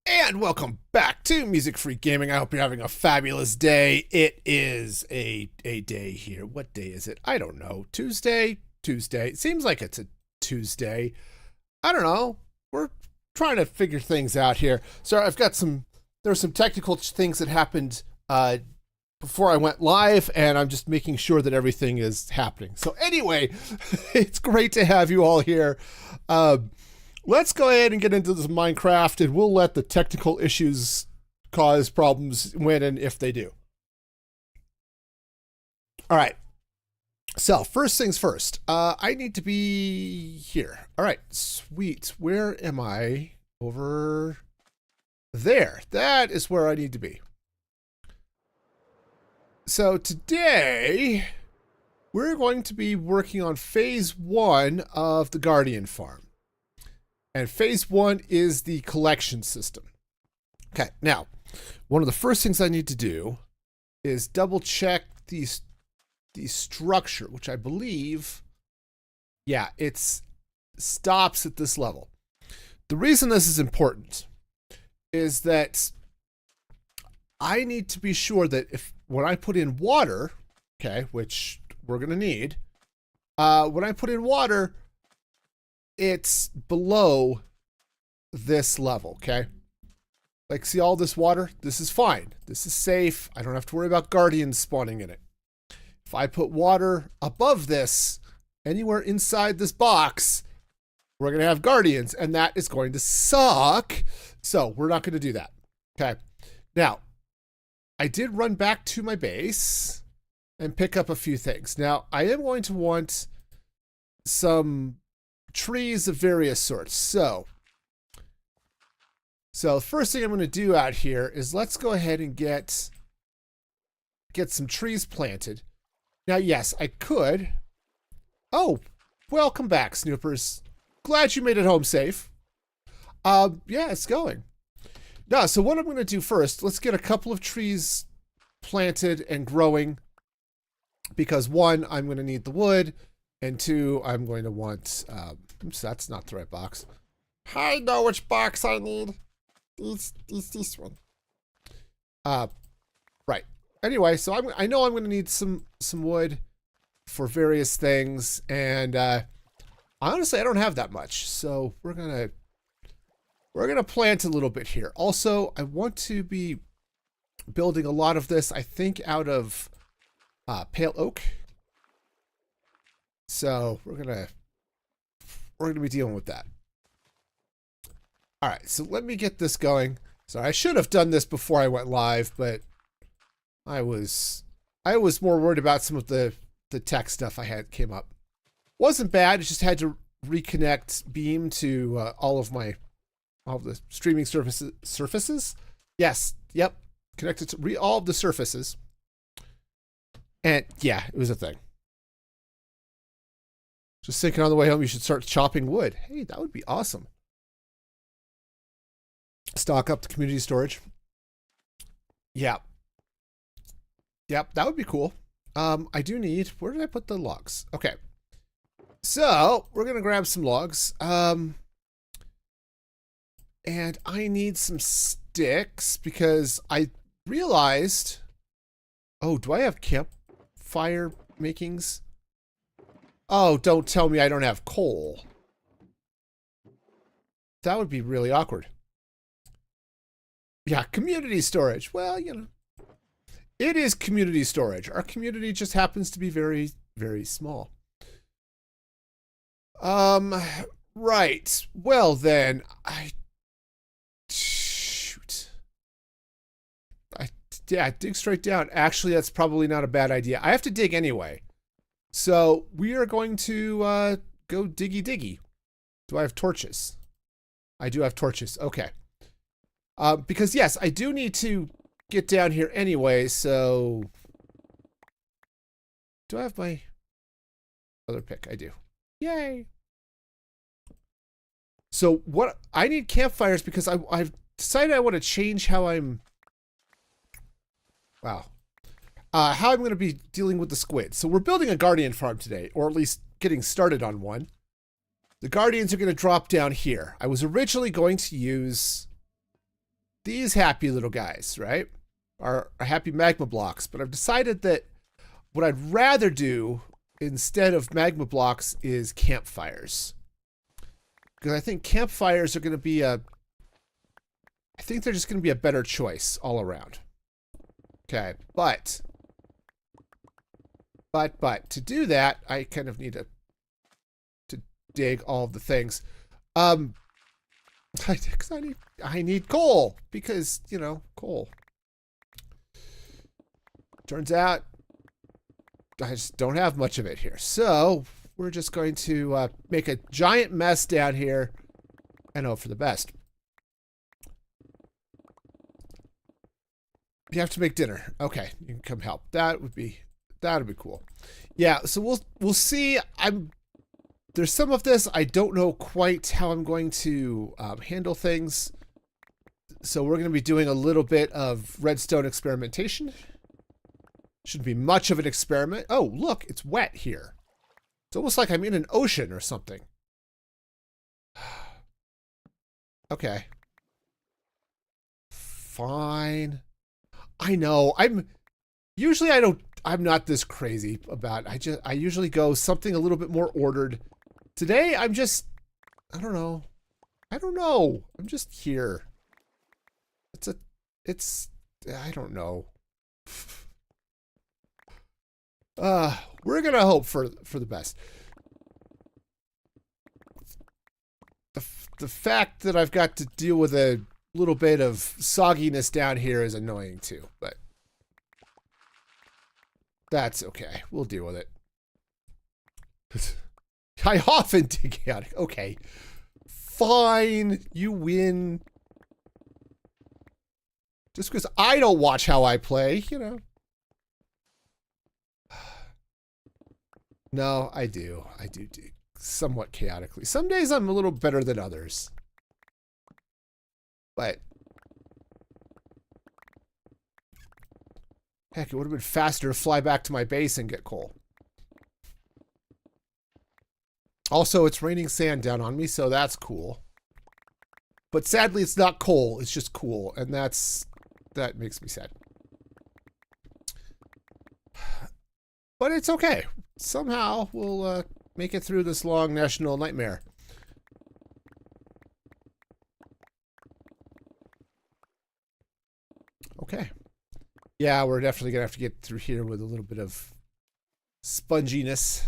And welcome back to Music Freak Gaming. I hope you're having a fabulous day. It is a day here. What day is it? I don't know. Tuesday? Tuesday. It seems like it's a Tuesday. I don't know. We're trying to figure things out here. So there's some technical things that happened before I went live, and I'm just making sure that everything is happening. So anyway, it's great to have you all here. Let's go ahead and get into this Minecraft, and we'll let the technical issues cause problems when and if they do. All right. So first things first, I need to be here. All right, sweet. Where am I? Over there. That is where I need to be. So today, we're going to be working on phase 1 of the Guardian Farm. And phase 1 is the collection system. Okay, now, one of the first things I need to do is double check the structure, which I believe, yeah, it stops at this level. The reason this is important is that I need to be sure that when I put in water, okay, which we're going to need, when I put in water, it's below this level, okay? Like, see all this water? This is fine. This is safe. I don't have to worry about guardians spawning in it. If I put water above this, anywhere inside this box, we're going to have guardians, and that is going to suck. So we're not going to do that, okay? Now, I did run back to my base and pick up a few things. Now, I am going to want some trees of various sorts. So the first thing I'm going to do out here is let's go ahead and get some trees planted. Now, yes, I could. Oh, welcome back, Snoopers. Glad you made it home safe. Yeah, it's going. Now, so what I'm going to do first, let's get a couple of trees planted and growing, because 1, I'm going to need the wood, and 2, I'm going to want, oops, that's not the right box. I know which box I need. It's this one. Right. Anyway, so I know I'm going to need some wood for various things, and honestly, I don't have that much, so we're gonna plant a little bit here. Also, I want to be building a lot of this, I think, out of pale oak. So we're gonna be dealing with that. All right, so let me get this going. So I should have done this before I went live, but I was more worried about some of the tech stuff I had came up. Wasn't bad. It just had to reconnect Beam to all of the streaming surfaces. Yes, yep, connected to all of the surfaces. And yeah, it was a thing. Just thinking on the way home, you should start chopping wood. Hey, that would be awesome. Stock up the community storage. Yeah. Yep, that would be cool. I do need, where did I put the logs? Okay. So, we're going to grab some logs. And I need some sticks because I realized, oh, do I have campfire makings? Oh, don't tell me I don't have coal. That would be really awkward. Yeah, community storage. Well, you know, it is community storage. Our community just happens to be very, very small. Right. Well, then, shoot. Yeah, dig straight down. Actually, that's probably not a bad idea. I have to dig anyway. So we are going to go diggy diggy. Do I have torches? I do have torches. Okay. Because yes, I do need to get down here anyway, so do I have my other pick? I do. Yay. So what I need campfires because I've decided I want to change how I'm how I'm going to be dealing with the squid. So we're building a guardian farm today, or at least getting started on one. The guardians are going to drop down here. I was originally going to use these happy little guys, right, are happy magma blocks. But I've decided that what I'd rather do instead of magma blocks is campfires. Because I think campfires are going to be I think they're just going to be a better choice all around. Okay, but to do that, I kind of need to dig all of the things. Because I need coal, because, you know, coal. Turns out I just don't have much of it here. So we're just going to make a giant mess down here and hope for the best. You have to make dinner. Okay, you can come help. That would be cool. Yeah, so we'll see. There's some of this I don't know quite how I'm going to handle things. So we're going to be doing a little bit of redstone experimentation. Shouldn't be much of an experiment. Oh, look, it's wet here. It's almost like I'm in an ocean or something. Okay. Fine. I know. I'm not this crazy about it. I usually go something a little bit more ordered. Today I'm just I don't know. I'm just here. I don't know. We're gonna hope for the best. The fact that I've got to deal with a little bit of sogginess down here is annoying too, but that's okay. We'll deal with it. I often dig chaotic. Okay. Fine. You win. Just because I don't watch how I play, you know. No, I do. I do dig somewhat chaotically. Some days I'm a little better than others. But heck, it would have been faster to fly back to my base and get coal. Also, it's raining sand down on me, so that's cool. But sadly, it's not coal. It's just cool, and that makes me sad. But it's okay. Somehow, we'll make it through this long national nightmare. Okay. Yeah, we're definitely going to have to get through here with a little bit of sponginess.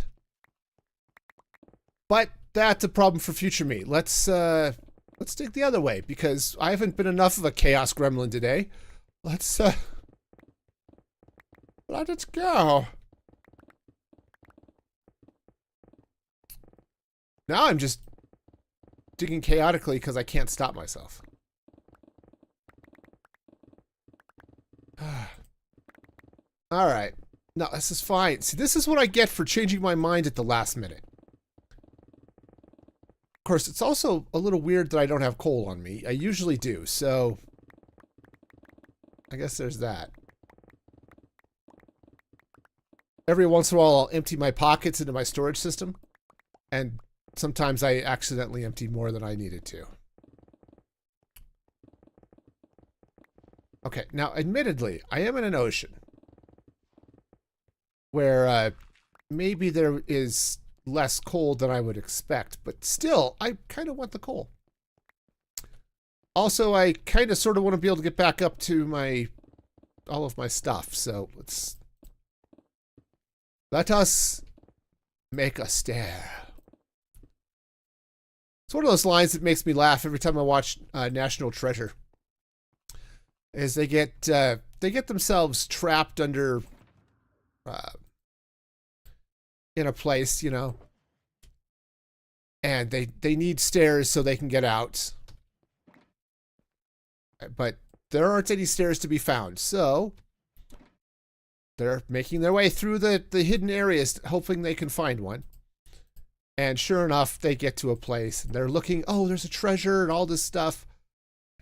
But that's a problem for future me. Let's dig the other way, because I haven't been enough of a chaos gremlin today. Let's let it go. Now I'm just digging chaotically because I can't stop myself. All right. No, this is fine. See, this is what I get for changing my mind at the last minute. Of course, it's also a little weird that I don't have coal on me. I usually do, so I guess there's that. Every once in a while, I'll empty my pockets into my storage system, and sometimes I accidentally empty more than I needed to. Okay, now, admittedly, I am in an ocean where maybe there is less coal than I would expect, but still, I kind of want the coal. Also, I kind of sort of want to be able to get back up to all of my stuff, so let us make a stair. It's one of those lines that makes me laugh every time I watch National Treasure. Is they get themselves trapped under in a place, you know, and they need stairs so they can get out, but there aren't any stairs to be found, so they're making their way through the hidden areas, hoping they can find one. And sure enough, they get to a place, and they're looking, oh, there's a treasure and all this stuff.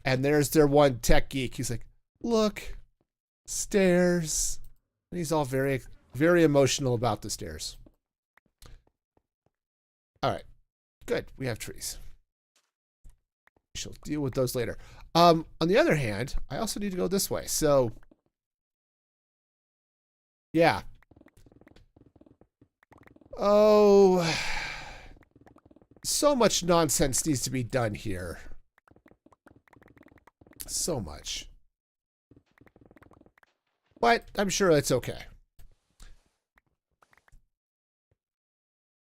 And there's their one tech geek. He's like, look, stairs. And he's all very, very emotional about the stairs. All right, good. We have trees. We shall deal with those later. On the other hand, I also need to go this way. So, yeah. Oh, so much nonsense needs to be done here. So much. But I'm sure it's okay.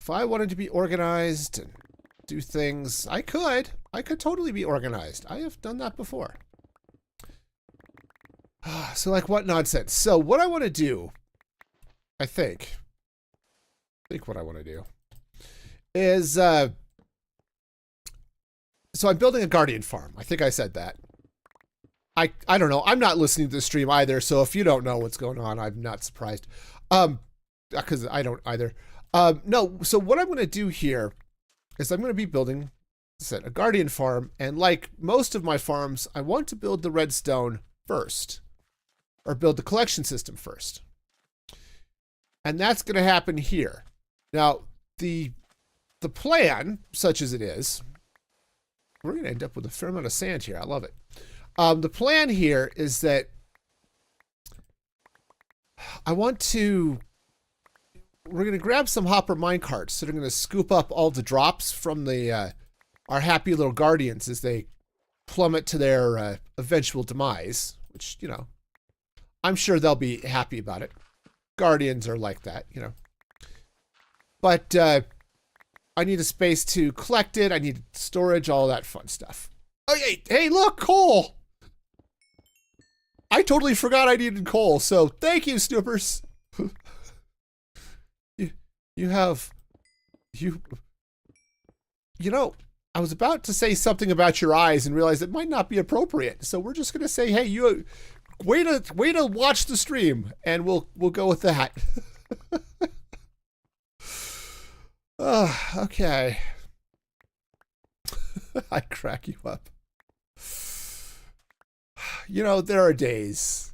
If I wanted to be organized and do things, I could. I could totally be organized. I have done that before. So, like, what nonsense? So, what I want to do, I think what I want to do is, so I'm building a guardian farm. I think I said that. I don't know. I'm not listening to the stream either, so if you don't know what's going on, I'm not surprised. Because I don't either. No, so what I'm going to do here is I'm going to be building a guardian farm, and like most of my farms, I want to build the redstone first, or build the collection system first. And that's going to happen here. Now, the plan, such as it is, we're going to end up with a fair amount of sand here. I love it. The plan here is that we're going to grab some hopper minecarts that are going to scoop up all the drops from our happy little guardians as they plummet to their eventual demise, which, you know, I'm sure they'll be happy about it. Guardians are like that, you know. But I need a space to collect it. I need storage, all that fun stuff. Oh, hey, look, coal. I totally forgot I needed coal, so thank you, Snoopers. You know, I was about to say something about your eyes and realized it might not be appropriate. So we're just going to say, hey, you wait to watch the stream, and we'll go with that. Okay. I crack you up. You know, there are days.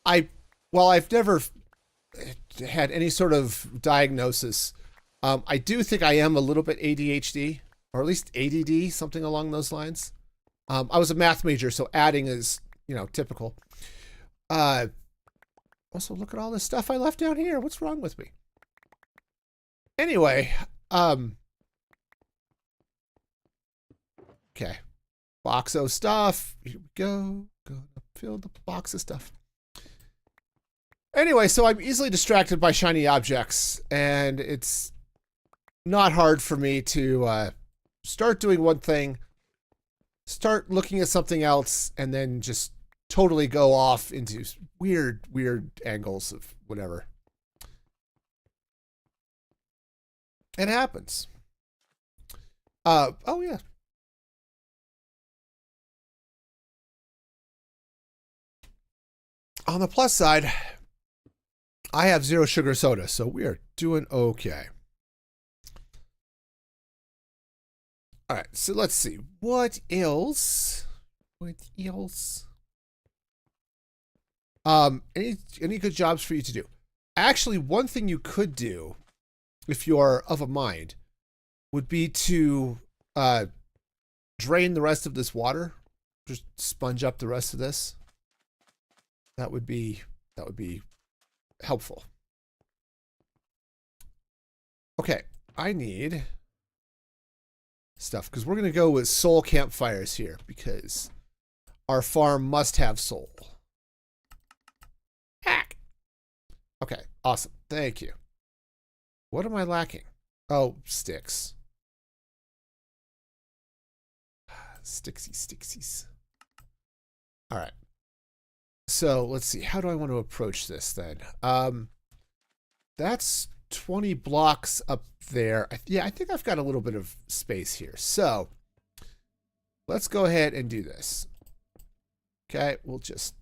I've never had any sort of diagnosis. I do think I am a little bit ADHD, or at least ADD, something along those lines. I was a math major, so adding is, you know, typical. Also, look at all this stuff I left down here. What's wrong with me? Anyway, okay. Box of stuff. Here we go. Gonna fill the box of stuff. Anyway, so I'm easily distracted by shiny objects, and it's not hard for me to start doing one thing, start looking at something else, and then just totally go off into weird angles of whatever. It happens. Oh yeah. On the plus side, I have 0 sugar soda, so we are doing okay. All right, so let's see. What else? Any good jobs for you to do? Actually, one thing you could do, if you're of a mind, would be to drain the rest of this water. Just sponge up the rest of this. That would be helpful. Okay, I need stuff because we're gonna go with soul campfires here because our farm must have soul. Hack. Okay, awesome. Thank you. What am I lacking? Oh, sticks. Stixies. All right. So let's see. How do I want to approach this then? That's 20 blocks up there. Yeah, I think I've got a little bit of space here. So let's go ahead and do this. Okay, we'll just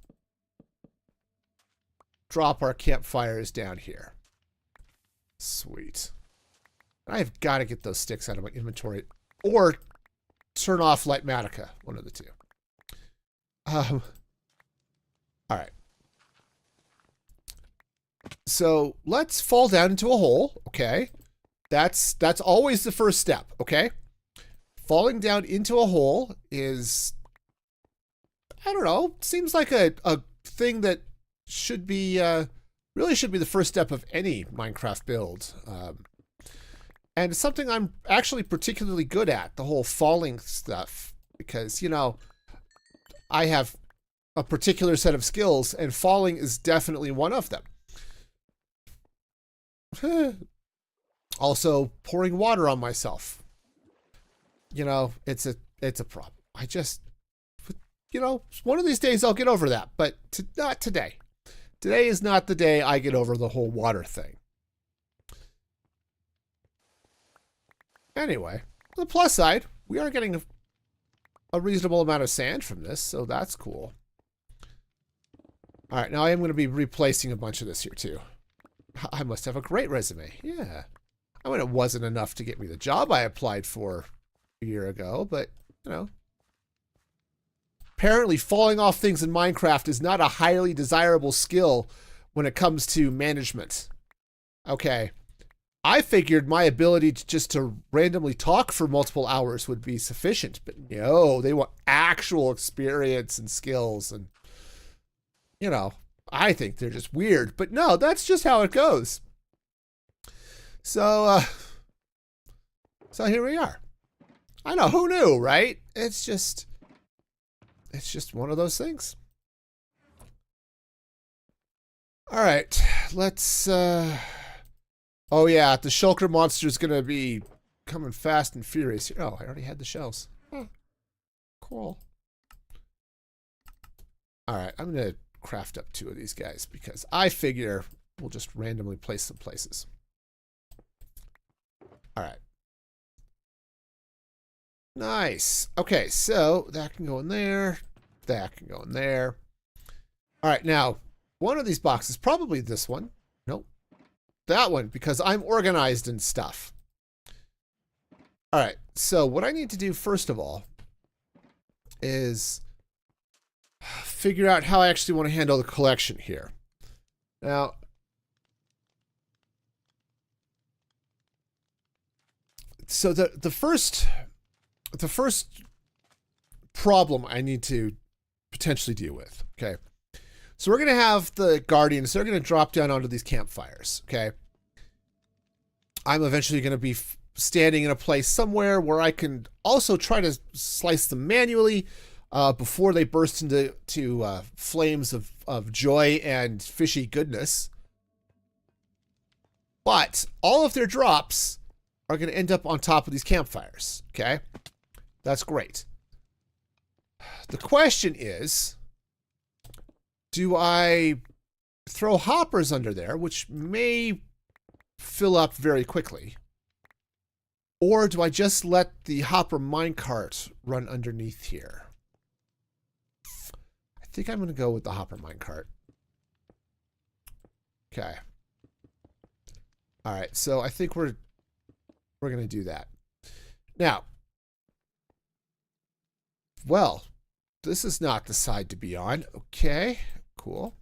drop our campfires down here. Sweet. I've got to get those sticks out of my inventory or turn off Lightmatica, one of the two. All right. So let's fall down into a hole, okay? That's always the first step, okay? Falling down into a hole is, I don't know, seems like a thing that should be, really should be the first step of any Minecraft build. And it's something I'm actually particularly good at, the whole falling stuff, because, you know, I have a particular set of skills, and falling is definitely one of them. Also, pouring water on myself. You know, it's a problem. I just, you know, one of these days I'll get over that, but not today. Today is not the day I get over the whole water thing. Anyway, on the plus side, we are getting a reasonable amount of sand from this, so that's cool. All right, now I am going to be replacing a bunch of this here too. I must have a great resume. Yeah. I mean, it wasn't enough to get me the job I applied for a year ago, but, you know. Apparently, falling off things in Minecraft is not a highly desirable skill when it comes to management. Okay. I figured my ability to randomly talk for multiple hours would be sufficient, but no, they want actual experience and skills, and, you know, I think they're just weird, but no, that's just how it goes. So here we are. I know, who knew, right? It's just one of those things. All right, let's, oh yeah, the shulker monster is going to be coming fast and furious here. Oh, I already had the shells. Oh, cool. All right, I'm going to craft up 2 of these guys because I figure we'll just randomly place them places. All right. Nice. Okay, so that can go in there. That can go in there. All right, now, one of these boxes, probably this one. Nope. That one, because I'm organized and stuff. All right, so what I need to do first of all is figure out how I actually want to handle the collection here. Now, so the first problem I need to potentially deal with, okay? So we're going to have the guardians. They're going to drop down onto these campfires, okay? I'm eventually going to be standing in a place somewhere where I can also try to slice them manually before they burst into flames of joy and fishy goodness. But all of their drops are going to end up on top of these campfires, okay? That's great. The question is, do I throw hoppers under there, which may fill up very quickly, or do I just let the hopper minecart run underneath here? I think I'm going to go with the hopper minecart. Okay. All right, so I think we're going to do that. Now, well, this is not the side to be on. Okay, cool.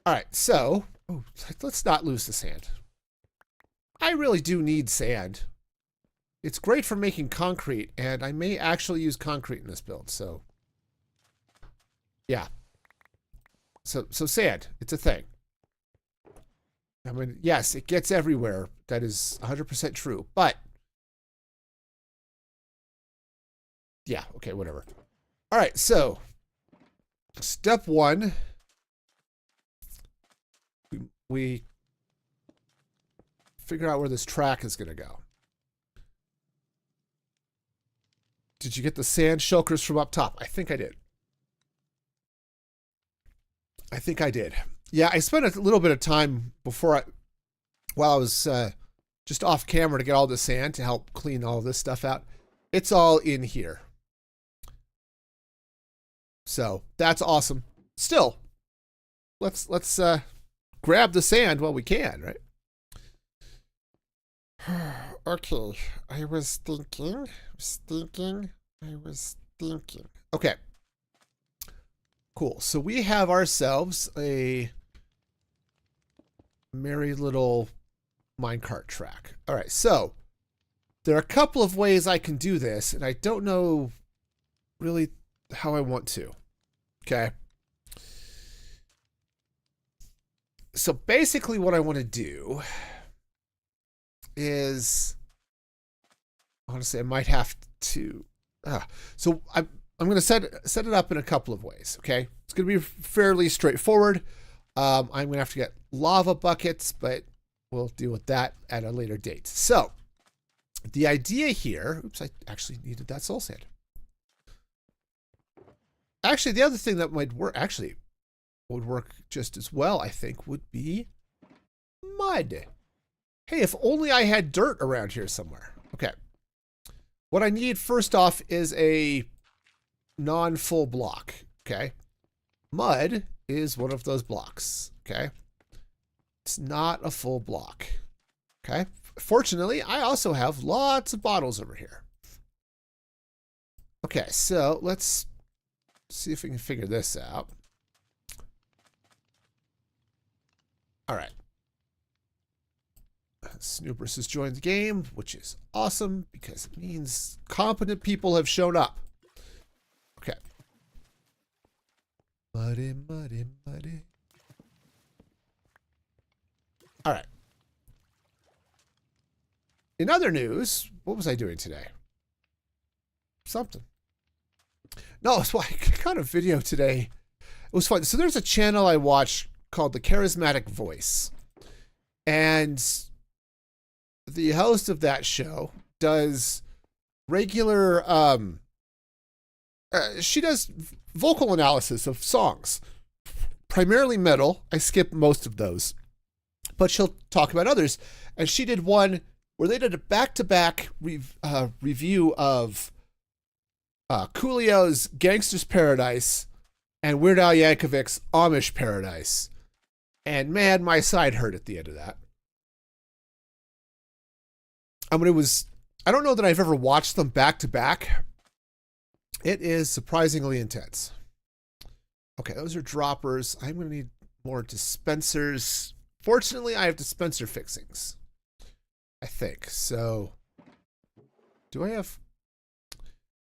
All right, so let's not lose the sand. I really do need sand. It's great for making concrete, and I may actually use concrete in this build, so yeah. So sand, it's a thing. I mean, yes, it gets everywhere. That is 100% true, but yeah, okay, whatever. All right, so step 1, we figure out where this track is going to go. Did you get the sand shulkers from up top? I think I did. I think I did. Yeah, I spent a little bit of time while I was just off camera to get all the sand to help clean all this stuff out. It's all in here. So that's awesome. Still, let's grab the sand while we can, right? Okay, I was thinking. Okay. Cool. So we have ourselves a merry little minecart track. All right, so there are a couple of ways I can do this, and I don't know really how I want to. Okay. So basically what I want to do is, honestly, I might have to, so I'm going to set it up in a couple of ways. Okay. It's going to be fairly straightforward. I'm going to have to get lava buckets, but we'll deal with that at a later date. So the idea here, oops, I actually needed that soul sand. Actually, the other thing that might work, actually would work just as well, I think, would be mud. Hey, if only I had dirt around here somewhere. Okay. What I need first off is a non-full block. Okay. Mud is one of those blocks. Okay. It's not a full block. Okay. Fortunately, I also have lots of bottles over here. Okay, so let's see if we can figure this out. All right. Snoopers has joined the game, which is awesome because it means competent people have shown up. Okay. Muddy, muddy, muddy. All right. In other news, what was I doing today? Something. No, so I got a video today. It was fun. So there's a channel I watch called The Charismatic Voice. And the host of that show does regular, she does vocal analysis of songs, primarily metal. I skip most of those, but she'll talk about others. And she did one where they did a back-to-back review of Coolio's Gangster's Paradise and Weird Al Yankovic's Amish Paradise. And man, my side hurt at the end of that. I mean, I don't know that I've ever watched them back to back. It is surprisingly intense. Okay, those are droppers. I'm going to need more dispensers. Fortunately, I have dispenser fixings, I think. So, do I have...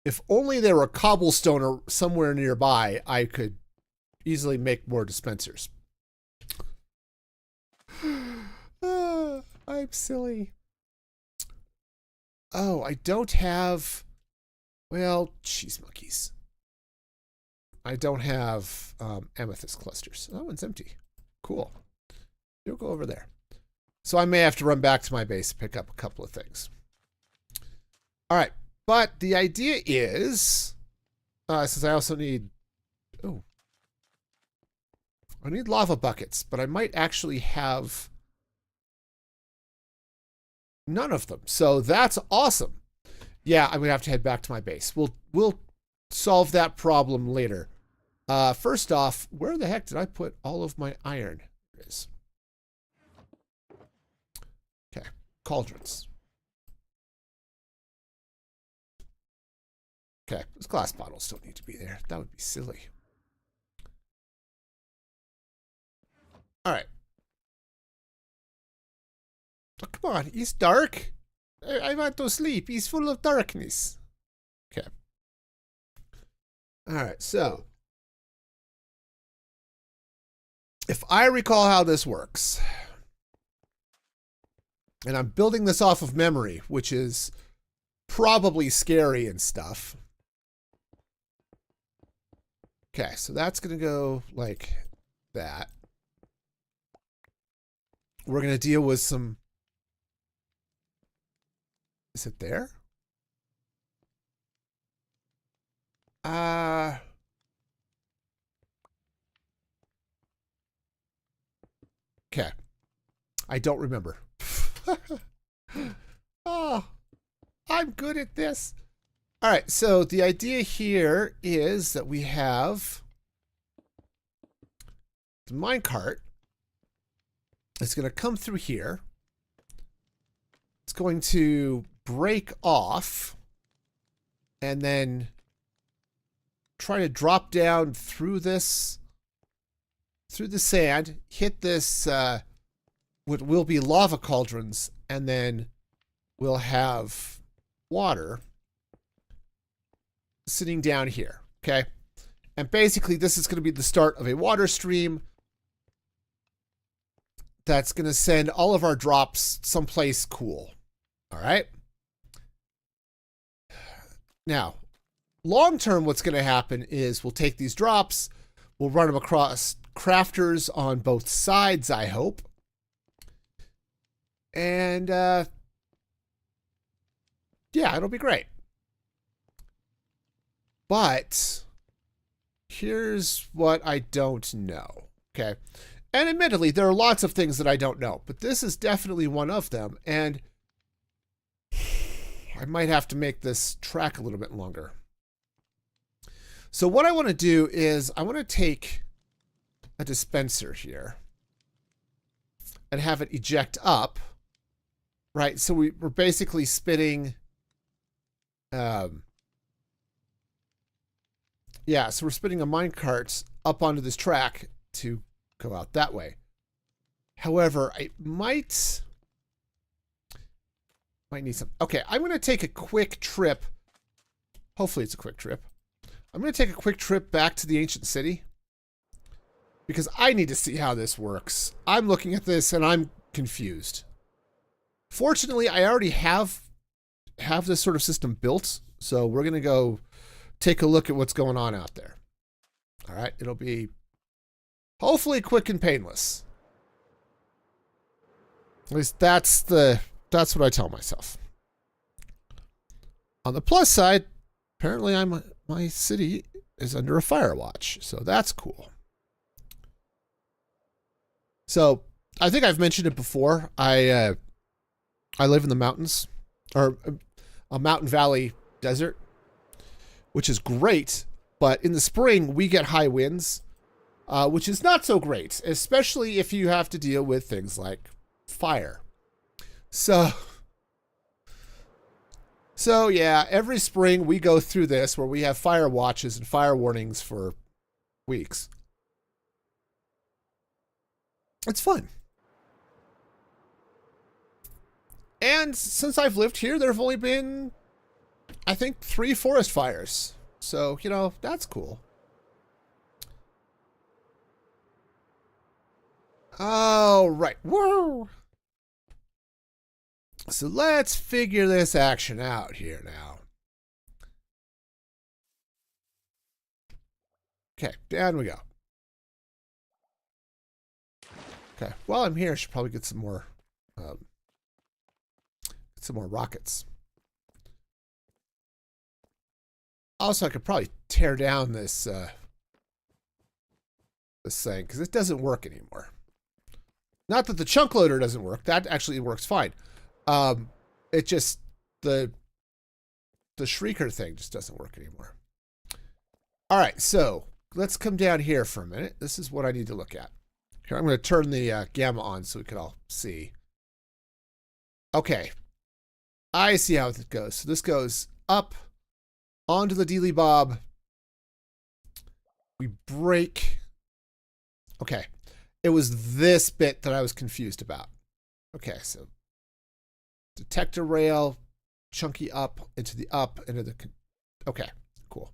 If only there were cobblestone or somewhere nearby, I could easily make more dispensers. I'm silly. Oh, I don't have... Well, cheese monkeys. I don't have amethyst clusters. That one's empty. Cool. You'll go over there. So I may have to run back to my base and pick up a couple of things. All right. But the idea is, since I also need... Oh. I need lava buckets, but I might actually have none of them. So that's awesome. Yeah, I'm going to have to head back to my base. We'll solve that problem later. First off, where the heck did I put all of my iron? There it is. Okay, cauldrons. Okay, those glass bottles don't need to be there. That would be silly. All right. Oh, come on, he's dark. I want to sleep. He's full of darkness. Okay. All right, so if I recall how this works, and I'm building this off of memory, which is probably scary and stuff. Okay, so that's going to go like that. We're going to deal with some... Is it there? Okay. I don't remember. Oh, I'm good at this. All right, so the idea here is that we have the minecart. It's going to come through here. It's going to break off and then try to drop down through this, through the sand, hit this what will be lava cauldrons, and then we'll have water sitting down here, okay? And basically, this is going to be the start of a water stream that's going to send all of our drops someplace cool, all right? Now, long term, what's going to happen is we'll take these drops, we'll run them across crafters on both sides, I hope. And yeah, it'll be great. But here's what I don't know, okay? And admittedly, there are lots of things that I don't know, but this is definitely one of them. And I might have to make this track a little bit longer. So what I want to do is I want to take a dispenser here and have it eject up, right? So we're basically spinning, yeah, so we're spinning a minecart up onto this track to go out that way. However, I might need some. Okay, I'm going to take a quick trip. Hopefully it's a quick trip. I'm going to take a quick trip back to the ancient city because I need to see how this works. I'm looking at this and I'm confused. Fortunately, I already have this sort of system built, so we're going to go take a look at what's going on out there. All right, it'll be hopefully quick and painless. At least that's what I tell myself. On the plus side, apparently my city is under a fire watch, so that's cool. So I think I've mentioned it before. I live in the mountains, or a mountain valley desert, which is great. But in the spring, we get high winds, which is not so great, especially if you have to deal with things like fire. So yeah, every spring we go through this where we have fire watches and fire warnings for weeks. It's fun. And since I've lived here, there have only been, I think, 3 forest fires. So, you know, that's cool. All right. Whoa. So let's figure this action out here now. Okay, down we go. Okay, while I'm here, I should probably get some more rockets. Also, I could probably tear down this this thing because it doesn't work anymore. Not that the chunk loader doesn't work; that actually works fine. It just the shrieker thing just doesn't work anymore. All right, so let's come down here for a minute. This is what I need to look at. Here, I'm going to turn the gamma on so we can all see. Okay, I see how it goes. So this goes up onto the dealy bob. We break. Okay, it was this bit that I was confused about. Okay, so detector rail, chunky up into the okay, cool.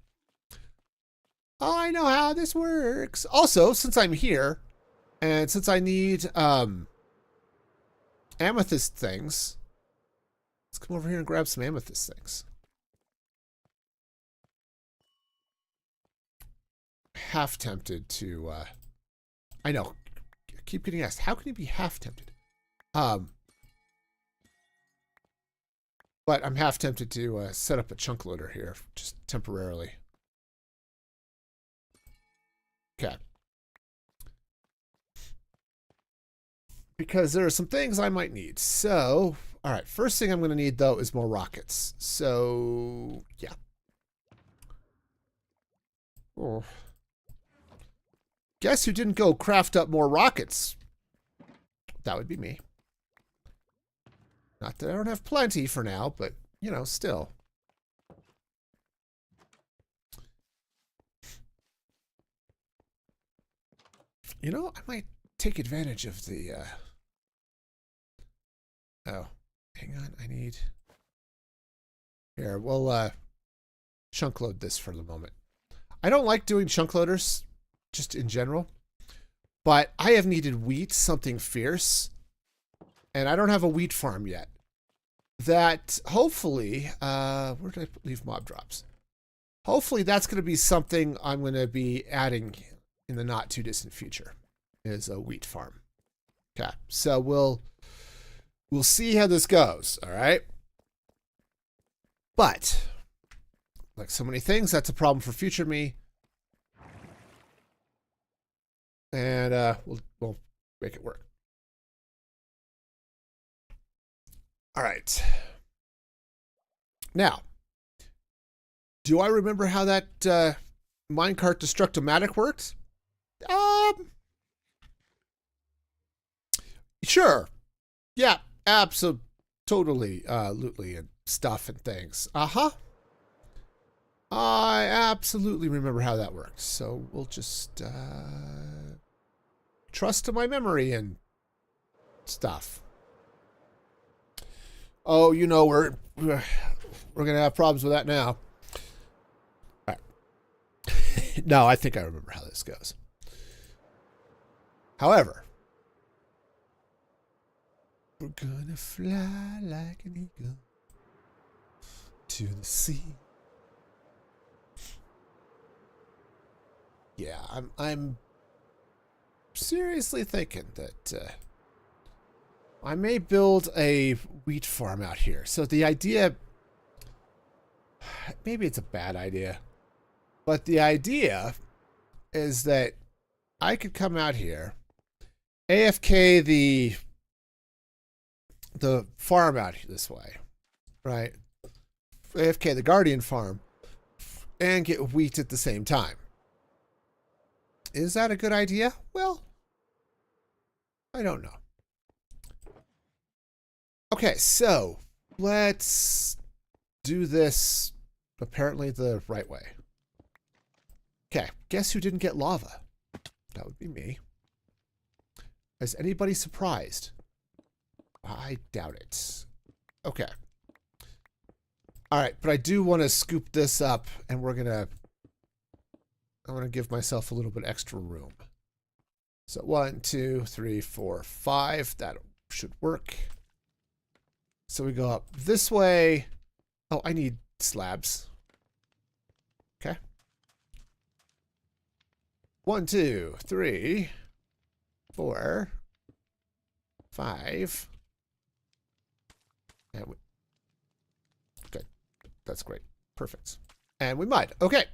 I know how this works. Also, since I'm here, and since I need amethyst things, let's come over here and grab some amethyst things. Half tempted to, I know, I keep getting asked, how can you be half tempted? But I'm half tempted to set up a chunk loader here, just temporarily. Okay. Because there are some things I might need. So, all right, first thing I'm going to need, though, is more rockets. So, yeah. Oh. Guess who didn't go craft up more rockets? That would be me. Not that I don't have plenty for now, but, you know, still. You know, I might take advantage of the Oh, hang on. I need... Here, we'll chunk load this for the moment. I don't like doing chunk loaders, just in general. But I have needed wheat, something fierce. And I don't have a wheat farm yet. That, hopefully... where did I leave mob drops? Hopefully that's going to be something I'm going to be adding in the not too distant future. Is a wheat farm. Okay, so we'll see how this goes, all right? But, like so many things, that's a problem for future me. And we'll make it work. All right. Now, do I remember how that minecart destructomatic works? Sure. Yeah, absolutely, totally, and stuff and things. Uh-huh. I absolutely remember how that works. So we'll just trust to my memory and stuff. Oh, you know, we're gonna have problems with that now. All right. No, I think I remember how this goes. However, we're gonna fly like an eagle to the sea. Yeah, I'm seriously thinking that I may build a wheat farm out here. So the idea, maybe it's a bad idea, but the idea is that I could come out here, AFK the farm out this way, right? AFK the Guardian farm and get wheat at the same time. Is that a good idea? Well, I don't know. Okay, so let's do this apparently the right way. Okay, guess who didn't get lava? That would be me. Is anybody surprised? I doubt it. Okay. All right, but I do want to scoop this up, and I'm going to give myself a little bit extra room. So 1, 2, 3, 4, 5. That should work. So we go up this way. Oh, I need slabs. Okay. 1, 2, 3, 4, 5. And we, good. That's great. Perfect. And we might. Okay.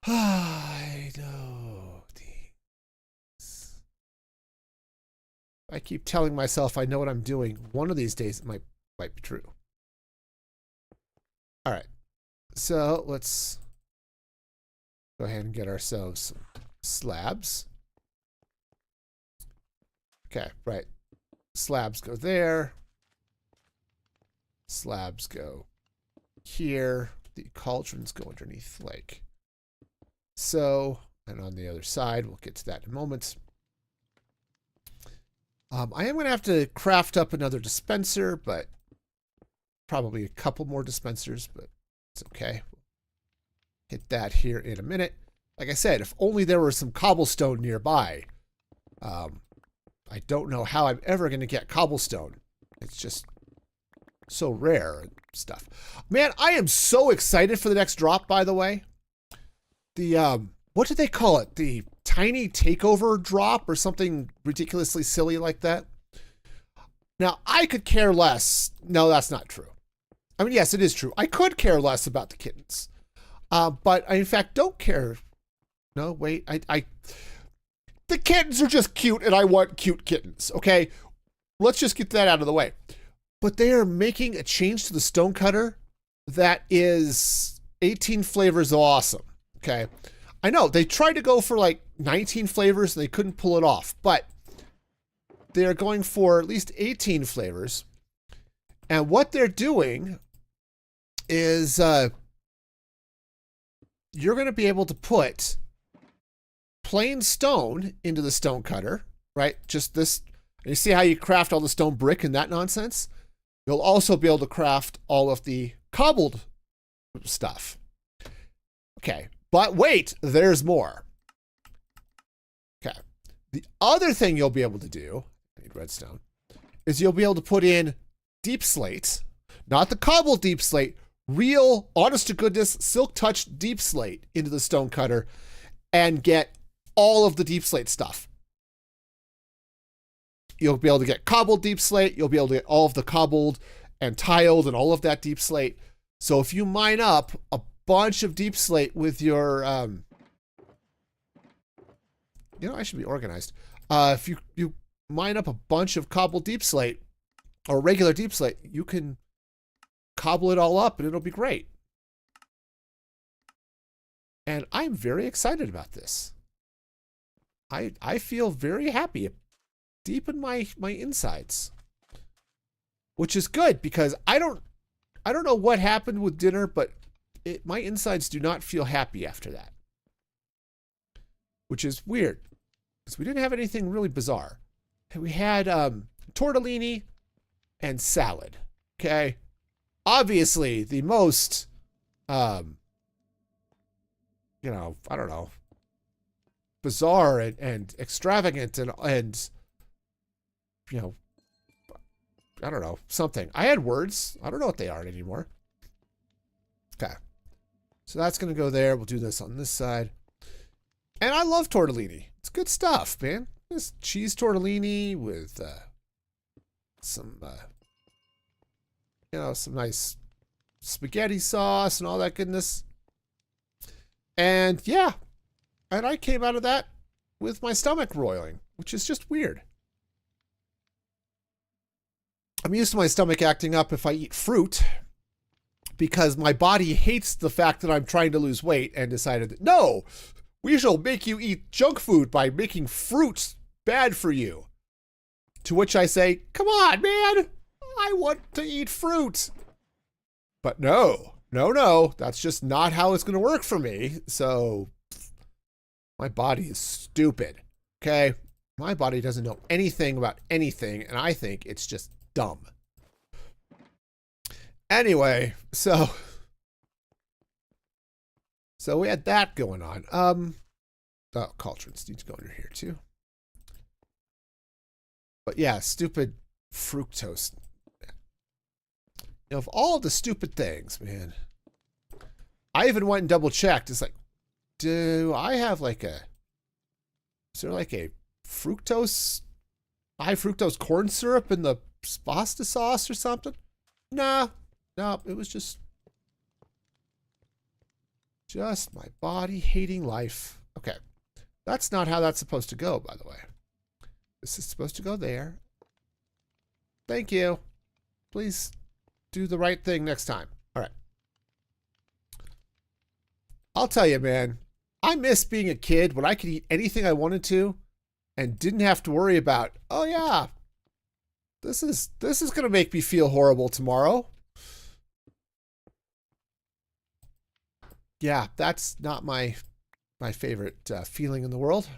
I know these. I keep telling myself I know what I'm doing. One of these days it might be true. All right. So let's go ahead and get ourselves some slabs. Okay, right. Slabs go there. Slabs go here. The cauldrons go underneath, like so. And on the other side, we'll get to that in a moment. I am going to have to craft up another dispenser, but probably a couple more dispensers, but it's okay. We'll hit that here in a minute. Like I said, if only there were some cobblestone nearby. I don't know how I'm ever going to get cobblestone. It's just so rare and stuff. Man, I am so excited for the next drop, by the way. The, what did they call it? The tiny takeover drop or something ridiculously silly like that. Now, I could care less. No, that's not true. I mean, yes, it is true. I could care less about the kittens. But I, in fact, don't care. No, wait. The kittens are just cute, and I want cute kittens, okay? Let's just get that out of the way. But they are making a change to the stonecutter that is 18 flavors of awesome, okay? I know, they tried to go for like 19 flavors, and they couldn't pull it off, but they're going for at least 18 flavors. And what they're doing is you're going to be able to put plain stone into the stone cutter, right? Just this. And you see how you craft all the stone brick and that nonsense? You'll also be able to craft all of the cobbled stuff. Okay, but wait, there's more. Okay, the other thing you'll be able to do, I need redstone, is you'll be able to put in deep slate, not the cobbled deep slate, real, honest to goodness, silk touch deep slate into the stone cutter and get all of the deep slate stuff. You'll be able to get cobbled deep slate. You'll be able to get all of the cobbled and tiled and all of that deep slate. So if you mine up a bunch of deep slate with your, I should be organized. If you mine up a bunch of cobbled deep slate or regular deep slate, you can cobble it all up and it'll be great. And I'm very excited about this. I feel very happy deep in my insides, which is good because I don't know what happened with dinner, but my insides do not feel happy after that, which is weird because we didn't have anything really bizarre. We had tortellini and salad. Okay, obviously the most I don't know, bizarre and extravagant and I don't know, something. I had words. I don't know what they are anymore. Okay. So that's going to go there. We'll do this on this side. And I love tortellini. It's good stuff, man. This cheese tortellini with some nice spaghetti sauce and all that goodness. And yeah, and I came out of that with my stomach roiling, which is just weird. I'm used to my stomach acting up if I eat fruit because my body hates the fact that I'm trying to lose weight and decided that, no, we shall make you eat junk food by making fruit bad for you. To which I say, come on, man, I want to eat fruit. But no, that's just not how it's going to work for me. So my body is stupid, okay? My body doesn't know anything about anything, and I think it's just dumb. Anyway, so we had that going on. Cauldrons need to go under here too. But yeah, stupid fructose. Of all the stupid things, man. I even went and double checked. It's like, do I have is there like a high fructose corn syrup in the pasta sauce or something? No, it was just my body hating life. Okay. That's not how that's supposed to go, by the way. This is supposed to go there. Thank you. Please do the right thing next time. All right. I'll tell you, man, I miss being a kid when I could eat anything I wanted to and didn't have to worry about, oh yeah, this is going to make me feel horrible tomorrow. Yeah, that's not my favorite feeling in the world.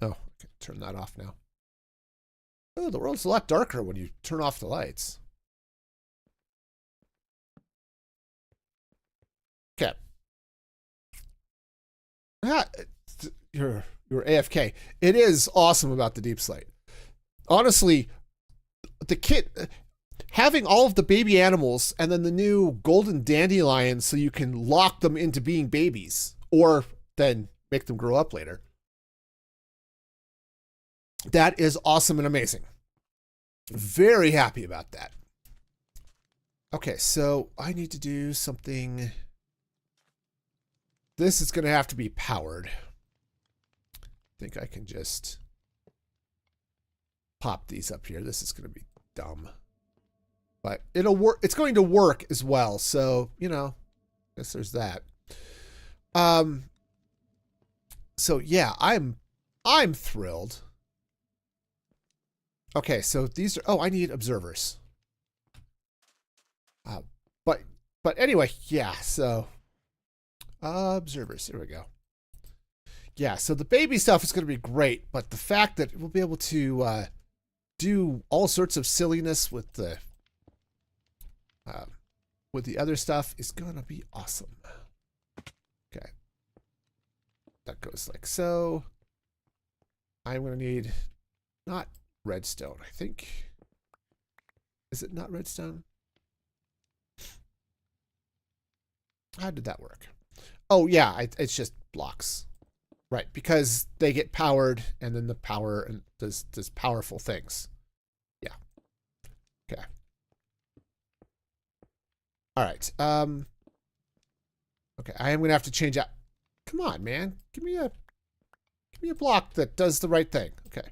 Oh, I can turn that off now. Oh, the world's a lot darker when you turn off the lights. Okay. You're AFK. It is awesome about the deep slate. Honestly, the kit having all of the baby animals and then the new golden dandelions so you can lock them into being babies or then make them grow up later. That is awesome and amazing. Very happy about that. Okay, so I need to do something. This is going to have to be powered. I think I can just pop these up here. This is going to be dumb. But it'll work. It's going to work as well. So, I guess there's that. So yeah, I'm thrilled. Okay, so these are, I need observers. But anyway, yeah, so observers, here we go. Yeah, so the baby stuff is going to be great, but the fact that we'll be able to do all sorts of silliness with the other stuff is gonna be awesome. Okay. That goes like so. I'm gonna need not redstone, I think. Is it not redstone? How did that work? Oh yeah, it's just blocks. Right, because they get powered and then the power and does powerful things. Yeah. Okay. All right. Okay, I am gonna have to change out. Come on, man. Give me a block that does the right thing. Okay.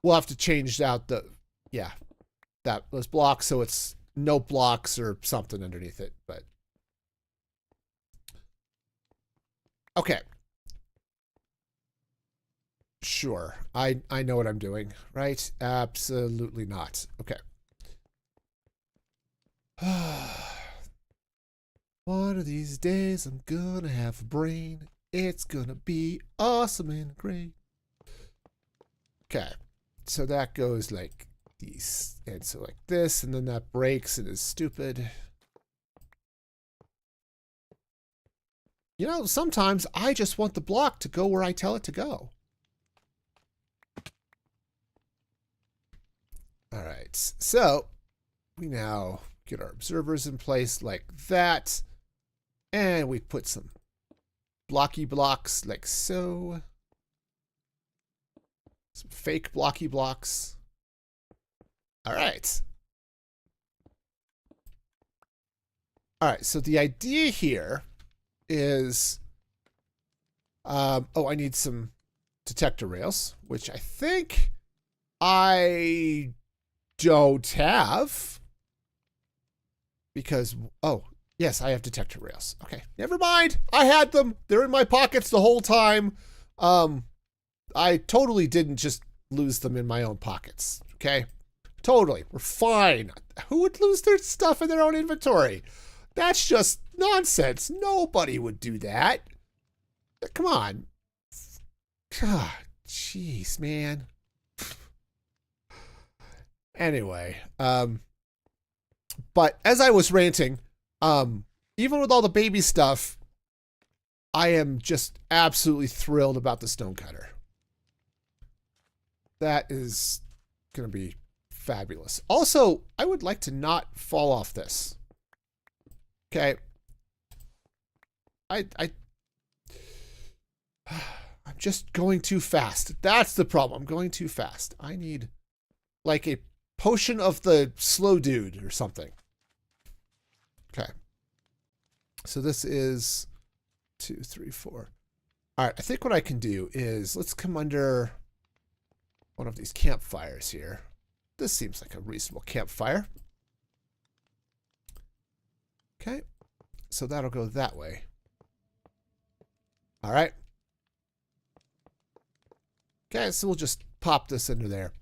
We'll have to change out those blocks so it's no blocks or something underneath it, but okay. Sure. I know what I'm doing, right? Absolutely not. Okay. One of these days I'm gonna have a brain. It's gonna be awesome and great. Okay. So that goes like these, and so like this, and then that breaks and is stupid. You know, sometimes I just want the block to go where I tell it to go. All right, so we now get our observers in place like that, and we put some blocky blocks like so. Some fake blocky blocks. All right. All right, so the idea here is, oh, I need some detector rails, which I think I don't have. Because, oh, yes, I have detector rails. Okay, never mind. I had them. They're in my pockets the whole time. I totally didn't just lose them in my own pockets, okay? Totally. We're fine. Who would lose their stuff in their own inventory? That's just nonsense. Nobody would do that. Come on. God, jeez, man. Anyway, but as I was ranting, even with all the baby stuff, I am just absolutely thrilled about the stonecutter. That is going to be fabulous. Also, I would like to not fall off this. Okay. I'm just going too fast. That's the problem. I'm going too fast. I need like a potion of the slow dude or something. Okay. So this is 2, 3, 4. All right. I think what I can do is let's come under one of these campfires here. This seems like a reasonable campfire. Okay. So that'll go that way. All right. Okay, so we'll just pop this into there.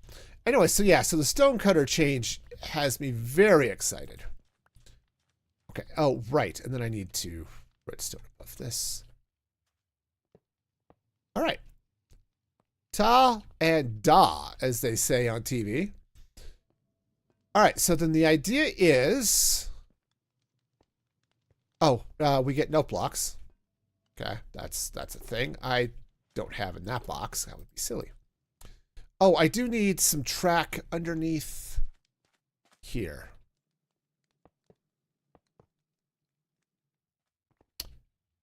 Anyway, so yeah, so the stonecutter change has me very excited. Okay, oh, right, and then I need to redstone above this. All right. Ta and da, as they say on TV. All right, so then the idea is... Oh, we get no blocks. Okay, that's a thing I don't have in that box. That would be silly. Oh, I do need some track underneath here.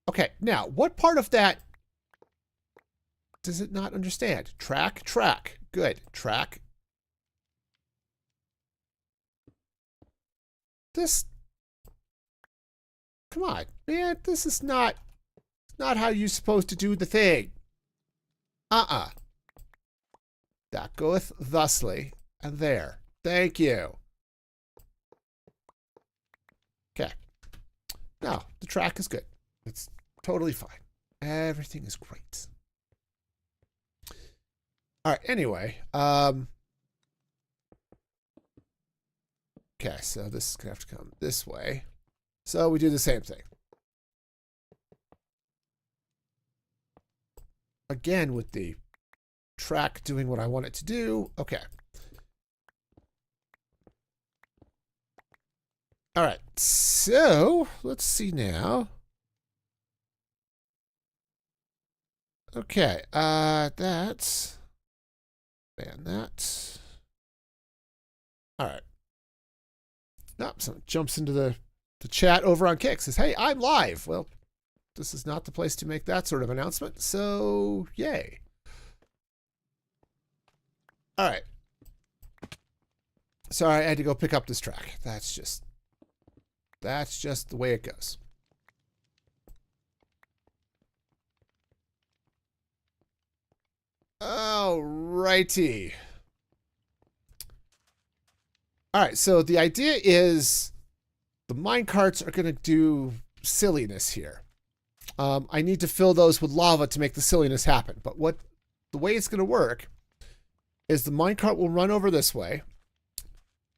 Okay, now, what part of that does it not understand? Track, track. Good. Track. This... Come on, man. This is not how you're supposed to do the thing. That goeth thusly, and there. Thank you. Okay. Now, the track is good. It's totally fine. Everything is great. All right, anyway. Okay, so this is going to have to come this way. So we do the same thing. Again with the track doing what I want it to do. Okay. All right, so let's see now. Okay, that's ban that. All right. Nope, someone jumps into the chat over on Kick, says, "Hey, I'm live." Well, this is not the place to make that sort of announcement, so yay. All right. Sorry, I had to go pick up this track. That's just the way it goes. Alrighty. All right, so the idea is the mine carts are going to do silliness here. I need to fill those with lava to make the silliness happen. But the way it's going to work is the minecart will run over this way,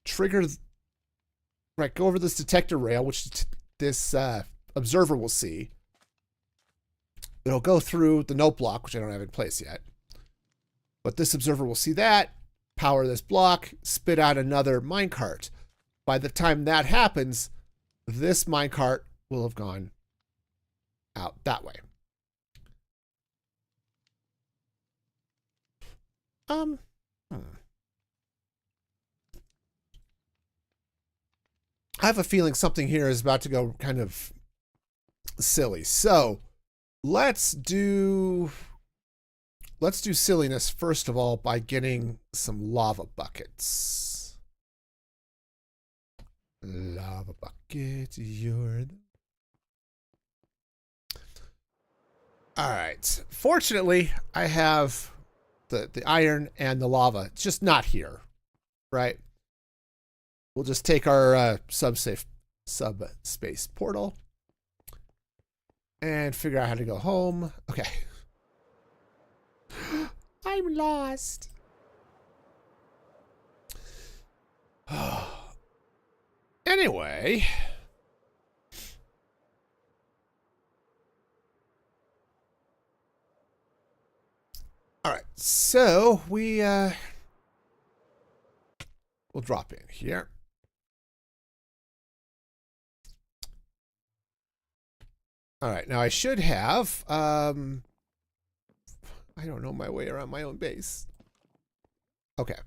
trigger, right, go over this detector rail, which this observer will see. It'll go through the note block, which I don't have in place yet. But this observer will see that, power this block, spit out another minecart. By the time that happens, this minecart will have gone out that way. I have a feeling something here is about to go kind of silly. So let's do silliness first of all by getting some lava buckets. Lava bucket, you're the... All right. Fortunately, I have the iron and the lava. It's just not here, right? We'll just take our subspace portal and figure out how to go home. Okay. I'm lost. Anyway. All right, so we'll drop in here. All right, now I should have, I don't know my way around my own base. Okay.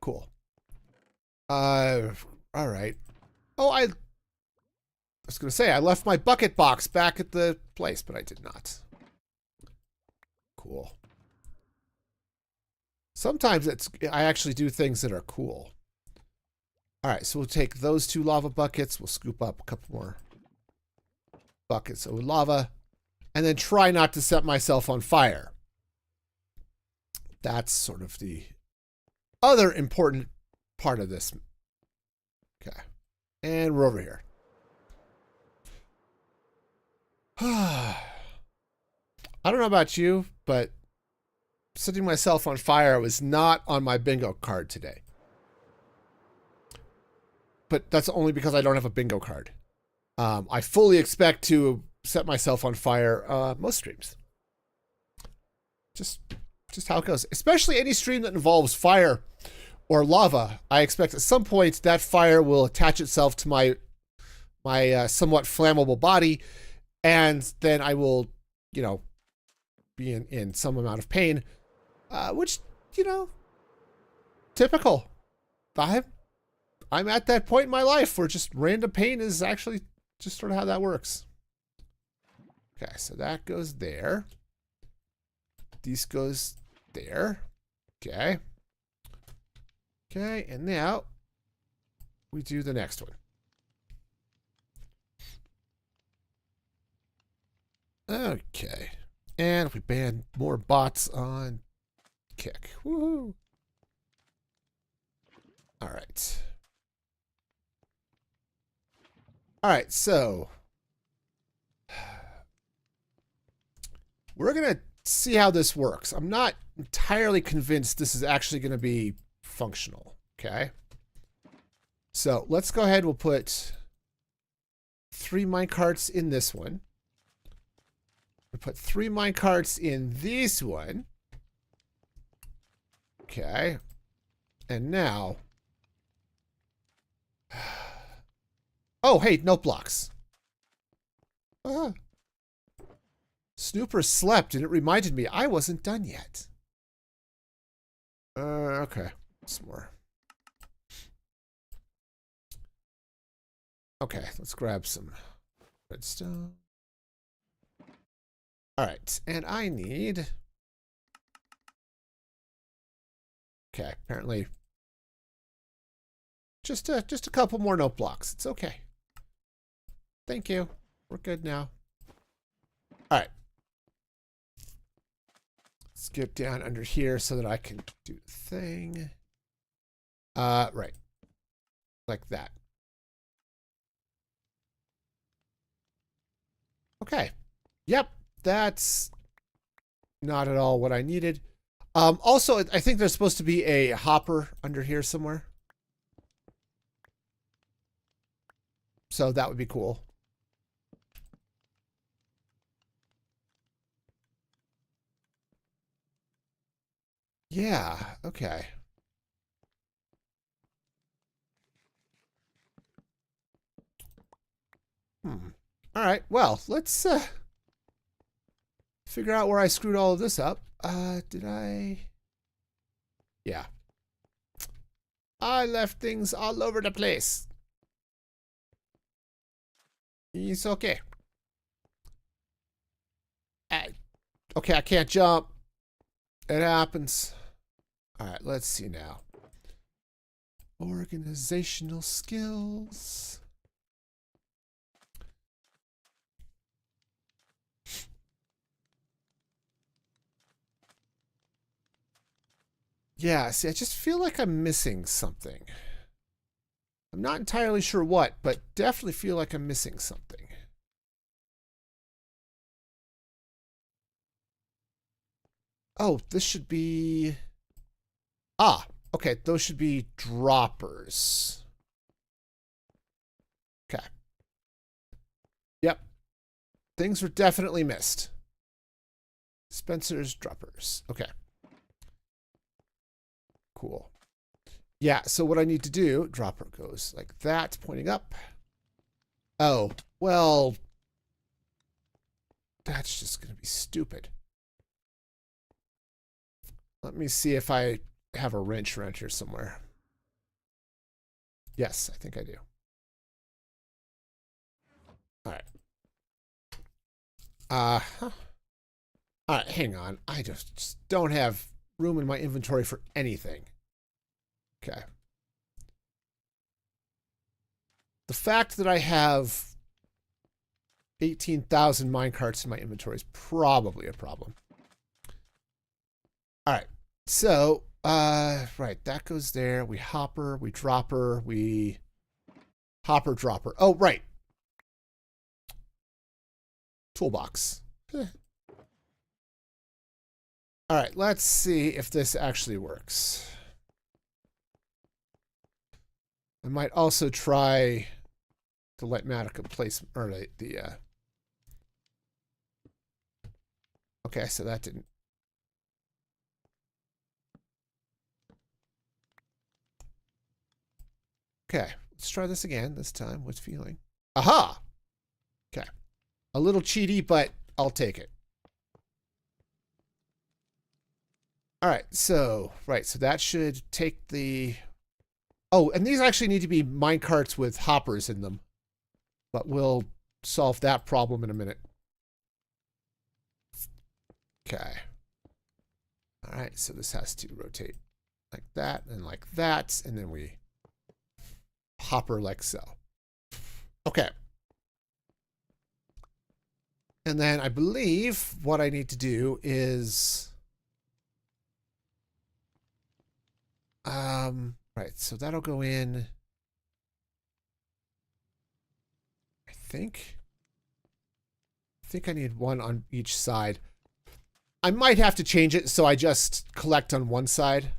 Cool. All right. Oh, I was going to say, I left my bucket box back at the place, but I did not. Cool. Sometimes I actually do things that are cool. All right, so we'll take those 2 lava buckets. We'll scoop up a couple more buckets of lava, and then try not to set myself on fire. That's sort of the other important part of this. Okay, and we're over here. I don't know about you, but setting myself on fire was not on my bingo card today. But that's only because I don't have a bingo card. I fully expect to set myself on fire most streams. Just how it goes. Especially any stream that involves fire or lava. I expect at some point that fire will attach itself to my somewhat flammable body, and then I will, you know, be in some amount of pain, which, you know, typical. I'm at that point in my life where just random pain is actually just sort of how that works. Okay, so that goes there. This goes there. Okay. Okay, and now we do the next one. Okay. And we ban more bots on Kick. Woohoo! All right. All right, so we're going to see how this works. I'm not entirely convinced this is actually going to be functional, okay? So let's go ahead. We'll put 3 minecarts in this one. We'll put 3 minecarts in this one. Okay. And now... Oh, hey, note blocks. Snooper slept, and it reminded me I wasn't done yet. Okay. Some more. Okay, let's grab some redstone. Alright, and I need... Okay, apparently... Just a couple more note blocks. It's okay. Thank you. We're good now. Alright. Let's get down under here so that I can do the thing. Right. Like that. Okay. Yep. That's not at all what I needed. Also, I think there's supposed to be a hopper under here somewhere. So that would be cool. Yeah, okay. All right, well, let's figure out where I screwed all of this up. Did I? Yeah. I left things all over the place. It's okay. Okay, I can't jump. It happens. All right, let's see now. Organizational skills. Yeah, see, I just feel like I'm missing something. I'm not entirely sure what, but definitely feel like I'm missing something. Oh, this should be... Ah, okay, those should be droppers. Okay. Yep. Things were definitely missed. Spencer's droppers. Okay. Cool. Yeah, so what I need to do, dropper goes like that, pointing up. Oh, well, that's just going to be stupid. Let me see if I have a wrench around here somewhere. Yes, I think I do. All right. All right, hang on. I just don't have room in my inventory for anything. Okay. The fact that I have 18,000 minecarts in my inventory is probably a problem. All right. So, right, that goes there. We hopper, we dropper, we hopper, dropper. Oh, right. Toolbox. All right, let's see if this actually works. I might also try the Lightmatica placement, or the okay, so that didn't. Okay, let's try this again, this time with feeling. Aha! Okay. A little cheaty, but I'll take it. All right, so, right, so that should take the... Oh, and these actually need to be minecarts with hoppers in them. But we'll solve that problem in a minute. Okay. All right, so this has to rotate like that and like that, and then we hopper like so. Okay. And then I believe what I need to do is... right, so that'll go in... I think I need one on each side. I might have to change it so I just collect on one side.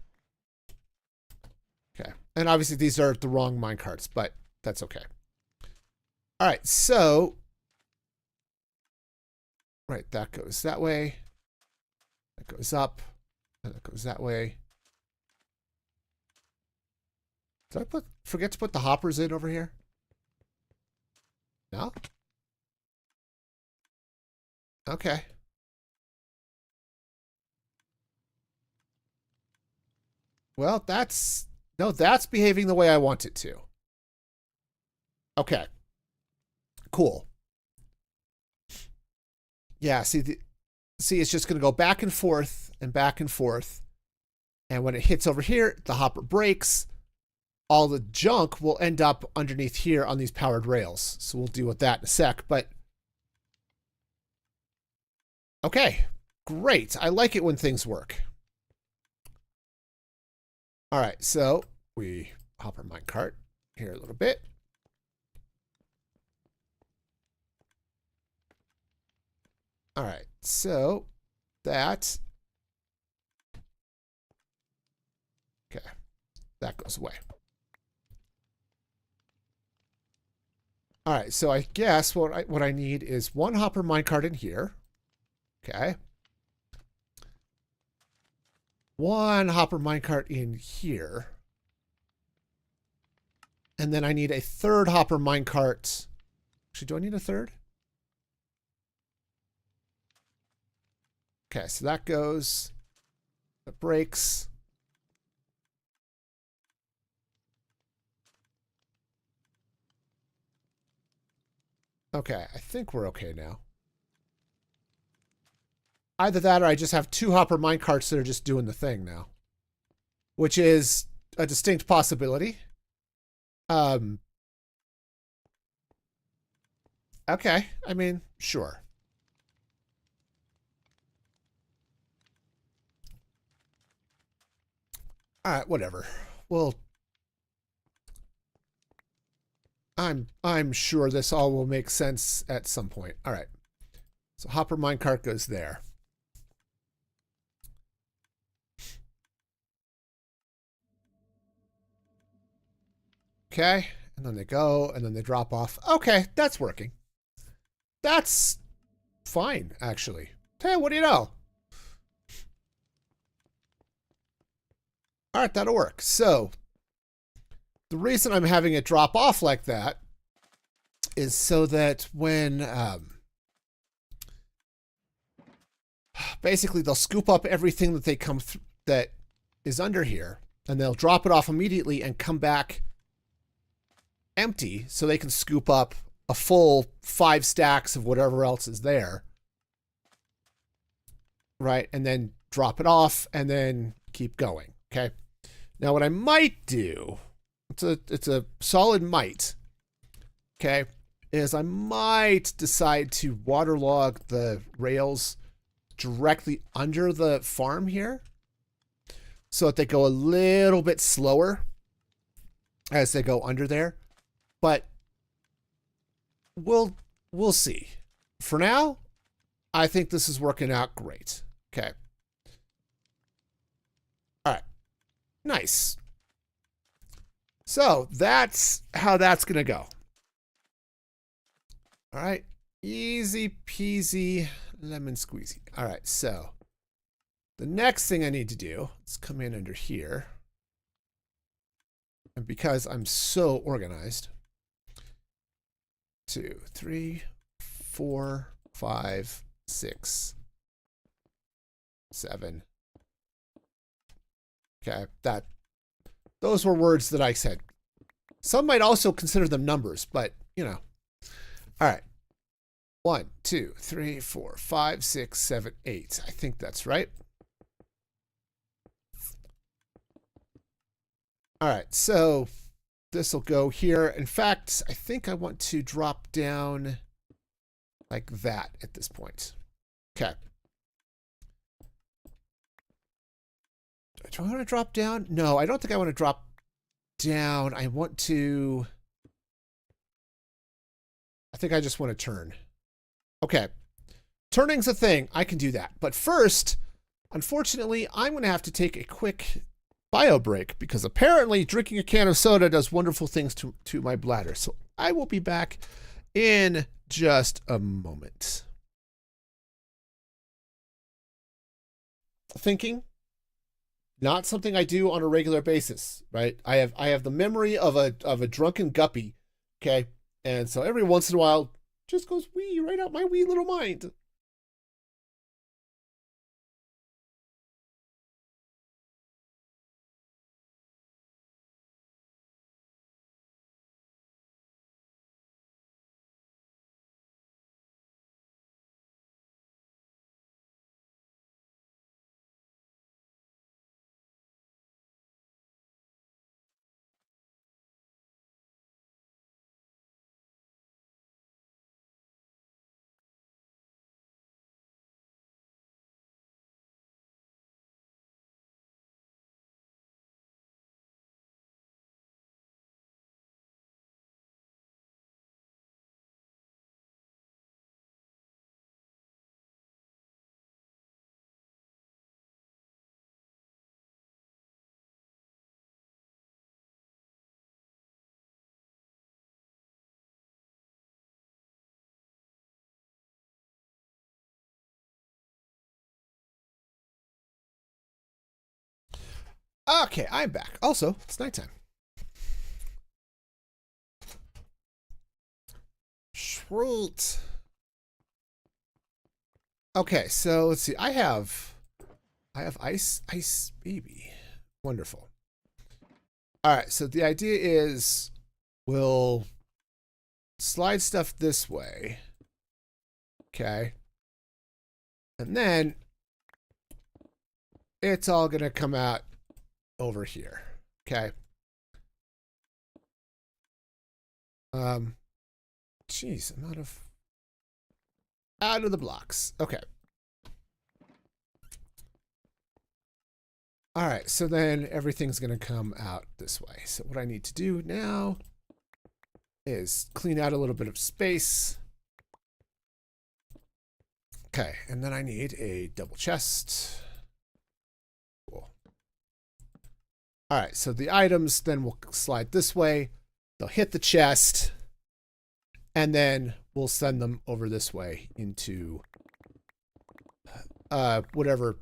Okay. And obviously these are the wrong minecarts, but that's okay. All right, so... Right, that goes that way. That goes up. And that goes that way. Did I forget to put the hoppers in over here? No? Okay. Well, that's behaving the way I want it to. Okay. Cool. Yeah, see, it's just going to go back and forth and back and forth. And when it hits over here, the hopper breaks. All the junk will end up underneath here on these powered rails. So we'll deal with that in a sec. But okay, great. I like it when things work. All right, so we hop our minecart here a little bit. All right, so that, okay, that goes away. All right, so I guess what I need is one hopper minecart in here. Okay. One hopper minecart in here. And then I need a third hopper minecart. Actually, do I need a third? Okay, so that goes. That breaks. Okay, I think we're okay now. Either that or I just have two hopper minecarts that are just doing the thing now. Which is a distinct possibility. Okay, I mean, sure. All right, whatever. Well, I'm sure this all will make sense at some point. All right. So hopper minecart goes there. Okay, and then they go, and then they drop off. Okay, that's working. That's fine, actually. Hey, what do you know? All right, that'll work. So the reason I'm having it drop off like that is so that when basically they'll scoop up everything that they come through that is under here, and they'll drop it off immediately and come back empty so they can scoop up a full 5 stacks of whatever else is there. Right? And then drop it off and then keep going. Okay. Now what I might do, it's a solid might, okay, is I might decide to waterlog the rails directly under the farm here so that they go a little bit slower as they go under there. But we'll see. For now, I think this is working out great. Okay. All right. Nice. So that's how that's going to go. All right. Easy peasy lemon squeezy. All right. So the next thing I need to do is come in under here. And because I'm so organized, 2, 3, 4, 5, 6, 7. Okay, those were words that I said. Some might also consider them numbers, but you know. All right. 1, 2, 3, 4, 5, 6, 7, 8. I think that's right. All right, so this will go here. In fact, I think I want to drop down like that at this point. Okay. Do I want to drop down? No, I don't think I want to drop down. I think I just want to turn. Okay. Turning's a thing. I can do that. But first, unfortunately, I'm going to have to take a quick bio break because apparently drinking a can of soda does wonderful things to my bladder. So I will be back in just a moment. Thinking? Not something I do on a regular basis, right? I have the memory of a drunken guppy, okay? And so every once in a while, just goes wee right out my wee little mind. Okay, I'm back. Also, it's nighttime. Sweet. Okay, so let's see. I have ice baby. Wonderful. All right, so the idea is we'll slide stuff this way. Okay. And then it's all going to come out over here. Okay. Jeez, I'm out of the blocks. Okay. All right, so then everything's going to come out this way. So what I need to do now is clean out a little bit of space. Okay, and then I need a double chest. Cool. All right, so the items then will slide this way. They'll hit the chest, and then we'll send them over this way into whatever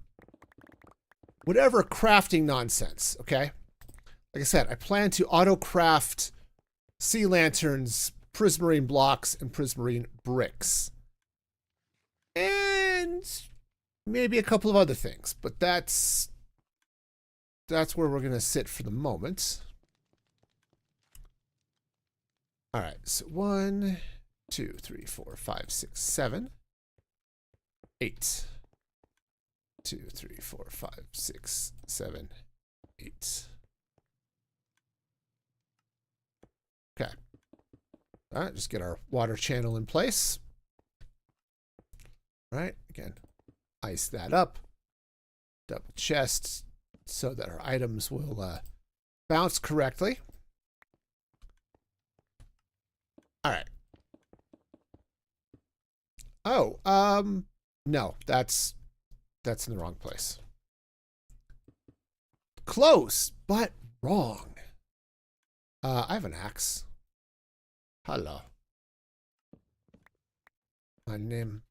crafting nonsense, okay? Like I said, I plan to auto-craft sea lanterns, prismarine blocks, and prismarine bricks. And maybe a couple of other things, but that's where we're going to sit for the moment. All right, so 1, 2, 3, 4, 5, 6, 7, 8. 2, 3, 4, 5, 6, 7, 8. Okay. All right, just get our water channel in place. All right, again, ice that up. Double chest so that our items will bounce correctly. All right. Oh, no, that's in the wrong place. Close, but wrong. I have an axe. Hello. My name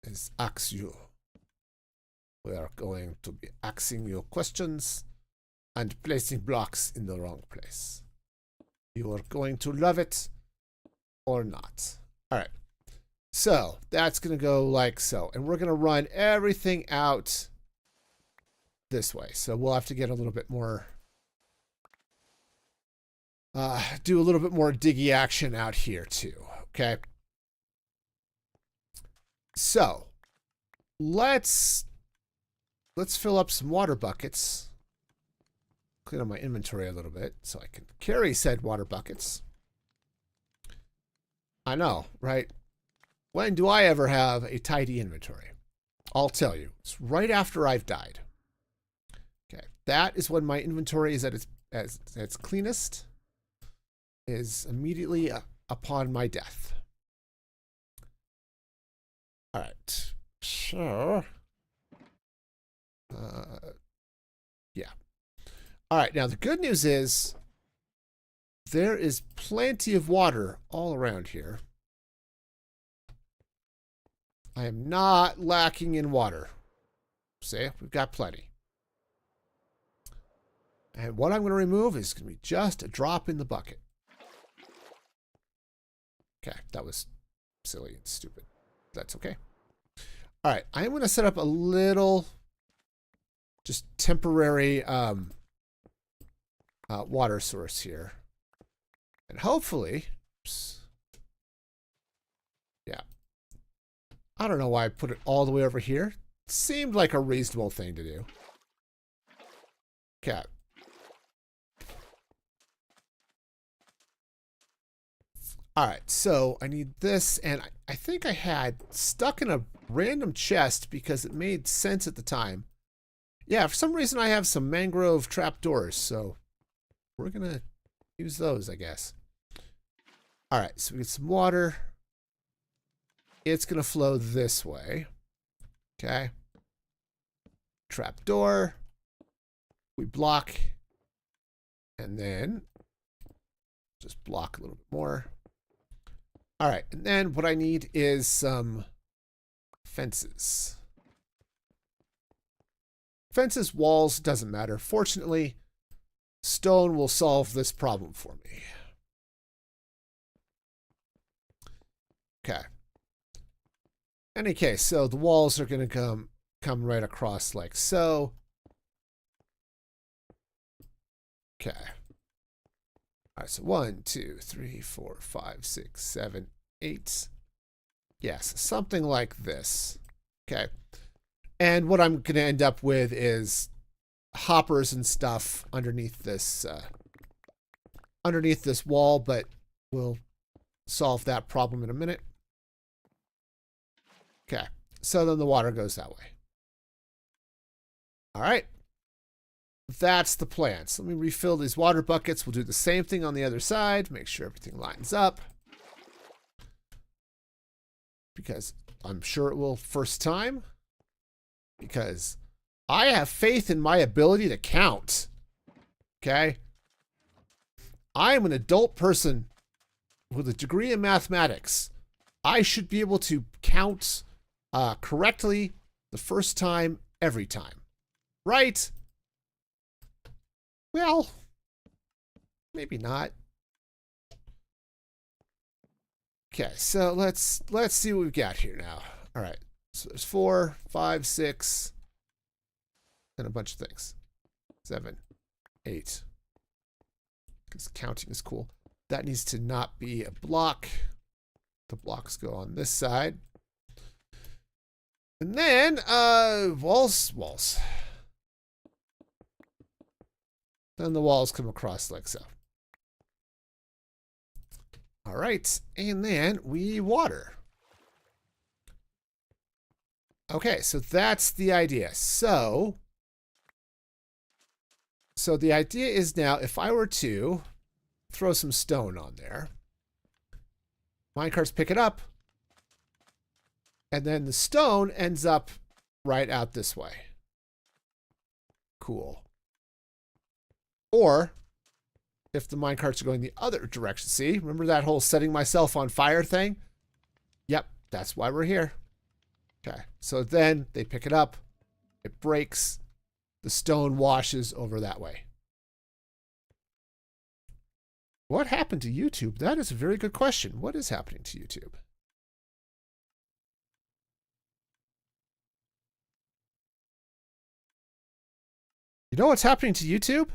is Axu. We are going to be axing you questions and placing blocks in the wrong place. You are going to love it or not. All right. So that's going to go like so. And we're going to run everything out this way. So we'll have to get a little bit more, do a little bit more diggy action out here too. Okay. So let's fill up some water buckets. Clean up my inventory a little bit so I can carry said water buckets. I know, right? When do I ever have a tidy inventory? I'll tell you. It's right after I've died. Okay, that is when my inventory is at its cleanest. Is immediately upon my death. All right. So, yeah. All right. Now the good news is there is plenty of water all around here. I am not lacking in water. See, we've got plenty. And what I'm going to remove is going to be just a drop in the bucket. Okay, that was silly and stupid. That's okay. All right, I'm going to set up a little, just temporary water source here. And hopefully, oops, yeah. I don't know why I put it all the way over here. It seemed like a reasonable thing to do. Okay. All right, so I need this, and I think I had stuck in a random chest because it made sense at the time. Yeah, for some reason I have some mangrove trapdoors, so we're going to use those, I guess. All right, so we get some water. It's going to flow this way. Okay. Trapdoor. We block. And then just block a little bit more. All right, and then what I need is some fences. Fences, walls, doesn't matter. Fortunately, stone will solve this problem for me. Okay. Any case, so the walls are going to come right across like so. Okay. All right, so 1, 2, 3, 4, 5, 6, 7, 8. Yes, something like this. Okay. And what I'm going to end up with is hoppers and stuff underneath this wall, but we'll solve that problem in a minute. Okay. So then the water goes that way. All right. That's the plan. So let me refill these water buckets. We'll do the same thing on the other side. Make sure everything lines up. Because I'm sure it will first time. Because I have faith in my ability to count. Okay? I am an adult person with a degree in mathematics. I should be able to count correctly the first time, every time. Right? Well, maybe not. Okay, so let's see what we've got here now. All right, so there's 4, 5, 6, and a bunch of things. 7, 8. Because counting is cool. That needs to not be a block. The blocks go on this side. And then, walls. Then the walls come across like so. All right, and then we water. Okay, so that's the idea. So the idea is now if I were to throw some stone on there, minecarts pick it up, and then the stone ends up right out this way. Cool. Or if the minecarts are going the other direction, see, remember that whole setting myself on fire thing? Yep, that's why we're here. Okay, so then they pick it up, it breaks, the stone washes over that way. What happened to YouTube? That is a very good question. What is happening to YouTube? You know what's happening to YouTube?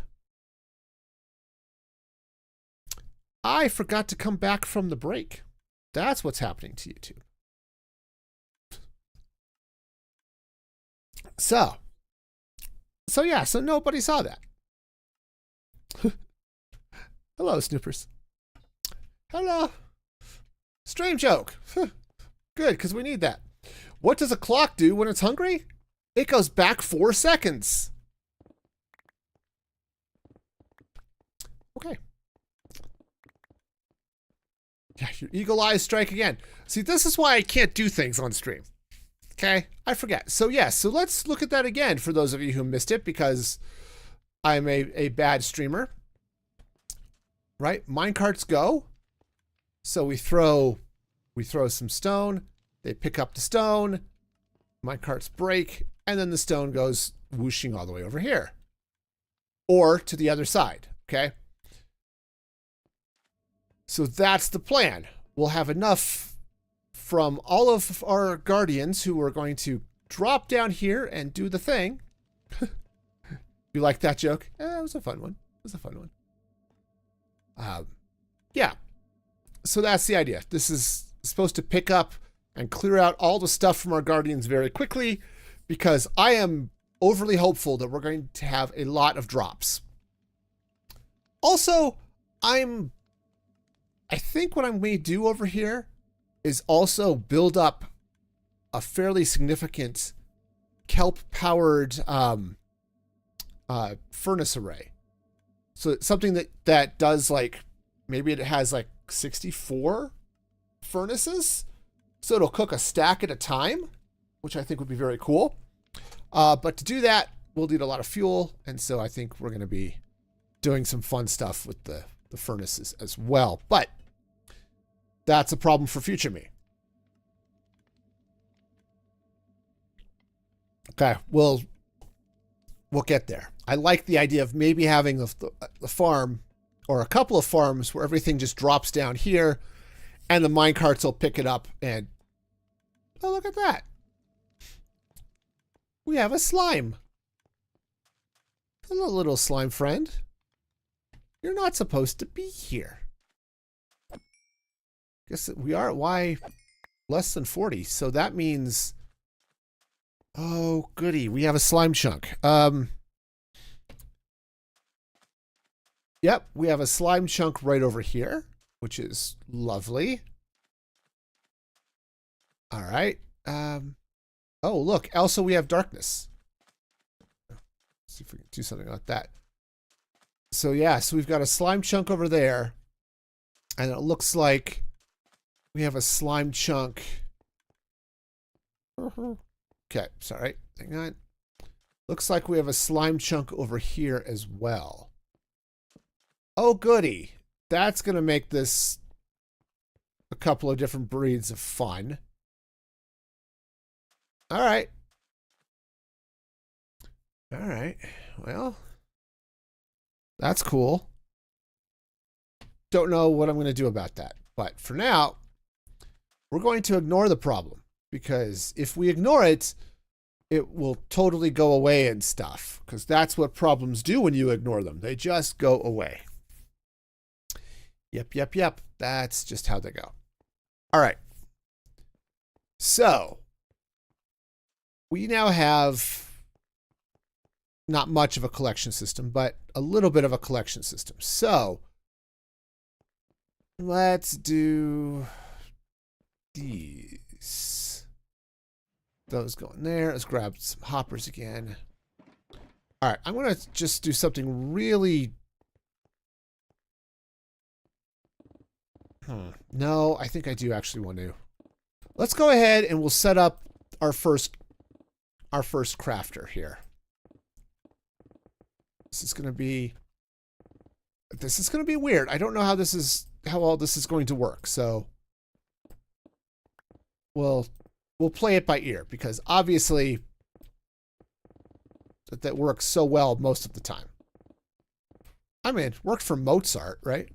I forgot to come back from the break. That's what's happening to YouTube. So yeah, so nobody saw that. Hello, snoopers. Hello. Stream joke. Good, because we need that. What does a clock do when it's hungry? It goes back 4 seconds. Okay. Yeah, your eagle eyes strike again. See, this is why I can't do things on stream. Okay, I forget. So yeah, so let's look at that again for those of you who missed it because I'm a bad streamer. Right? Minecarts go. So we throw some stone. They pick up the stone. Minecarts break, and then the stone goes whooshing all the way over here. or to the other side, okay? So that's the plan. We'll have enough from all of our guardians who are going to drop down here and do the thing. You like that joke? It was a fun one. It was a fun one. Yeah. So that's the idea. This is supposed to pick up and clear out all the stuff from our guardians very quickly, because I am overly hopeful that we're going to have a lot of drops. Also, I think what I may do over here is also build up a fairly significant kelp-powered furnace array. So it's something that does, like, maybe it has like 64 furnaces. So it'll cook a stack at a time, which I think would be very cool. But to do that, we'll need a lot of fuel. And so I think we're going to be doing some fun stuff with the furnaces as well. But that's a problem for future me. Okay, we'll get there. I like the idea of maybe having the farm or a couple of farms where everything just drops down here and the minecarts will pick it up and, oh, look at that. We have a slime. Hello, little slime friend. You're not supposed to be here. Guess we are at Y less than 40. So that means, oh, goody. We have a slime chunk. Yep, we have a slime chunk right over here, which is lovely. All right. Oh, look. Also, we have darkness. Let's see if we can do something like that. So, yeah. So, we've got a slime chunk over there. And it looks like we have a slime chunk. Okay. Sorry. Hang on. Looks like we have a slime chunk over here as well. Oh, goody. That's going to make this a couple of different breeds of fun. All right. All right. Well, that's cool. Don't know what I'm going to do about that. But for now, we're going to ignore the problem. Because if we ignore it, it will totally go away and stuff. Because that's what problems do when you ignore them. They just go away. Yep. That's just how they go. All right. So, we now have not much of a collection system, but a little bit of a collection system. So, let's do these. Those go in there. Let's grab some hoppers again. All right. I'm going to just do something really... No, I think I do actually want to. Let's go ahead and we'll set up our first crafter here. This is going to be weird. I don't know how all this is going to work. So we'll play it by ear, because obviously that works so well most of the time. I mean, it worked for Mozart, right?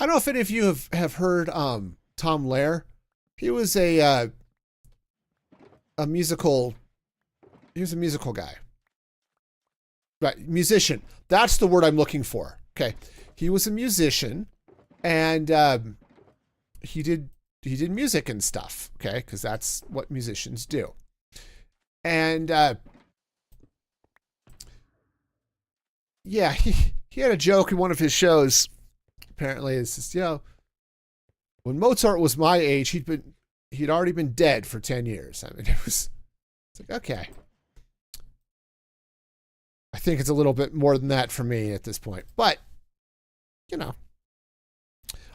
I don't know if any of you have heard Tom Lehrer. He was a musical guy. Right, musician. That's the word I'm looking for. Okay. He was a musician, and he did music and stuff, okay? Because that's what musicians do. And yeah, he had a joke in one of his shows. Apparently, it's just, when Mozart was my age, he'd already been dead for 10 years. I mean, it's like, okay. I think it's a little bit more than that for me at this point. But,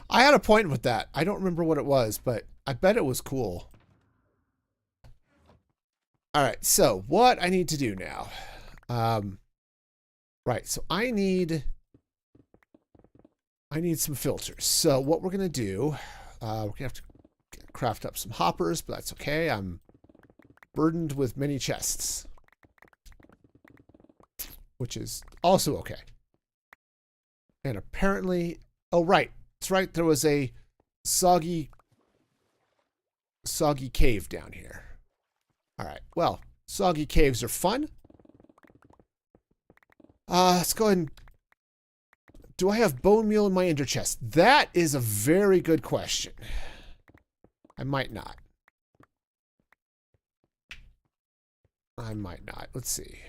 I had a point with that. I don't remember what it was, but I bet it was cool. All right, so what I need to do now. Right, so I need some filters. So what we're going to do, we're going to have to craft up some hoppers, but that's okay. I'm burdened with many chests. which is also okay. And apparently, oh, right. That's right. There was a soggy cave down here. All right. Well, soggy caves are fun. Let's go ahead and... Do I have bone meal in my ender chest? That is a very good question. I might not. I might not. Let's see.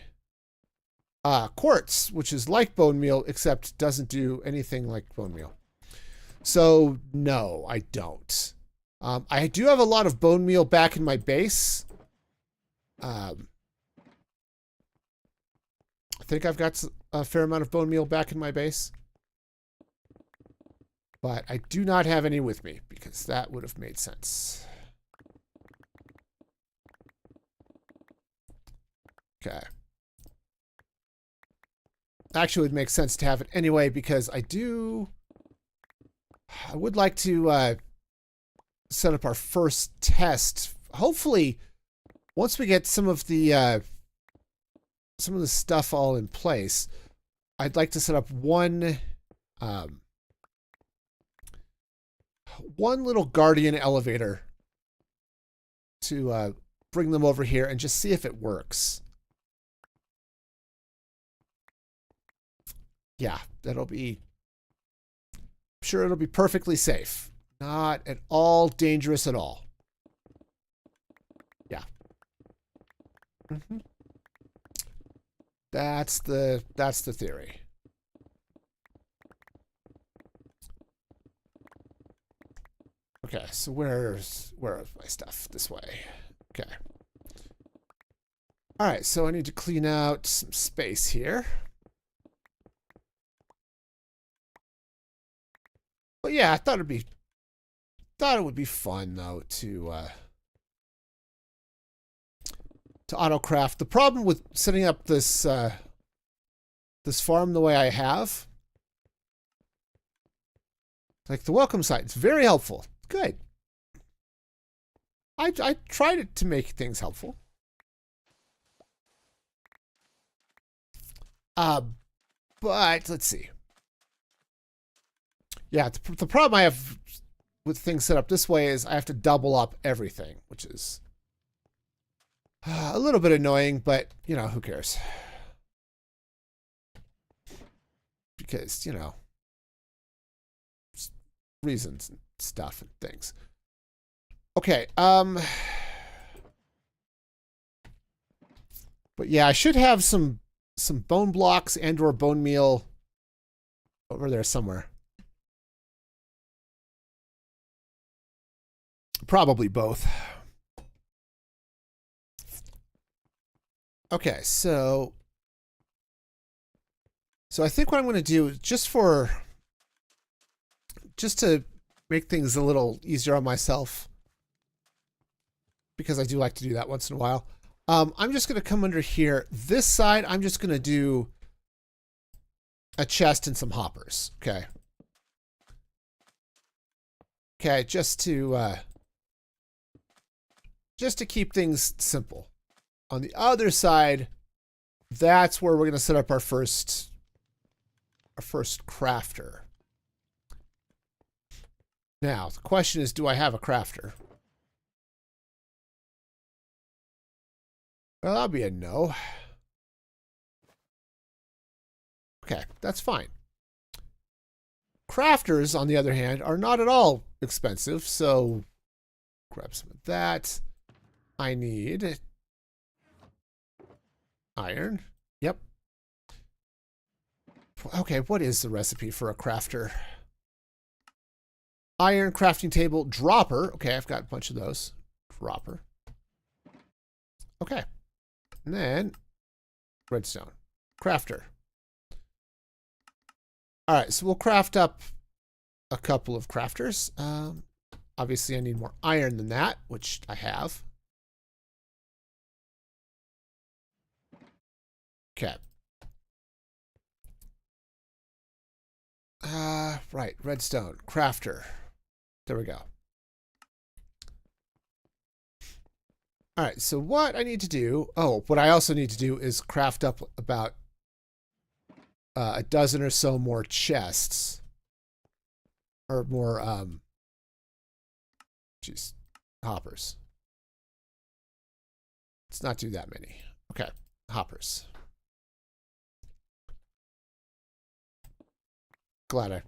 Quartz, which is like bone meal, except doesn't do anything like bone meal. So, no, I don't. I do have a lot of bone meal back in my base. I think I've got a fair amount of bone meal back in my base. But I do not have any with me, because that would have made sense. Okay. Actually, it would make sense to have it anyway, because I would like to set up our first test. Hopefully, once we get some of the stuff all in place, I'd like to set up one little guardian elevator to bring them over here and just see if it works. Yeah, that'll be... I'm sure it'll be perfectly safe. Not at all dangerous at all. Yeah. That's the theory. Okay, so where is my stuff? This way. Okay. All right, so I need to clean out some space here. But yeah, I thought it would be fun though to autocraft. The problem with setting up this this farm the way I have, like the welcome site, it's very helpful. Good. I tried to make things helpful. But let's see. Yeah, the problem I have with things set up this way is I have to double up everything, which is a little bit annoying, but, you know, who cares? Because, you know, reasons and stuff and things. Okay, but yeah, I should have some bone blocks and or bone meal over there somewhere. Probably both. Okay, so I think what I'm going to do, just to make things a little easier on myself, because I do like to do that once in a while, I'm just going to come under here. This side, I'm just going to do a chest and some hoppers. Okay. Okay, just to keep things simple. On the other side, that's where we're going to set up our first crafter. Now, the question is, do I have a crafter? Well, that'll be a no. Okay, that's fine. Crafters, on the other hand, are not at all expensive, so grab some of that. I need iron. Yep. Okay, what is the recipe for a crafter? Iron crafting table, dropper. Okay, I've got a bunch of those. Dropper. Okay. And then redstone. Crafter. All right, so we'll craft up a couple of crafters. Obviously, I need more iron than that, which I have. Okay. Right, redstone, crafter. There we go. All right, so what I need to do, what I also need to do is craft up about a dozen or so more chests. Or more, hoppers. Let's not do that many. Okay, hoppers. Glad I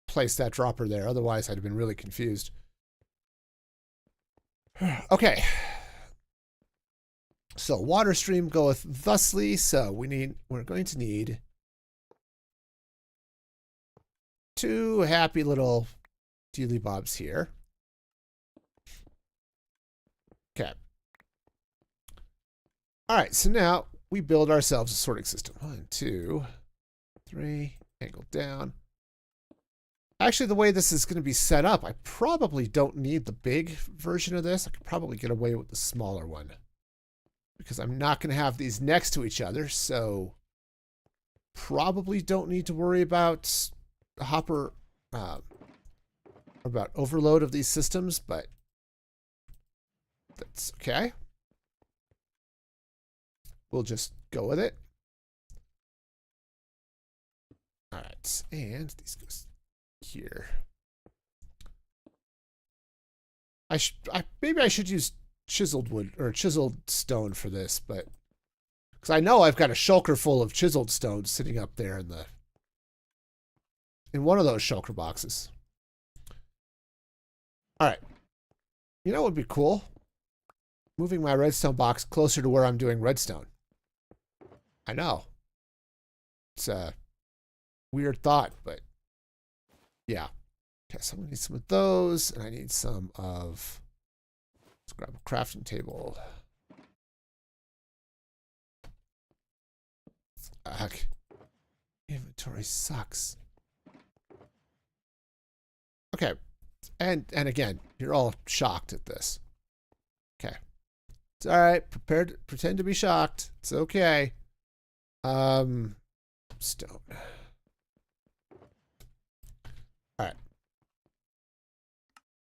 placed that dropper there. Otherwise, I'd have been really confused. Okay. So water stream goeth thusly. So we're going to need 2 happy little dealy bobs here. Okay. All right. So now we build ourselves a sorting system. 1, 2, 3. Angle down. Actually, the way this is going to be set up, I probably don't need the big version of this. I could probably get away with the smaller one. Because I'm not going to have these next to each other, so probably don't need to worry about hopper, about overload of these systems, but that's okay. We'll just go with it. All right, and these go here. Maybe I should use chiseled wood or chiseled stone for this, but because I know I've got a shulker full of chiseled stone sitting up there in one of those shulker boxes. All right. You know what would be cool? Moving my redstone box closer to where I'm doing redstone. I know. It's a weird thought, but yeah. Okay, so I'm gonna need some of those, and I need some of. Let's grab a crafting table. Ugh. Inventory sucks. Okay, and again, you're all shocked at this. Okay, it's all right. Pretend to be shocked. It's okay. Stone.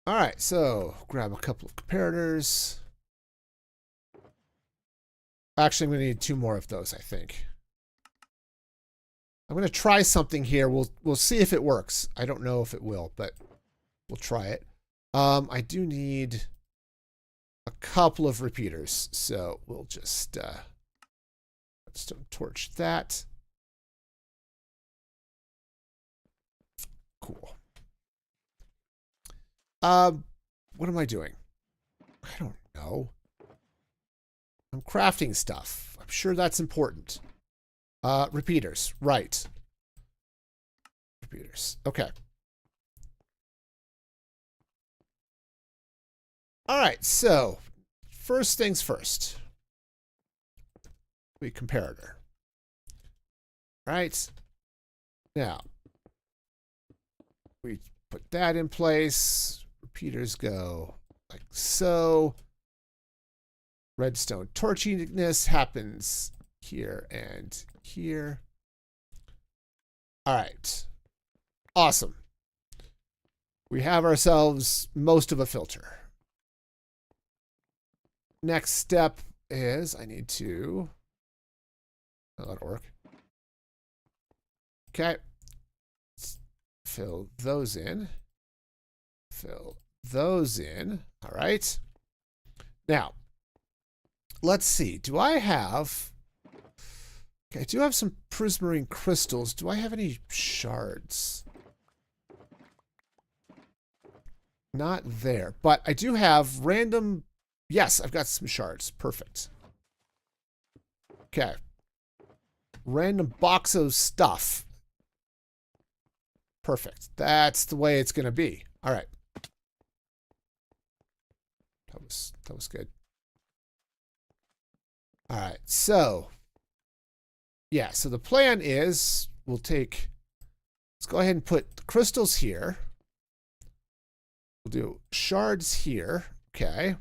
All right, so grab a couple of comparators. Actually, I'm going to need 2 more of those, I think. I'm going to try something here. We'll see if it works. I don't know if it will, but we'll try it. I do need a couple of repeaters, so we'll just stone torch that. Cool. What am I doing? I don't know. I'm crafting stuff. I'm sure that's important. Repeaters. Right. Repeaters. Okay. All right. So, first things first. We comparator. Right. Now, we put that in place. Repeaters go like so. Redstone torchiness happens here and here. All right. Awesome. We have ourselves most of a filter. Next step is I need to. Oh, that'll work. Okay. Let's fill those in. Fill those in. All right. Now, let's see. Do I have... Okay, I do have some prismarine crystals. Do I have any shards? Not there. But I do have random... Yes, I've got some shards. Perfect. Okay. Random box of stuff. Perfect. That's the way it's going to be. All right. That was good. All right. So, yeah. So the plan is we'll take, let's go ahead and put the crystals here. We'll do shards here. Okay.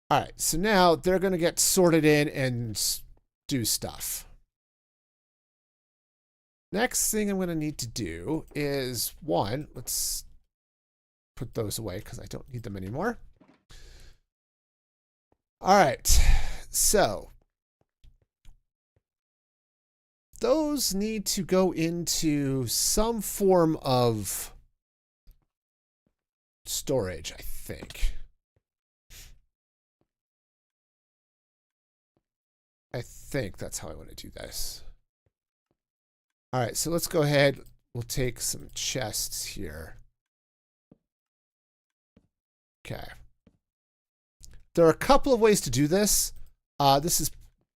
All right. So now they're going to get sorted in and do stuff. Next thing I'm going to need to do is one, let's put those away because I don't need them anymore. All right, so those need to go into some form of storage, I think. I think that's how I want to do this. All right, so let's go ahead. We'll take some chests here. Okay. There are a couple of ways to do this. This is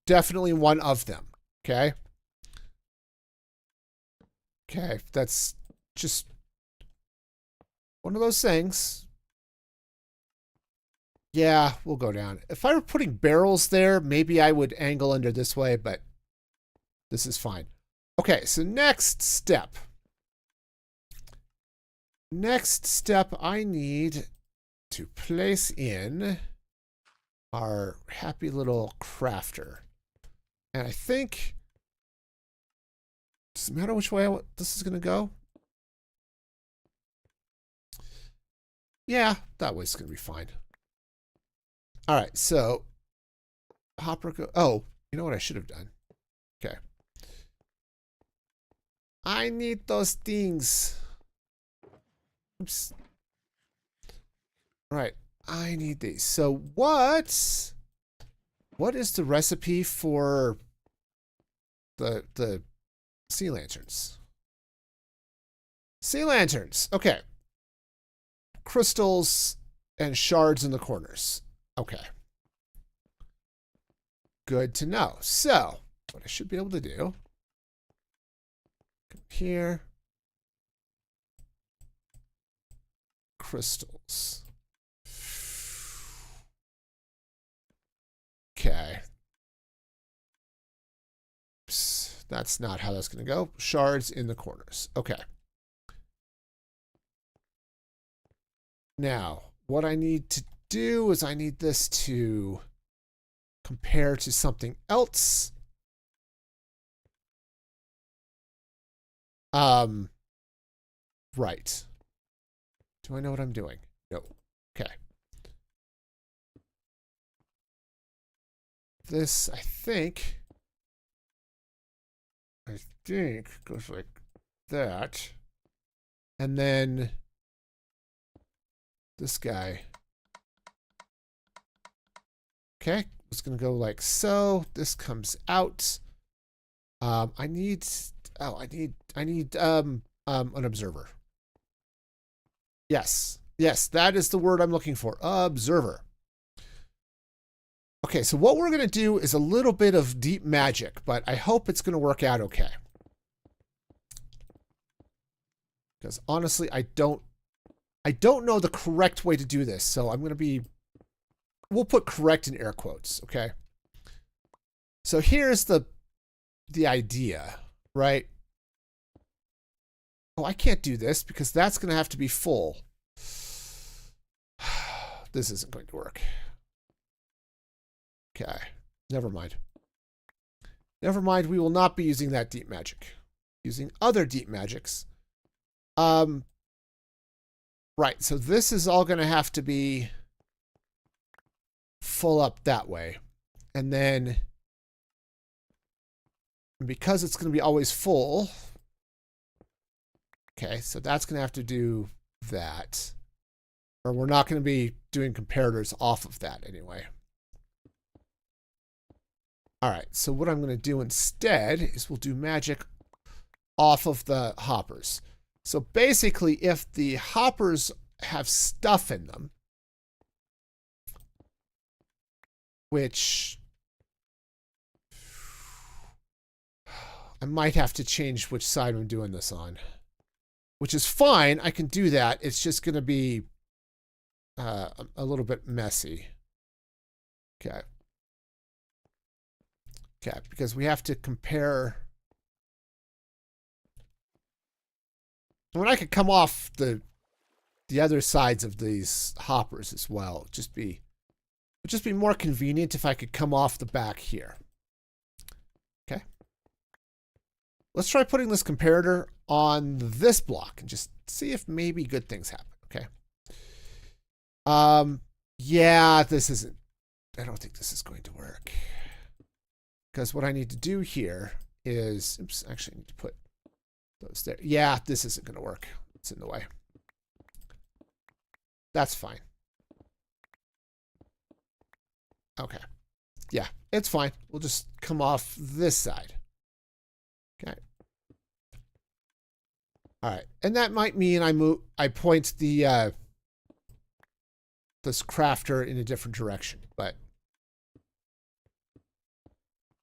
definitely one of them. Okay. Okay, that's just one of those things. Yeah, we'll go down. If I were putting barrels there, maybe I would angle under this way, but this is fine. Okay, so next step. Next step, I need to place in our happy little crafter. And I think, does it matter which way this is going to go? Yeah, that way's going to be fine. All right, so hopper go. Oh, you know what I should have done? Okay. I need those things. Oops. All right, I need these. So what is the recipe for the sea lanterns? Sea lanterns. Okay. Crystals and shards in the corners. Okay. Good to know. So, what I should be able to do, come here, crystals. Okay. Oops, that's not how that's going to go. Shards in the corners. Okay. Now, what I need to do is I need this to compare to something else. Right. Do I know what I'm doing? No. Okay. This, I think goes like that. And then this guy. Okay, it's gonna go like so. This comes out. I need an observer. Yes, that is the word I'm looking for. Observer. Okay, so what we're gonna do is a little bit of deep magic, but I hope it's gonna work out okay. Because honestly, I don't know the correct way to do this, so I'm gonna be. We'll put correct in air quotes, okay? So here's the idea, right? Oh, I can't do this because that's going to have to be full. This isn't going to work. Okay, never mind. Never mind, we will not be using that deep magic. Using other deep magics. Right, so this is all going to have to be full up that way. And then because it's going to be always full. Okay, so that's going to have to do that. Or we're not going to be doing comparators off of that anyway. All right, so what I'm going to do instead is we'll do magic off of the hoppers. So basically, if the hoppers have stuff in them, which I might have to change which side I'm doing this on, which is fine. I can do that. It's just going to be a little bit messy. Okay. Okay, because we have to compare. I mean, I could come off the other sides of these hoppers as well. It'd just be more convenient if I could come off the back here. Okay. Let's try putting this comparator on this block and just see if maybe good things happen. Okay. Yeah, this isn't. I don't think this is going to work. Because what I need to do here is, oops, actually I need to put those there. Yeah, this isn't going to work. It's in the way. That's fine. Okay. Yeah, it's fine. We'll just come off this side. Okay. All right. And that might mean I point the this crafter in a different direction, but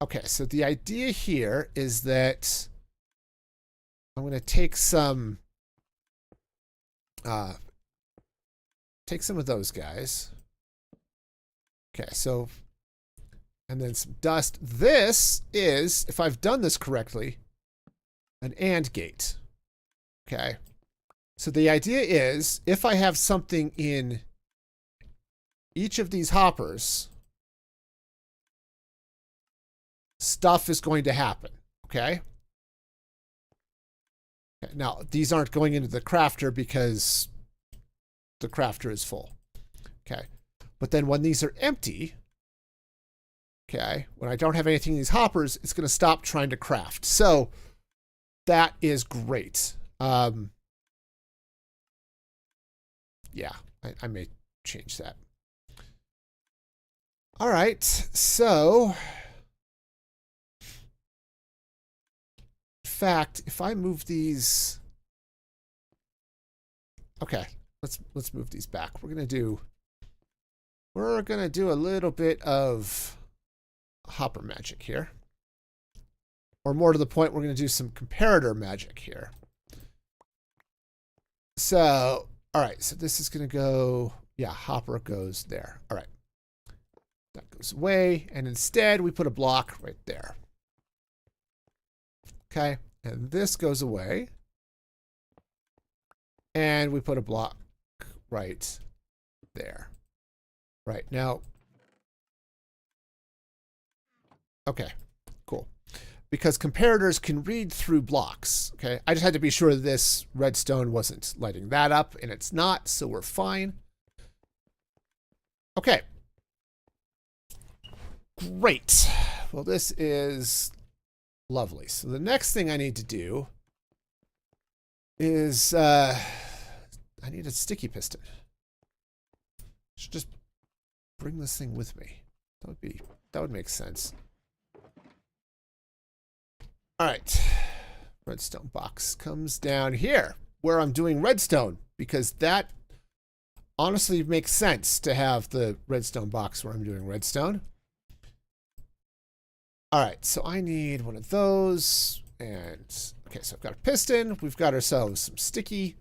okay, so the idea here is that I'm going to take some of those guys. Okay, so, and then some dust. This is, if I've done this correctly, an AND gate. Okay, so the idea is if I have something in each of these hoppers, stuff is going to happen. Okay. Now, these aren't going into the crafter because the crafter is full. Okay. But then when these are empty, okay, when I don't have anything in these hoppers, it's going to stop trying to craft. So that is great. Yeah, I may change that. All right, so in fact, if I move these, okay, let's move these back. We're gonna do a little bit of hopper magic here, or more to the point, we're gonna do some comparator magic here. So, all right, so this is gonna go, yeah, hopper goes there. All right. That goes away, and instead we put a block right there. Okay, and this goes away, and we put a block right there. Right, now, okay, cool. Because comparators can read through blocks, okay? I just had to be sure this redstone wasn't lighting that up, and it's not, so we're fine. Okay. Great. Well, this is lovely. So the next thing I need to do is I need a sticky piston. Should just bring this thing with me. That would make sense. All right. Redstone box comes down here where I'm doing redstone, because that honestly makes sense to have the redstone box where I'm doing redstone. All right, so I need one of those, and okay, so I've got a piston. We've got ourselves some sticky.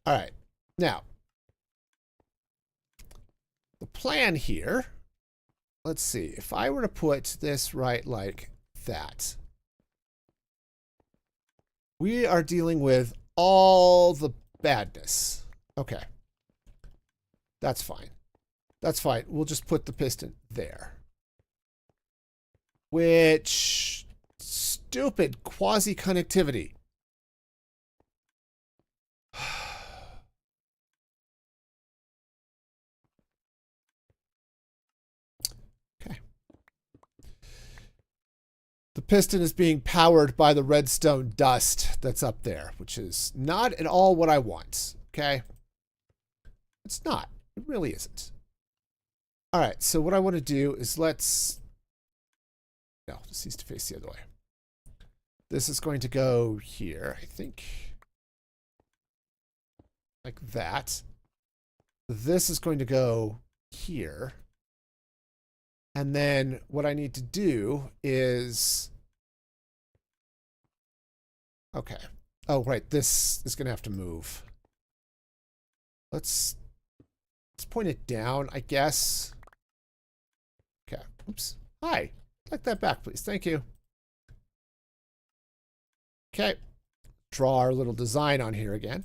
All right, now the plan here, let's see, if I were to put this right like that, we are dealing with all the badness. Okay, that's fine. That's fine. We'll just put the piston there. Which, stupid quasi-connectivity. Okay. The piston is being powered by the redstone dust that's up there, which is not at all what I want, okay? It's not. It really isn't. All right, so what I want to do is no, this needs to face the other way. This is going to go here, I think. Like that. This is going to go here. And then what I need to do is... Okay. Oh, right. This is going to have to move. Let's point it down, I guess. Okay. Oops. Hi. Like that back, please. Thank you. Okay. Draw our little design on here again.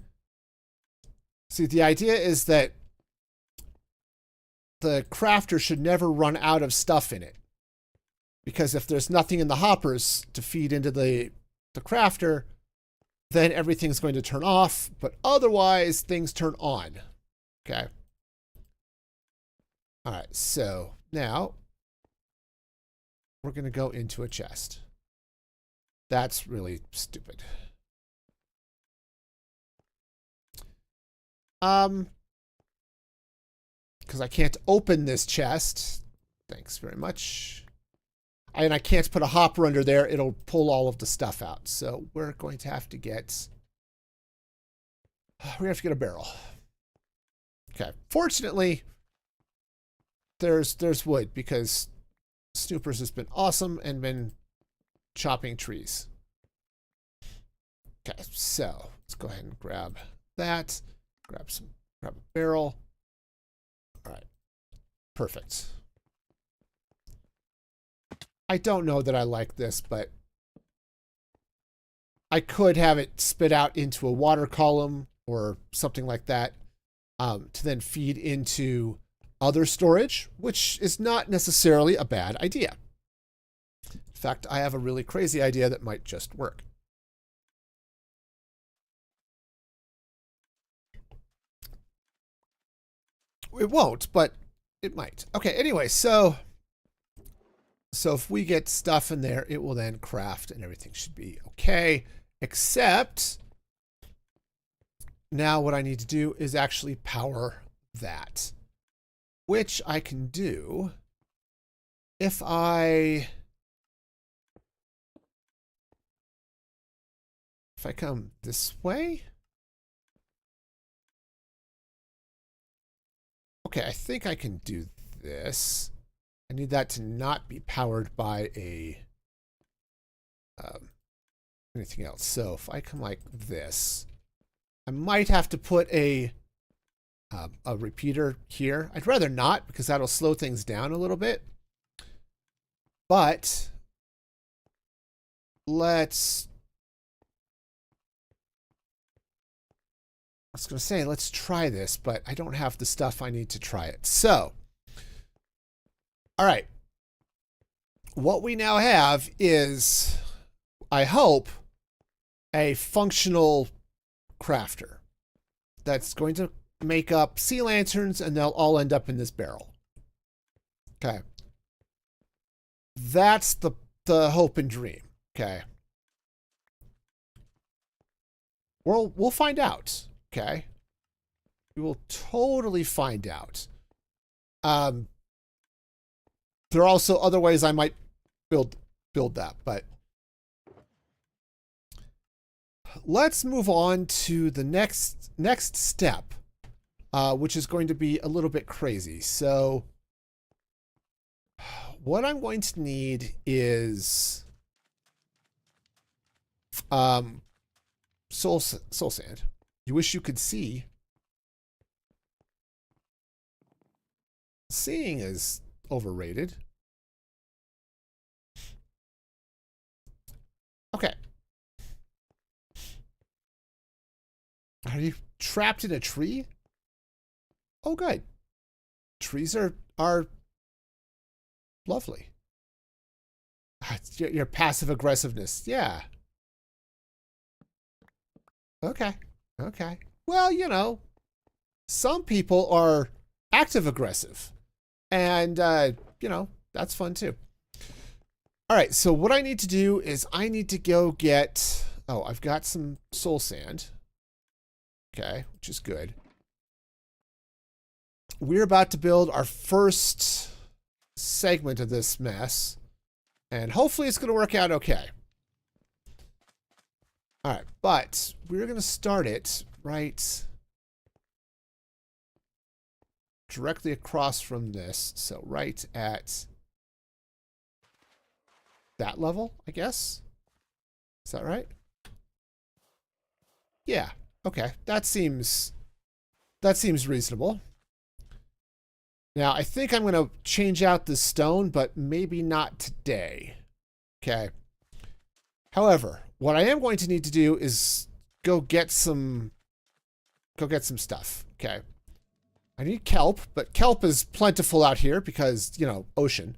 See, the idea is that the crafter should never run out of stuff in it. Because if there's nothing in the hoppers to feed into the crafter, then everything's going to turn off, but otherwise things turn on. Okay. All right, so now we're going to go into a chest. That's really stupid. Because I can't open this chest. Thanks very much. And I can't put a hopper under there. It'll pull all of the stuff out. So we're going to have to get... we have to get a barrel. Okay. Fortunately, there's wood because Snoopers has been awesome and been chopping trees. Okay, so let's go ahead and grab that. Grab a barrel. All right. Perfect. I don't know that I like this, but I could have it spit out into a water column or something like that to then feed into other storage, which is not necessarily a bad idea. In fact, I have a really crazy idea that might just work. It won't, but it might. Okay, anyway, so if we get stuff in there, it will then craft and everything should be okay. Except now what I need to do is actually power that, which I can do if I come this way. Okay, I think I can do this. I need that to not be powered by a anything else. So if I come like this, I might have to put a repeater here. I'd rather not because that'll slow things down a little bit. But let's... I was going to say, let's try this, but I don't have the stuff I need to try it. So, all right. What we now have is, I hope, a functional crafter that's going to make up sea lanterns, and they'll all end up in this barrel. Okay. That's the hope and dream. Okay. We'll find out. Okay. We will totally find out. There are also other ways I might build that, but let's move on to the next step, which is going to be a little bit crazy. So what I'm going to need is soul sand. You wish you could see. Seeing is overrated. Okay. Are you trapped in a tree? Oh, good. Trees are lovely. It's your passive aggressiveness. Yeah. Okay. Okay. Well, you know, some people are active aggressive. And, you know, that's fun too. All right. So what I need to do is I need to go get... Oh, I've got some soul sand. Okay, which is good. We're about to build our first segment of this mess. And hopefully it's going to work out okay. All right, but we're going to start it right directly across from this. So right at that level, I guess. Is that right? Yeah. Okay. That seems reasonable. Now, I think I'm going to change out the stone, but maybe not today. Okay. However, what I am going to need to do is go get some stuff. Okay. I need kelp, but kelp is plentiful out here because, you know, ocean.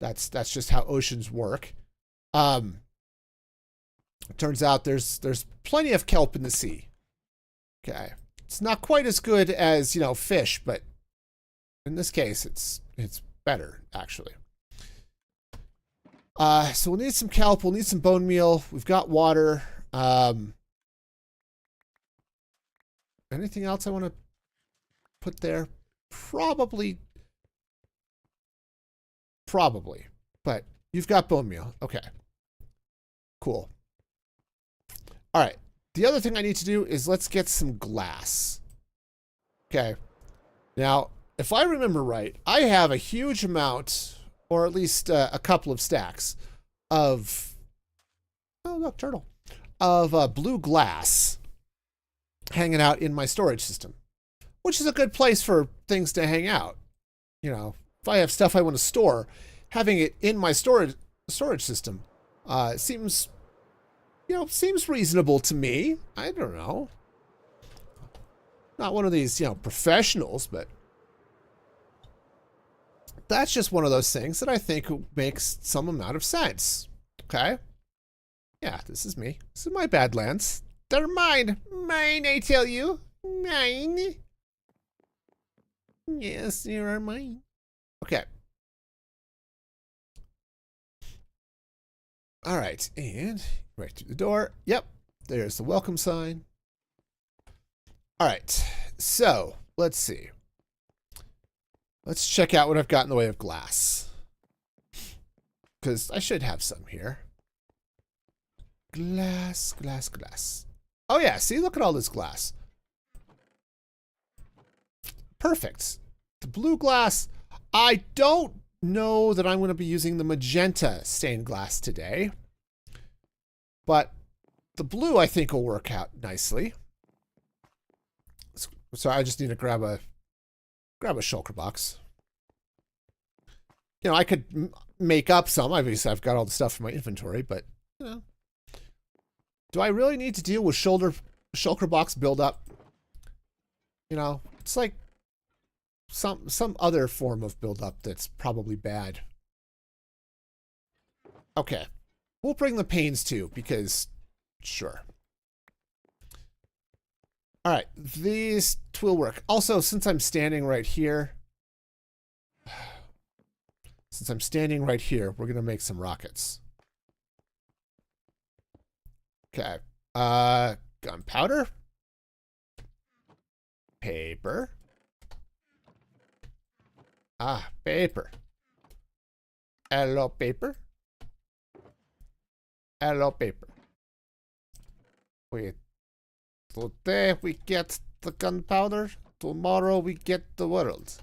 That's just how oceans work. It turns out there's plenty of kelp in the sea. Okay. It's not quite as good as, you know, fish, but in this case it's better, actually. So we'll need some kelp. We'll need some bone meal. We've got water. Anything else I want to put there? Probably. But you've got bone meal. Okay. Cool. All right. The other thing I need to do is let's get some glass. Okay. Now, if I remember right, I have a huge amount, or at least a couple of stacks of, oh look, turtle, of blue glass hanging out in my storage system, which is a good place for things to hang out. You know, if I have stuff I want to store, having it in my storage system seems reasonable to me. I don't know. Not one of these, professionals, but that's just one of those things that I think makes some amount of sense. Okay? Yeah, this is me. This is my Badlands. They're mine. Mine, I tell you. Mine. Yes, you are mine. Okay. All right, and right through the door. Yep, there's the welcome sign. All right, so let's see. Let's check out what I've got in the way of glass. Because I should have some here. Glass, glass, glass. Oh yeah, see, look at all this glass. Perfect. The blue glass. I don't know that I'm going to be using the magenta stained glass today. But the blue, I think, will work out nicely. So I just need to grab a shulker box. I could make up some. Obviously, I've got all the stuff in my inventory, but, do I really need to deal with shulker box buildup? It's like some other form of buildup that's probably bad. Okay. We'll bring the panes too, because sure. All right, these will work. Also, since I'm standing right here, we're gonna make some rockets. Okay. Gunpowder. Paper. Ah, paper. Hello, paper. Hello, paper. Today we get the gunpowder. Tomorrow we get the world.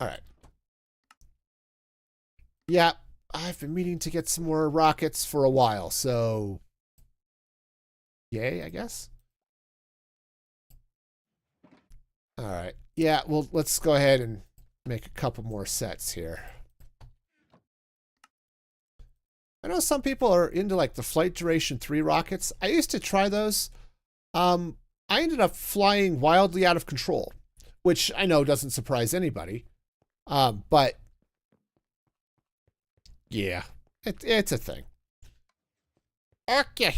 All right. Yeah, I've been meaning to get some more rockets for a while, so yay, I guess. All right. Yeah, well, let's go ahead and make a couple more sets here. I know some people are into like the flight duration 3 rockets. I used to try those. I ended up flying wildly out of control, which I know doesn't surprise anybody. But yeah, it's a thing. Okay.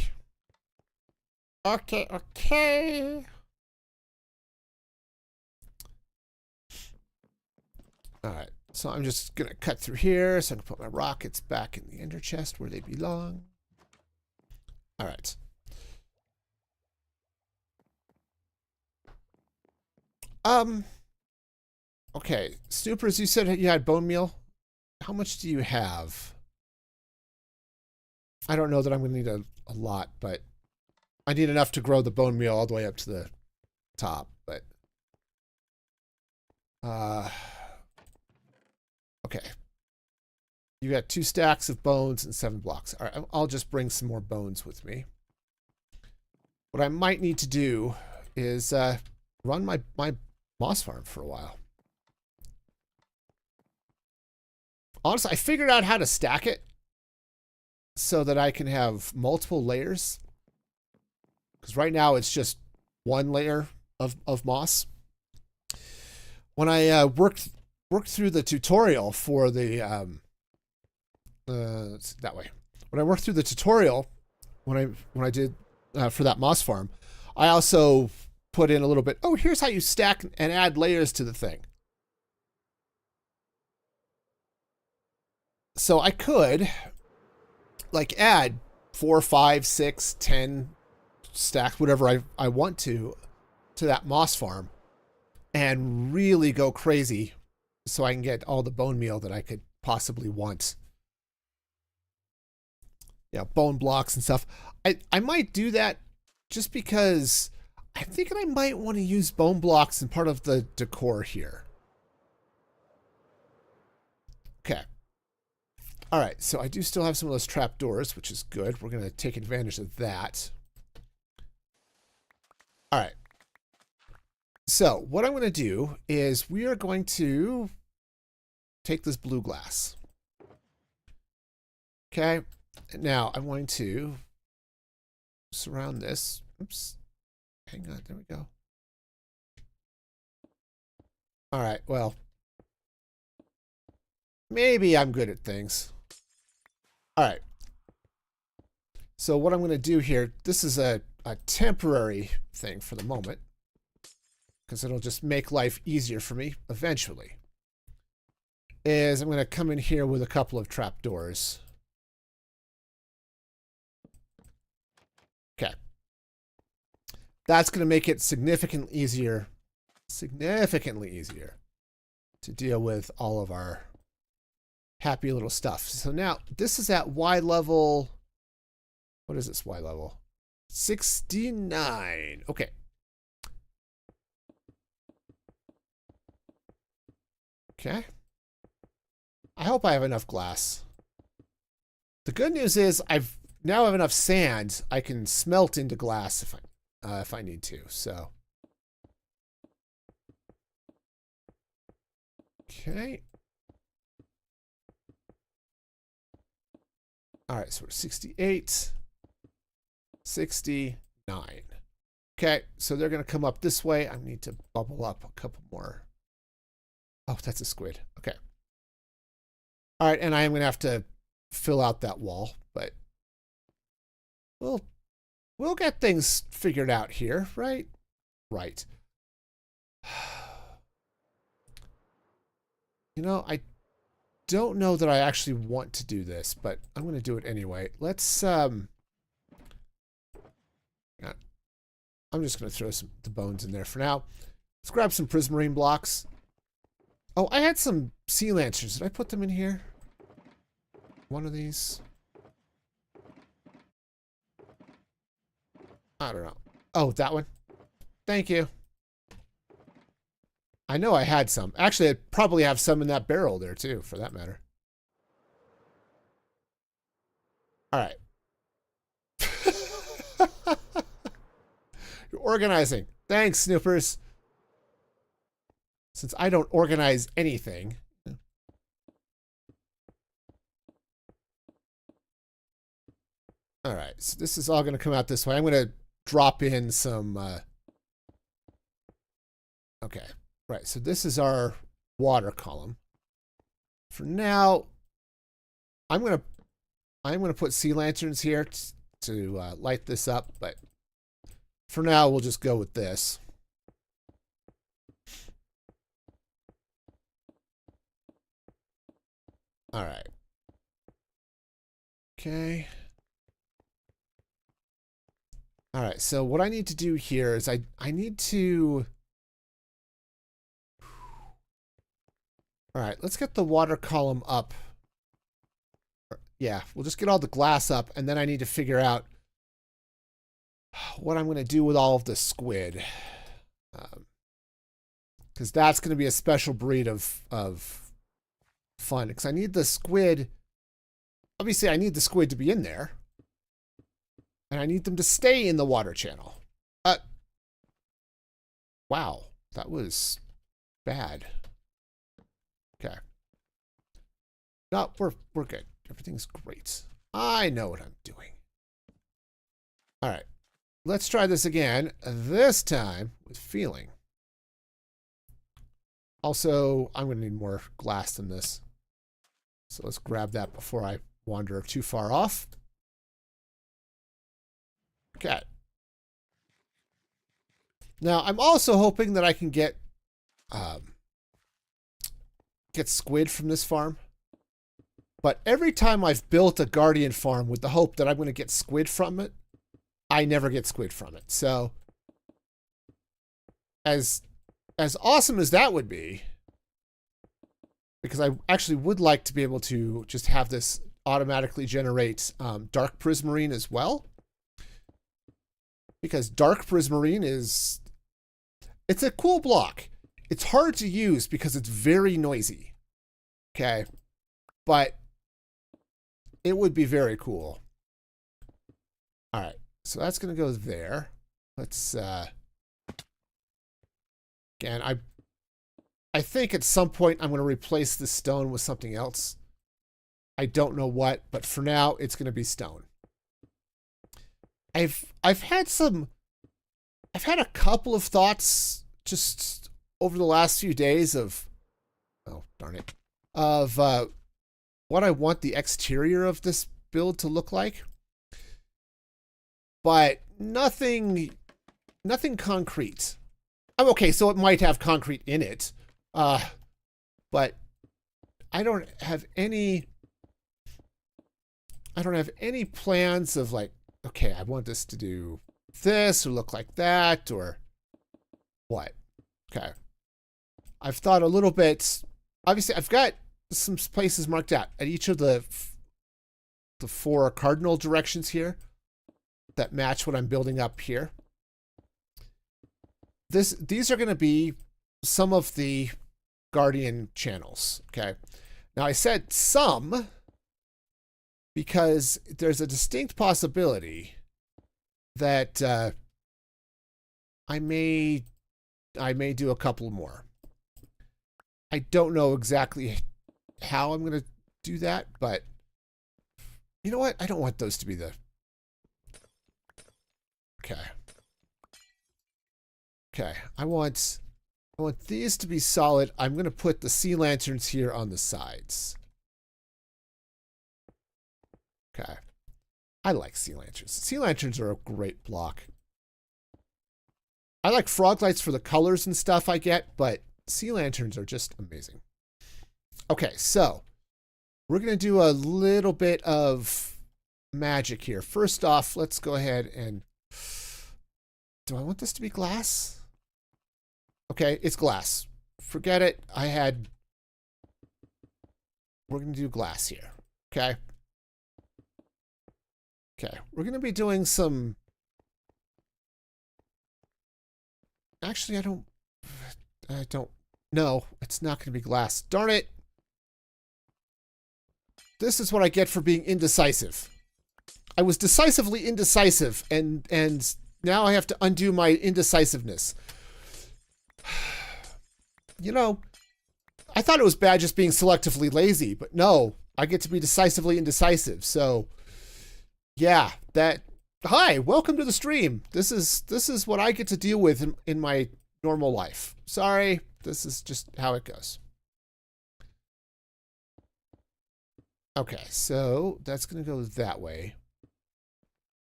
Okay. All right. So I'm just going to cut through here so I can put my rockets back in the ender chest where they belong. All right. Okay. Snoopers, you said you had bone meal. How much do you have? I don't know that I'm going to need a lot, but I need enough to grow the bone meal all the way up to the top, but okay. You got 2 stacks of bones and 7 blocks. All right, I'll just bring some more bones with me. What I might need to do is run my moss farm for a while. Honestly, I figured out how to stack it so that I can have multiple layers. Because right now it's just 1 layer of moss. When I worked through the tutorial for the that way. When I worked through the tutorial, when I did for that moss farm, I also put in a little bit. Oh, here's how you stack and add layers to the thing. So I could like add 4, 5, 6, 10 stacks, whatever I want to that moss farm and really go crazy so I can get all the bone meal that I could possibly want. Yeah, bone blocks and stuff. I might do that just because I'm thinking I might want to use bone blocks in part of the decor here. Okay. All right, so I do still have some of those trapdoors, which is good. We're going to take advantage of that. All right. So what I'm going to do is we are going to take this blue glass. Okay. Now I'm going to surround this. Oops. Hang on. There we go. All right. Well, maybe I'm good at things. All right. So what I'm going to do here, this is a temporary thing for the moment, because it'll just make life easier for me eventually, is I'm going to come in here with a couple of trapdoors. Okay. That's going to make it significantly easier to deal with all of our happy little stuff. So now this is at Y level. What is this Y level? 69. Okay. Okay. I hope I have enough glass. The good news is I've now have enough sand. I can smelt into glass if I need to. So. Okay. All right, so we're 68, 69. Okay, so they're going to come up this way. I need to bubble up a couple more. Oh, that's a squid. Okay. All right, and I am going to have to fill out that wall, but we'll get things figured out here, right? Right. You know, I don't know that I actually want to do this, but I'm going to do it anyway. Let's I'm just going to throw the bones in there for now. Let's grab some prismarine blocks. Oh, I had some sea lanterns. Did I put them in here? One of these? I don't know. Oh, that one. Thank you. I know I had some. Actually, I probably have some in that barrel there too, for that matter. All right. You're organizing. Thanks, Snoopers. Since I don't organize anything. All right, so this is all going to come out this way. I'm going to drop in some... Okay, right, so this is our water column. For now, I'm going to put sea lanterns here to light this up, but for now, we'll just go with this. All right. Okay. All right, so what I need to do here is I need to... All right, let's get the water column up. Yeah, we'll just get all the glass up, and then I need to figure out what I'm going to do with all of the squid. Because that's going to be a special breed of fun. Because I need the squid... Obviously, I need the squid to be in there. And I need them to stay in the water channel. Wow, that was bad. Okay. No, we're good. Everything's great. I know what I'm doing. All right. Let's try this again. This time with feeling. Also, I'm going to need more glass than this. So let's grab that before I wander too far off. Okay. Now, I'm also hoping that I can get squid from this farm. But every time I've built a guardian farm with the hope that I'm going to get squid from it, I never get squid from it. So as awesome as that would be, because I actually would like to be able to just have this automatically generate dark prismarine as well. Because dark prismarine it's a cool block. It's hard to use because it's very noisy. Okay. But it would be very cool. All right. So that's going to go there. Let's, again, I think at some point I'm going to replace the stone with something else. I don't know what, but for now it's going to be stone. I've had a couple of thoughts just over the last few days of, oh, darn it, of what I want the exterior of this build to look like. But nothing concrete. I'm okay, so it might have concrete in it. But I don't have any plans of like, okay, I want this to do this or look like that or what. Okay. I've thought a little bit. Obviously, I've got some places marked out at each of the 4 cardinal directions here that match what I'm building up here. These are going to be some of the Guardian channels. Okay. Now I said some because there's a distinct possibility that I may do a couple more. I don't know exactly how I'm going to do that, but you know what? I don't want those to be the... Okay. Okay. I want these to be solid. I'm going to put the sea lanterns here on the sides. Okay. I like sea lanterns. Sea lanterns are a great block. I like frog lights for the colors and stuff I get, but sea lanterns are just amazing. Okay, so we're going to do a little bit of magic here. First off, let's go ahead and... Do I want this to be glass? Okay, it's glass. Forget it. We're going to do glass here. Okay. Okay, we're going to be doing some... Actually, I don't... No, it's not going to be glass. Darn it. This is what I get for being indecisive. I was decisively indecisive, and now I have to undo my indecisiveness. You know, I thought it was bad just being selectively lazy, but no, I get to be decisively indecisive. So, yeah, that... Hi, welcome to the stream. This is what I get to deal with in my normal life. Sorry, this is just how it goes. Okay, so that's going to go that way.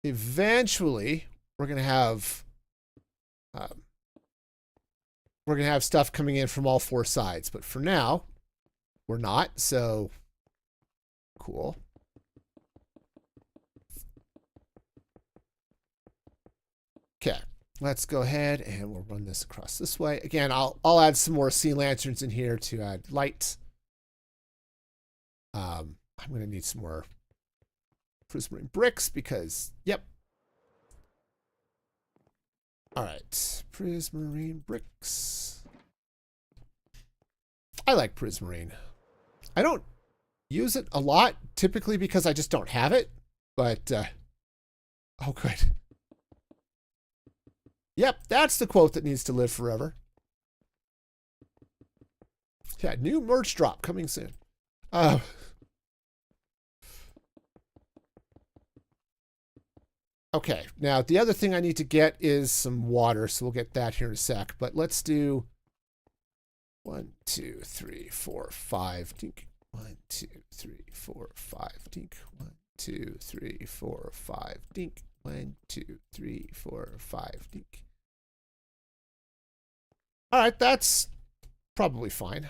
Eventually, we're going to have stuff coming in from all 4 sides, but for now, we're not. So cool. Okay, let's go ahead and we'll run this across this way. Again, I'll add some more sea lanterns in here to add light. I'm going to need some more prismarine bricks because, yep. All right, prismarine bricks. I like prismarine. I don't use it a lot, typically because I just don't have it, but, oh, good. Yep, that's the quote that needs to live forever. Yeah, new merch drop coming soon. Okay, now the other thing I need to get is some water, so we'll get that here in a sec. But let's do 1, 2, 3, 4, 5. Dink. 1, 2, 3, 4, 5. Dink. 1, 2, 3, 4, 5. Dink. 1, 2, 3, 4, 5. Dink. All right, that's probably fine.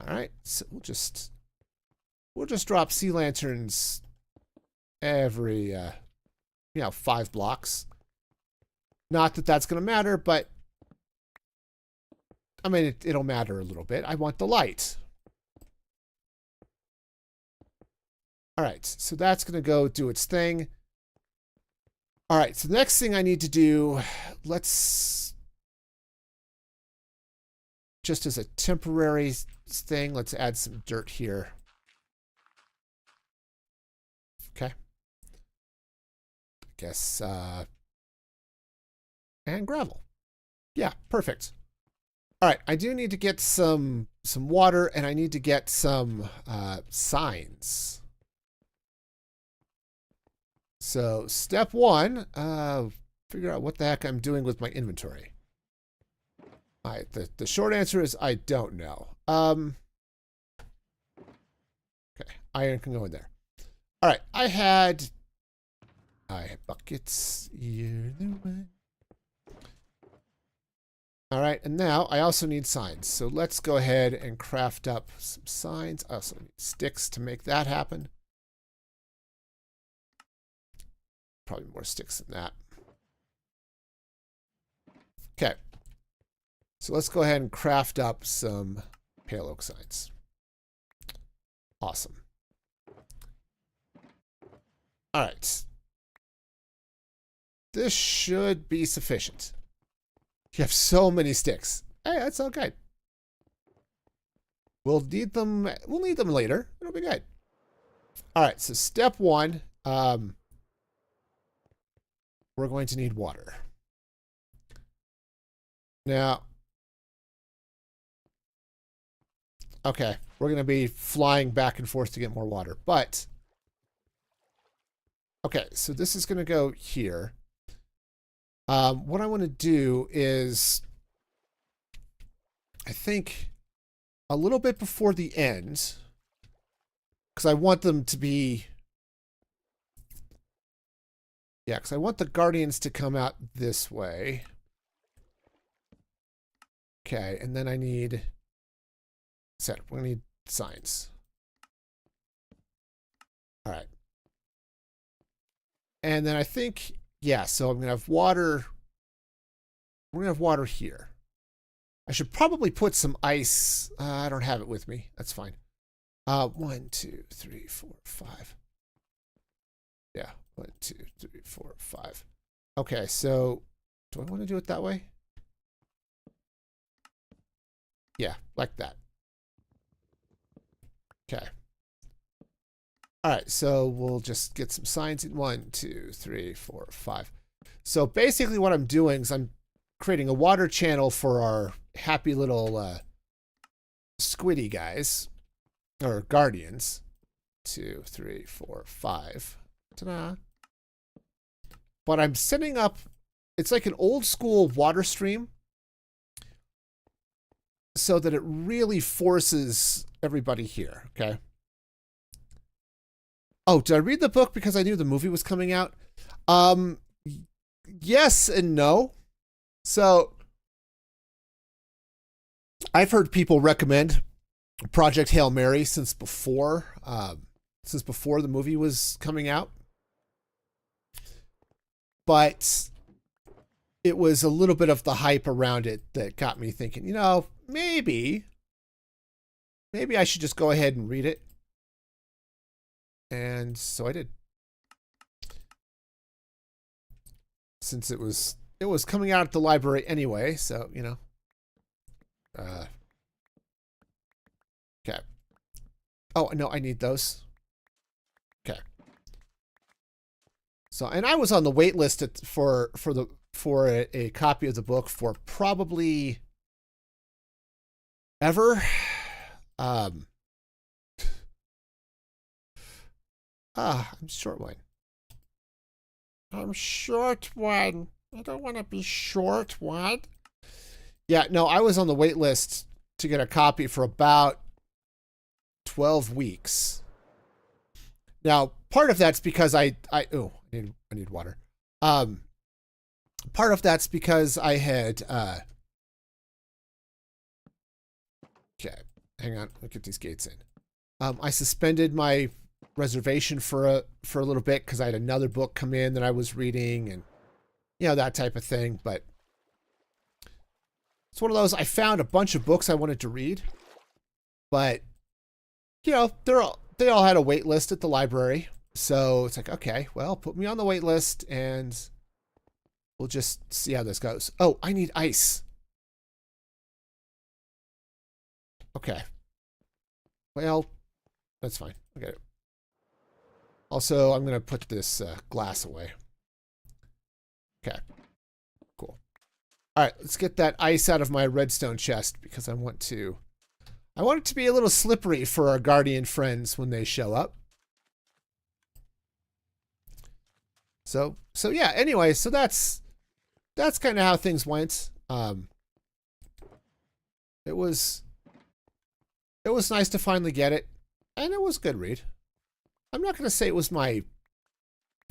All right, so we'll just drop sea lanterns every 5 blocks. Not that that's going to matter, but I mean it'll matter a little bit. I want the light. All right, so that's going to go do its thing. All right, so the next thing I need to do, let's just as a temporary thing, let's add some dirt here. Okay. I guess, and gravel. Yeah, perfect. All right, I do need to get some water, and I need to get some signs. So step one, figure out what the heck I'm doing with my inventory. All right, the short answer is I don't know. Okay, iron can go in there. All right, I had buckets. You're the one. All right, and now I also need signs. So let's go ahead and craft up some signs. I also need sticks to make that happen. Probably more sticks than that. Okay. So let's go ahead and craft up some pale oak signs. Awesome. All right. This should be sufficient. You have so many sticks. Hey, that's okay. We'll need them later. It'll be good. All right, so step one, we're going to need water. Now, okay, we're going to be flying back and forth to get more water, but okay, so this is going to go here. What I want to do is, I think, a little bit before the end, because I want them to be, yeah, because I want the Guardians to come out this way. Okay, and then I need setup. We're gonna need signs. All right. And then I think, yeah, so I'm gonna have water. We're gonna have water here. I should probably put some ice. I don't have it with me. That's fine. 1, 2, 3, 4, 5. Yeah, 1, 2, 3, 4, 5. Okay, so do I want to do it that way? Yeah, like that. Okay. All right, so we'll just get some signs in 1, 2, 3, 4, 5. So basically what I'm doing is I'm creating a water channel for our happy little squiddy guys, or guardians. 2, 3, 4, 5. Ta-da. But I'm setting up, it's like an old school water stream, so that it really forces everybody here, okay? Oh, did I read the book because I knew the movie was coming out? Yes and no. So I've heard people recommend Project Hail Mary since before the movie was coming out. But it was a little bit of the hype around it that got me thinking, you know, maybe I should just go ahead and read it. And so I did. Since it was coming out at the library anyway, so, you know. Okay. Oh, no, I need those. Okay. So, and I was on the wait list for a copy of the book for probably ever. I'm short one. I'm short one. I don't want to be short one. Yeah, no, I was on the wait list to get a copy for about 12 weeks. Now, part of that's because I need water. Part of that's because I had okay. hang on. Let me get these gates in. I suspended my reservation for a little bit because I had another book come in that I was reading, and that type of thing. But it's one of those. I found a bunch of books I wanted to read, but they all had a wait list at the library. So it's like, okay, well, put me on the wait list and we'll just see how this goes. Oh, I need ice. Okay. Well, that's fine. I get it. Also, I'm going to put this glass away. Okay. Cool. All right, let's get that ice out of my redstone chest because I want it to be a little slippery for our guardian friends when they show up. So yeah, anyway, so that's kind of how things went. It was nice to finally get it, and it was a good read. I'm not going to say it was my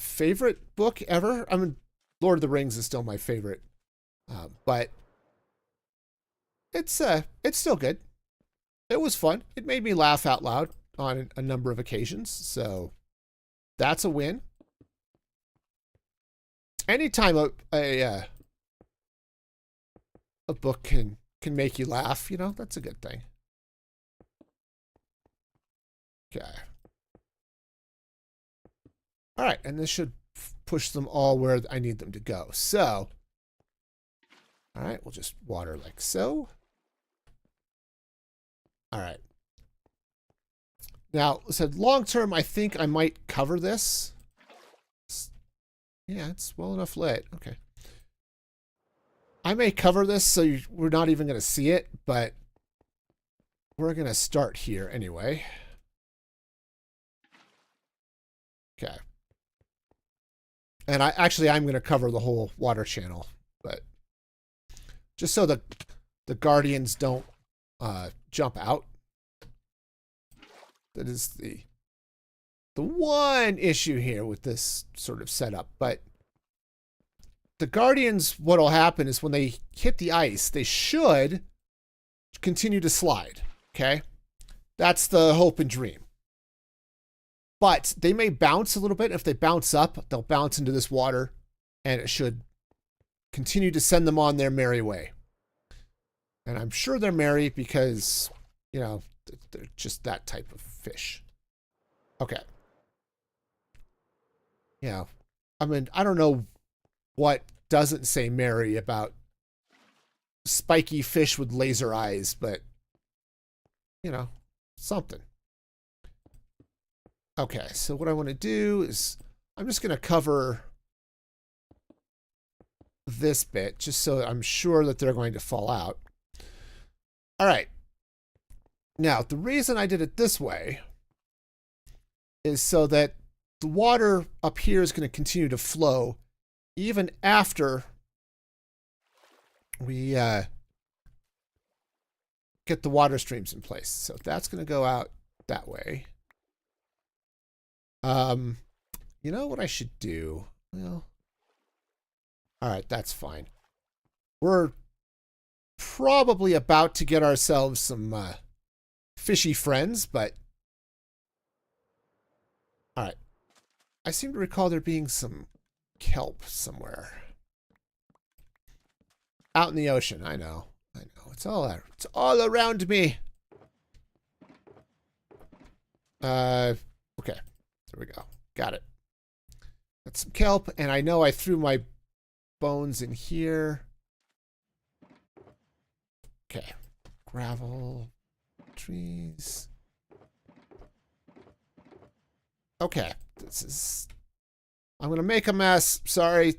favorite book ever. I mean, Lord of the Rings is still my favorite, but it's still good. It was fun. It made me laugh out loud on a number of occasions, so that's a win. Anytime a book can make you laugh, that's a good thing. Okay. All right, and this should push them all where I need them to go. So, all right, we'll just water like so. All right. Now, said long term, I think I might cover this. Yeah, it's well enough lit. Okay. I may cover this so we're not even going to see it, but we're going to start here anyway. Okay. And I'm going to cover the whole water channel, but just so the guardians don't jump out. That is the one issue here with this sort of setup. But the guardians, what'll happen is when they hit the ice, they should continue to slide. Okay, that's the hope and dream. But they may bounce a little bit. If they bounce up, they'll bounce into this water, and it should continue to send them on their merry way. And I'm sure they're merry because, they're just that type of fish. Okay. Yeah. I mean, I don't know what doesn't say merry about spiky fish with laser eyes, but, something. Okay, so what I want to do is I'm just going to cover this bit just so I'm sure that they're going to fall out. All right. Now, the reason I did it this way is so that the water up here is going to continue to flow even after we get the water streams in place. So that's going to go out that way. You know what I should do? Well, all right, that's fine. We're probably about to get ourselves some fishy friends, but all right. I seem to recall there being some kelp somewhere out in the ocean. I know. It's all around me. Okay. There we go. Got it. Got some kelp, and I know I threw my bones in here. Okay. Gravel. Trees. Okay. I'm gonna make a mess. Sorry.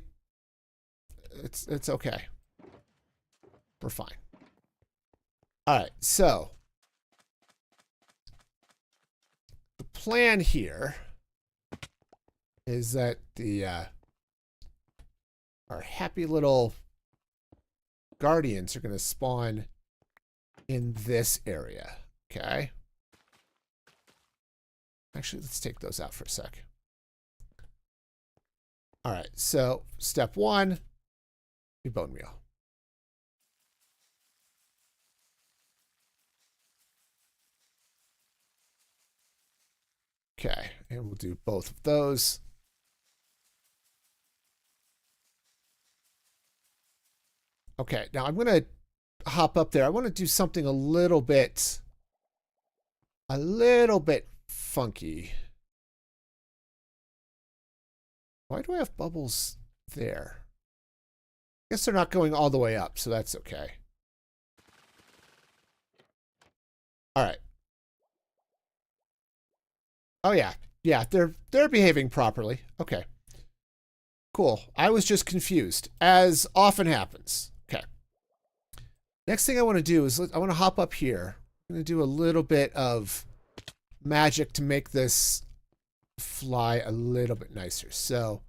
It's okay. We're fine. Alright, so the plan here is that our happy little guardians are going to spawn in this area. Okay. Actually, let's take those out for a sec. All right. So step one, we bone meal. Okay, and we'll do both of those. Okay, now I'm going to hop up there. I want to do something a little bit funky. Why do I have bubbles there? I guess they're not going all the way up, so that's okay. All right. Oh yeah. Yeah, they're behaving properly. Okay. Cool. I was just confused, as often happens. Okay. Next thing I want to do is I want to hop up here. I'm going to do a little bit of magic to make this fly a little bit nicer. So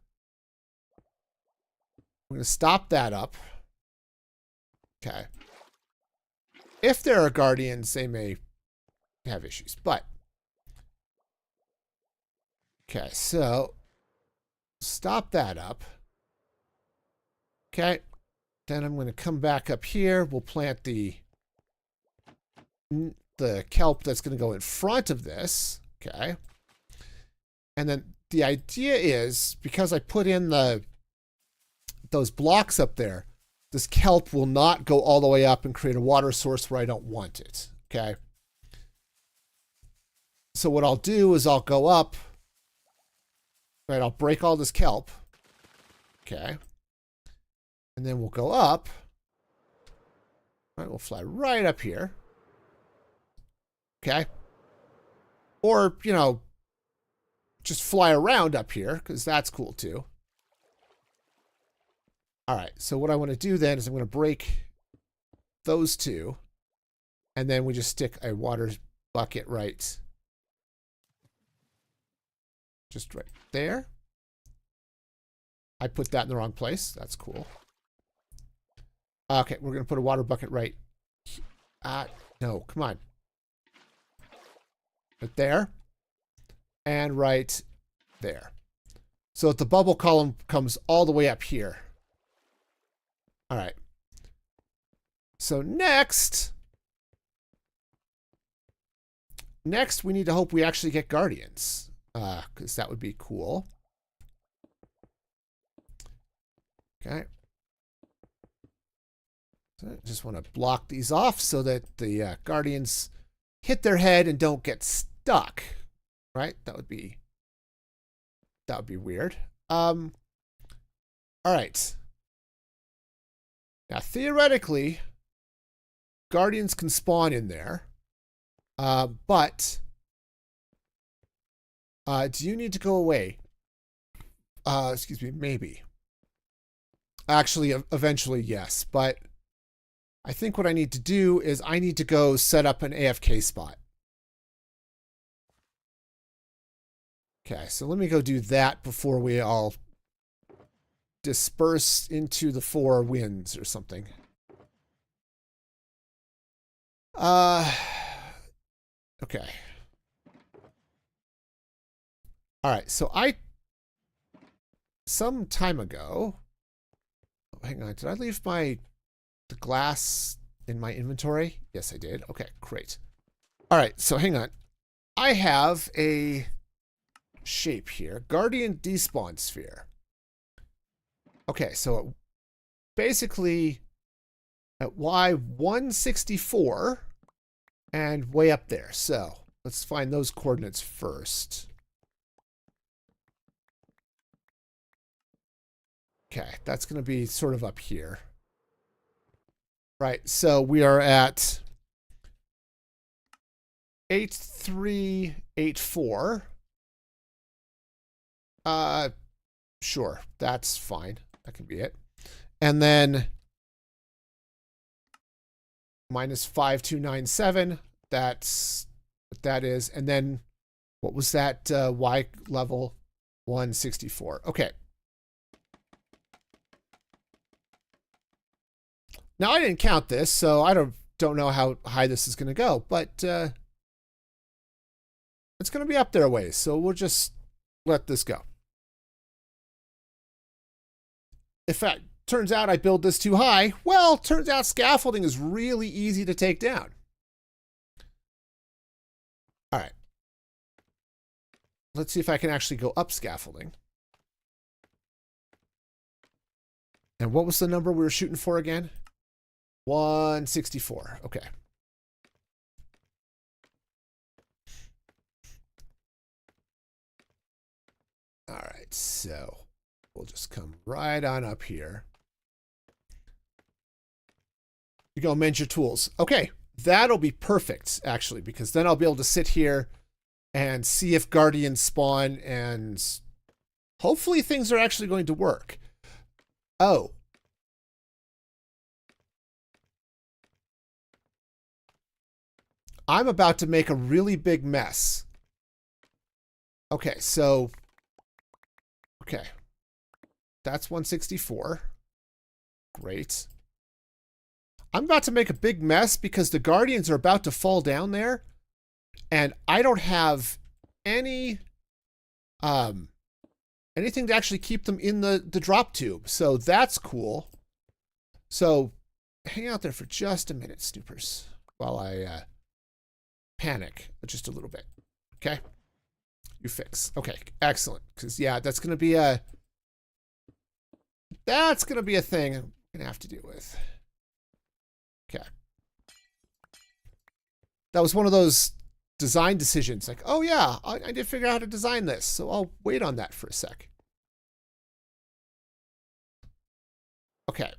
I'm going to stop that up. Okay. If there are guardians, they may have issues, but okay, so stop that up. Okay. Then I'm going to come back up here. We'll plant the kelp that's going to go in front of this. Okay. And then the idea is, because I put in those blocks up there, this kelp will not go all the way up and create a water source where I don't want it. Okay. So what I'll do is I'll go up. Right, I'll break all this kelp. Okay. And then we'll go up. All right, we'll fly right up here. Okay. Or, you know, just fly around up here, because that's cool too. All right, so what I want to do then is I'm going to break those two. And then we just stick a water bucket right. Just right there. I put that in the wrong place. That's cool. Okay, we're going to put a water bucket right. No, come on. Right there. And right there. So that the bubble column comes all the way up here. All right. So next we need to hope we actually get guardians. Because that would be cool. Okay. So I just want to block these off so that the guardians hit their head and don't get stuck. Right? That would be weird. All right. Now theoretically, guardians can spawn in there. But do you need to go away? Excuse me, maybe. Actually, eventually, yes. But I think what I need to do is I need to go set up an AFK spot. Okay, so let me go do that before we all disperse into the four winds or something. Okay. All right, so some time ago, oh, hang on, did I leave the glass in my inventory? Yes, I did. Okay, great. All right, so hang on. I have a shape here, Guardian Despawn Sphere. Okay, so basically at Y164 and way up there. So let's find those coordinates first. Okay, that's going to be sort of up here. Right, so we are at 8384. Sure, that's fine. That can be it. And then minus 5297. That's what that is. And then what was that? Y level 164. Okay. Now I didn't count this, so I don't know how high this is going to go, but it's going to be up there a ways. So we'll just let this go. If it turns out I build this too high, well, turns out scaffolding is really easy to take down. All right. let's see if I can actually go up scaffolding. And what was the number we were shooting for again? 164. Okay. All right, so we'll just come right on up here. You go amend your tools. Okay, that'll be perfect, actually, because then I'll be able to sit here and see if guardians spawn, and hopefully things are actually going to work. Oh. I'm about to make a really big mess. Okay, so... Okay. That's 164. Great. I'm about to make a big mess because the guardians are about to fall down there. And I don't have any... anything to actually keep them in the drop tube. So that's cool. So hang out there for just a minute, snoopers, while I panic just a little bit. Okay? You fix. Okay, excellent. Because, yeah, that's going to be a... That's going to be a thing I'm going to have to deal with. Okay. That was one of those design decisions. Like, oh, yeah, I did figure out how to design this. So I'll wait on that for a sec. Okay.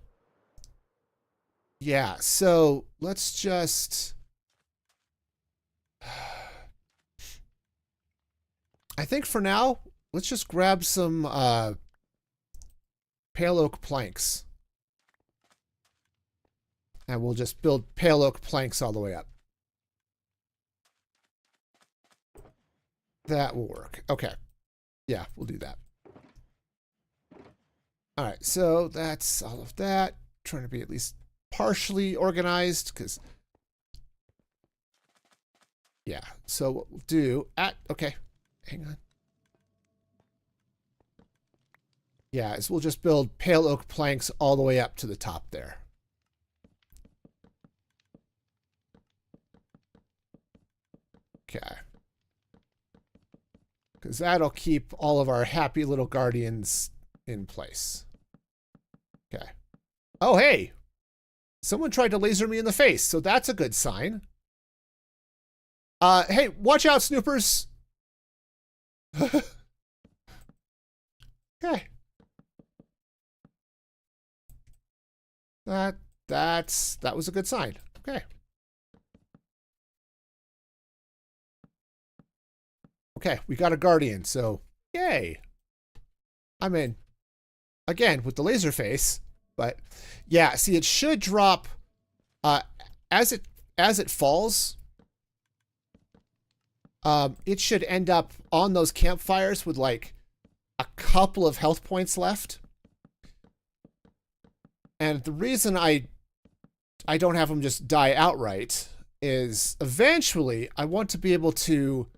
Yeah, so let's just... I think for now, let's just grab some pale oak planks. And we'll just build pale oak planks all the way up. That will work. Okay. Yeah, we'll do that. All right, so that's all of that. Trying to be at least partially organized, because... Yeah, so what we'll do... Okay, hang on. Yeah, is we'll just build pale oak planks all the way up to the top there. Okay. Because that'll keep all of our happy little guardians in place. Okay. Oh, hey! Someone tried to laser me in the face, so that's a good sign. Hey, watch out, snoopers! Okay. That was a good sign. Okay. Okay, we got a guardian, so yay. I mean, again, with the laser face, but yeah, see, it should drop as it falls. It should end up on those campfires with like a couple of health points left. And the reason I don't have them just die outright is eventually I want to be able to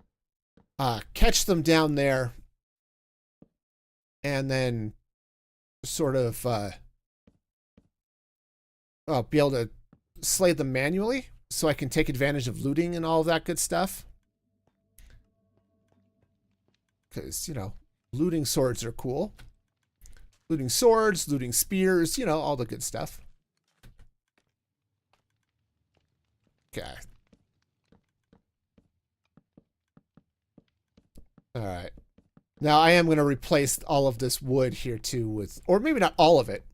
catch them down there and then sort of be able to slay them manually so I can take advantage of looting and all of that good stuff. Because, you know, looting swords are cool. Looting swords, looting spears, you know, all the good stuff. Okay. All right. Now I am going to replace all of this wood here too with, or maybe not all of it.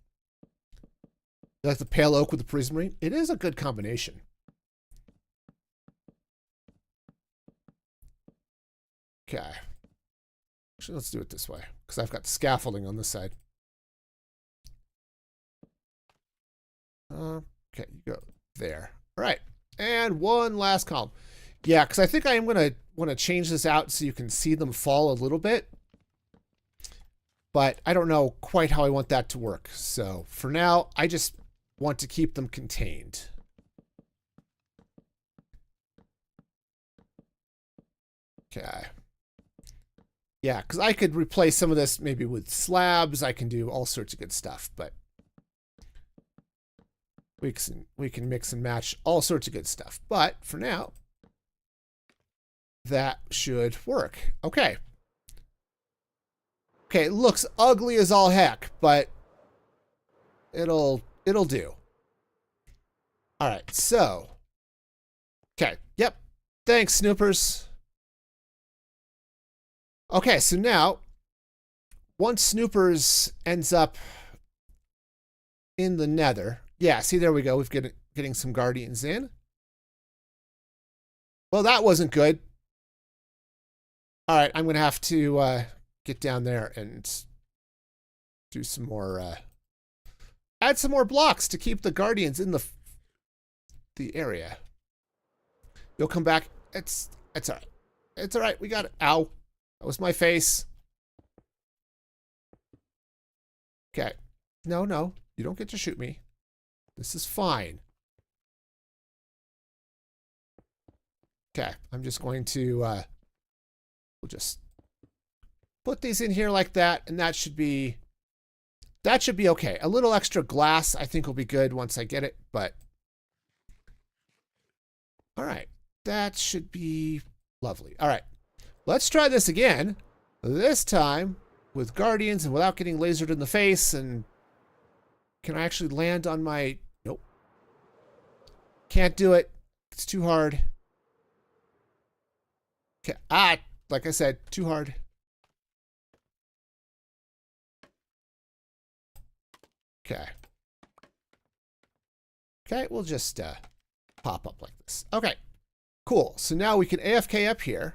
Like the pale oak with the prismarine. It is a good combination. Okay. Actually, let's do it this way because I've got scaffolding on this side. Okay, you go there. All right. And one last column. Yeah, because I think I am going to want to change this out so you can see them fall a little bit. But I don't know quite how I want that to work. So for now, I just want to keep them contained. Okay. Yeah, because I could replace some of this maybe with slabs. I can do all sorts of good stuff, but we can mix and match all sorts of good stuff. But for now, that should work. Okay. Okay, it looks ugly as all heck, but it'll do. All right, so. Okay, yep. Thanks, Snoopers. Okay, so now, once Snoopers ends up in the nether. Yeah, see, there we go. We've getting some guardians in. Well, that wasn't good. All right, I'm going to have to get down there and do some more, add some more blocks to keep the guardians in the area. You'll come back. It's all right. It's all right. We got it. Ow. That was my face. Okay. No, no. You don't get to shoot me. This is fine. Okay. I'm just going to, we'll just put these in here like that, and that should be okay. A little extra glass, I think, will be good once I get it, but all right. That should be lovely. All right. Let's try this again. This time with guardians and without getting lasered in the face. And can I actually land on my... Nope. Can't do it. It's too hard. Okay. Ah, like I said, too hard. Okay. Okay, we'll just pop up like this. Okay. Cool. So now we can AFK up here.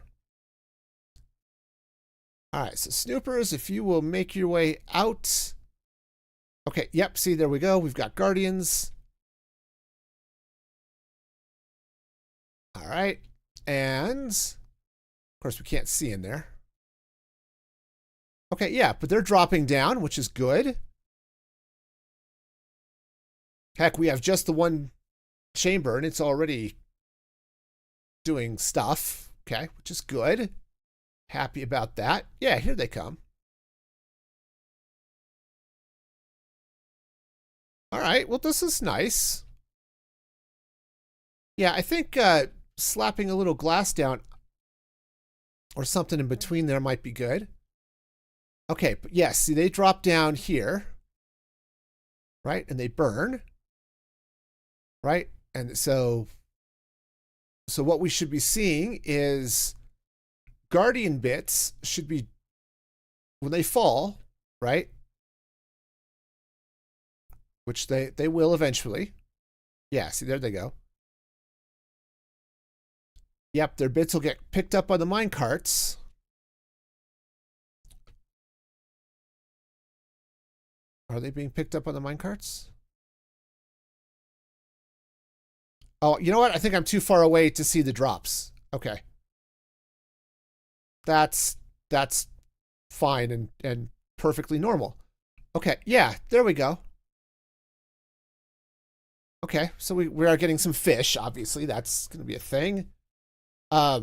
All right. So Snoopers, if you will make your way out. Okay. Yep. See, there we go. We've got guardians. All right. And of course we can't see in there. Okay. Yeah, but they're dropping down, which is good. Heck, we have just the one chamber and it's already doing stuff. Okay, which is good. Happy about that. Yeah, here they come. All right, well, this is nice. Yeah, I think slapping a little glass down or something in between there might be good. Okay, but yes, see, they drop down here, right? And they burn, right? And so what we should be seeing is guardian bits should be, when they fall, right? Which they will eventually. Yeah, see, there they go. Yep, their bits will get picked up by the mine carts. Are they being picked up on the mine carts? Oh, you know what? I think I'm too far away to see the drops. Okay. That's fine and perfectly normal. Okay, yeah, there we go. Okay, so we are getting some fish, obviously. That's going to be a thing. All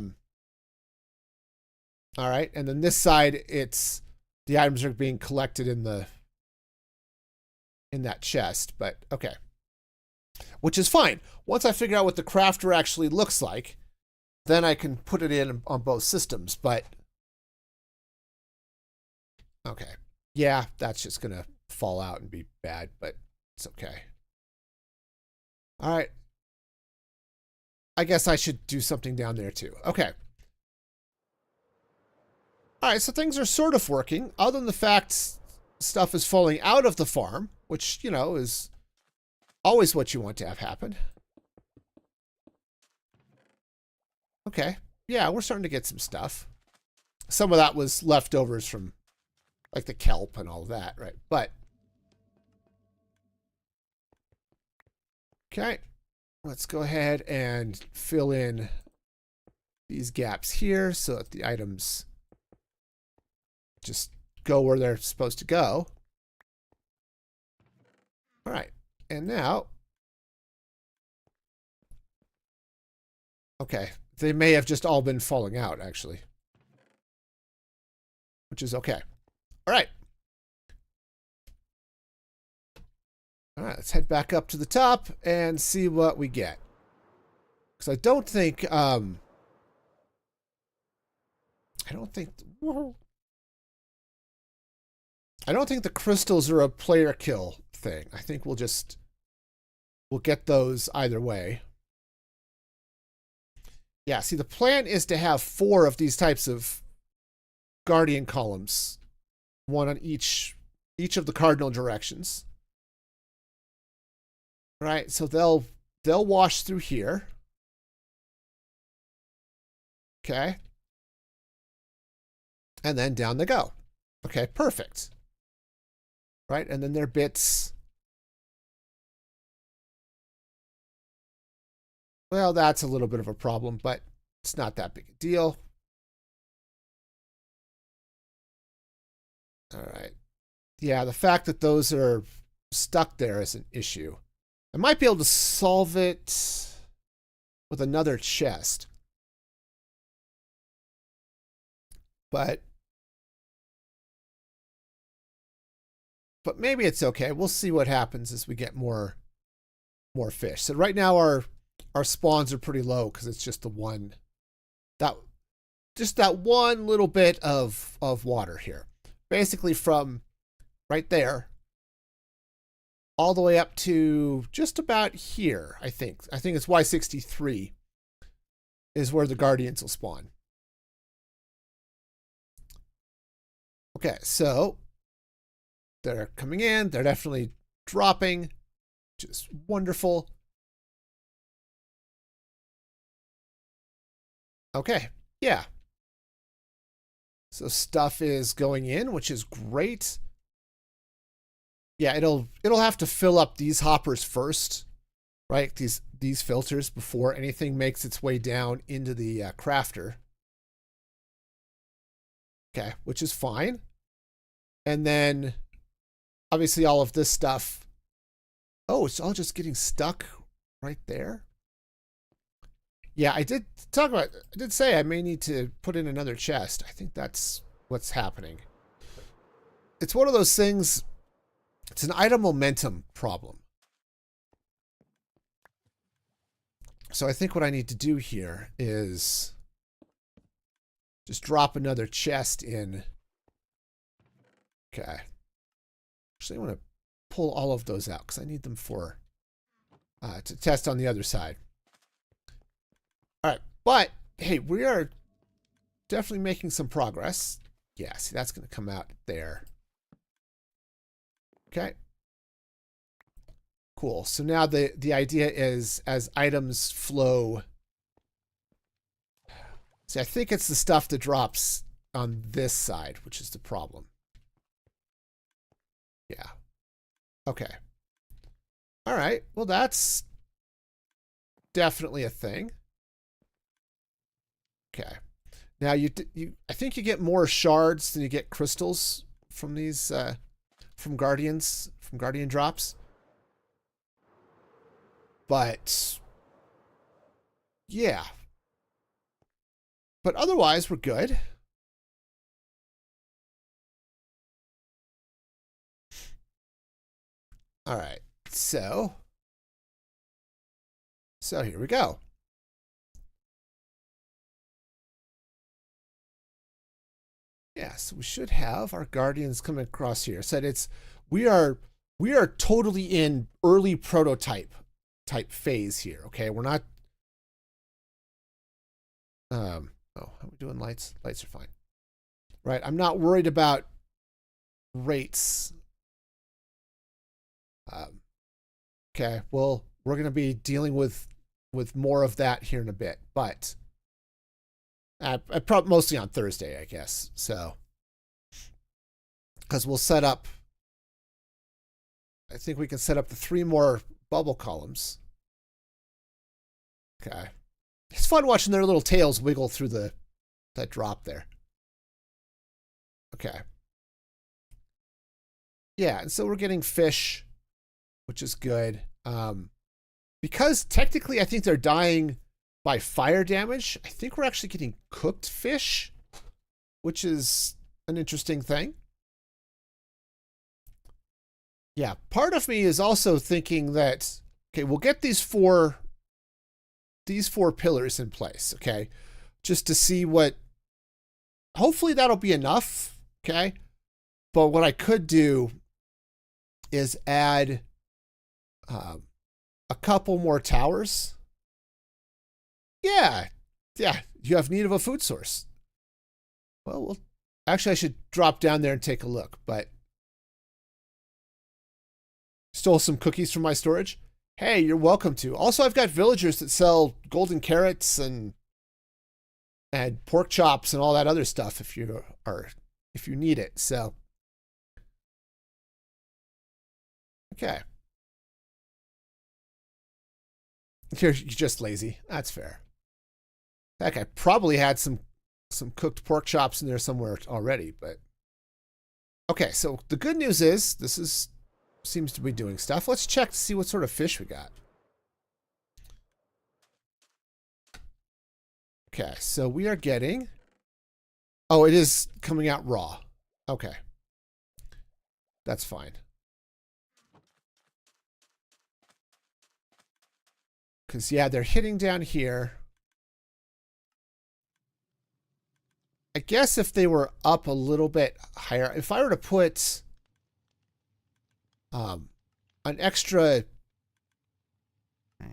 right, and then this side, it's the items are being collected in that chest, but okay. Which is fine. Once I figure out what the crafter actually looks like, then I can put it in on both systems, but okay. Yeah, that's just going to fall out and be bad, but it's okay. All right. I guess I should do something down there too. Okay. All right, so things are sort of working, other than the fact stuff is falling out of the farm, which, you know, is always what you want to have happen. Okay. Yeah, we're starting to get some stuff. Some of that was leftovers from, like, the kelp and all that, right? But okay. Let's go ahead and fill in these gaps here so that the items just go where they're supposed to go. All right. And now, okay, they may have just all been falling out, actually, which is okay. All right. All right, let's head back up to the top and see what we get. Because I don't think, I don't think the crystals are a player kill thing. I think we'll get those either way. Yeah, see, the plan is to have 4 of these types of guardian columns, one on each of the cardinal directions. Right, so they'll wash through here. Okay. And then down they go. Okay, perfect. Right, and then their bits. Well, that's a little bit of a problem, but it's not that big a deal. All right. Yeah, the fact that those are stuck there is an issue. I might be able to solve it with another chest. But maybe it's okay. We'll see what happens as we get more fish. So right now our spawns are pretty low because it's just that one little bit of water here. Basically from right there all the way up to just about here, I think. I think it's Y63 is where the guardians will spawn. Okay, so they're coming in. They're definitely dropping. Just wonderful. Okay, yeah. So stuff is going in, which is great. Yeah, it'll have to fill up these hoppers first, right? These filters before anything makes its way down into the crafter. Okay, which is fine. And then obviously all of this stuff. Oh, it's all just getting stuck right there. Yeah, I did say I may need to put in another chest. I think that's what's happening. It's one of those things. It's an item momentum problem. So I think what I need to do here is just drop another chest in. Okay. Actually, I want to pull all of those out because I need them for to test on the other side. All right, but hey, we are definitely making some progress. Yeah, see, that's going to come out there. Okay. Cool. So now the idea is as items flow. See, I think it's the stuff that drops on this side, which is the problem. Yeah. Okay. All right. Well, that's definitely a thing. Okay. Now I think you get more shards than you get crystals from these from guardian drops. But yeah. But otherwise we're good. All right. So here we go. Yeah, so we should have our guardians coming across here. Said we are totally in early prototype type phase here. Okay, we're not. Oh, how are we doing lights? Lights are fine. Right, I'm not worried about rates. Okay, well, we're going to be dealing with more of that here in a bit, but. Probably mostly on Thursday, I guess. So, because we'll set up. I think we can set up the 3 more bubble columns. Okay, it's fun watching their little tails wiggle through that drop there. Okay. Yeah, and so we're getting fish, which is good. Because technically, I think they're dying by fire damage. I think we're actually getting cooked fish, which is an interesting thing. Yeah, part of me is also thinking that, okay, we'll get these four pillars in place, okay? Just to see what, hopefully that'll be enough, okay? But what I could do is add a couple more towers. Yeah, you have need of a food source. Well, actually, I should drop down there and take a look, but stole some cookies from my storage. Hey, you're welcome to. Also, I've got villagers that sell golden carrots and pork chops and all that other stuff if you need it. So, okay. You're just lazy. That's fair. Heck, I probably had some cooked pork chops in there somewhere already, but okay. So the good news is this seems to be doing stuff. Let's check to see what sort of fish we got. Okay, so we are getting. Oh, it is coming out raw. Okay, that's fine. Because yeah, they're hitting down here. I guess if they were up a little bit higher, if I were to put an extra, I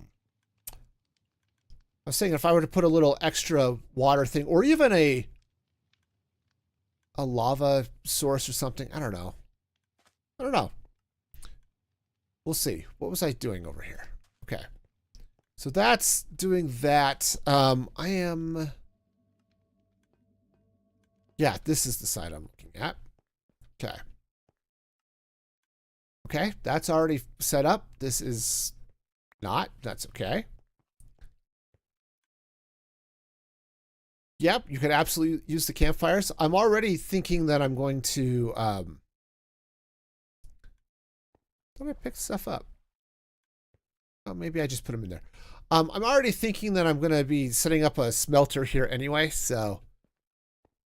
was saying if I were to put a little extra water thing, or even a lava source or something, I don't know. We'll see. What was I doing over here? Okay. So that's doing that. Yeah, this is the side I'm looking at. Okay. Okay, that's already set up. This is not. That's okay. Yep, you could absolutely use the campfires. I'm already thinking that I'm going to... Did I pick stuff up? Oh, maybe I just put them in there. I'm already thinking that I'm going to be setting up a smelter here anyway, so...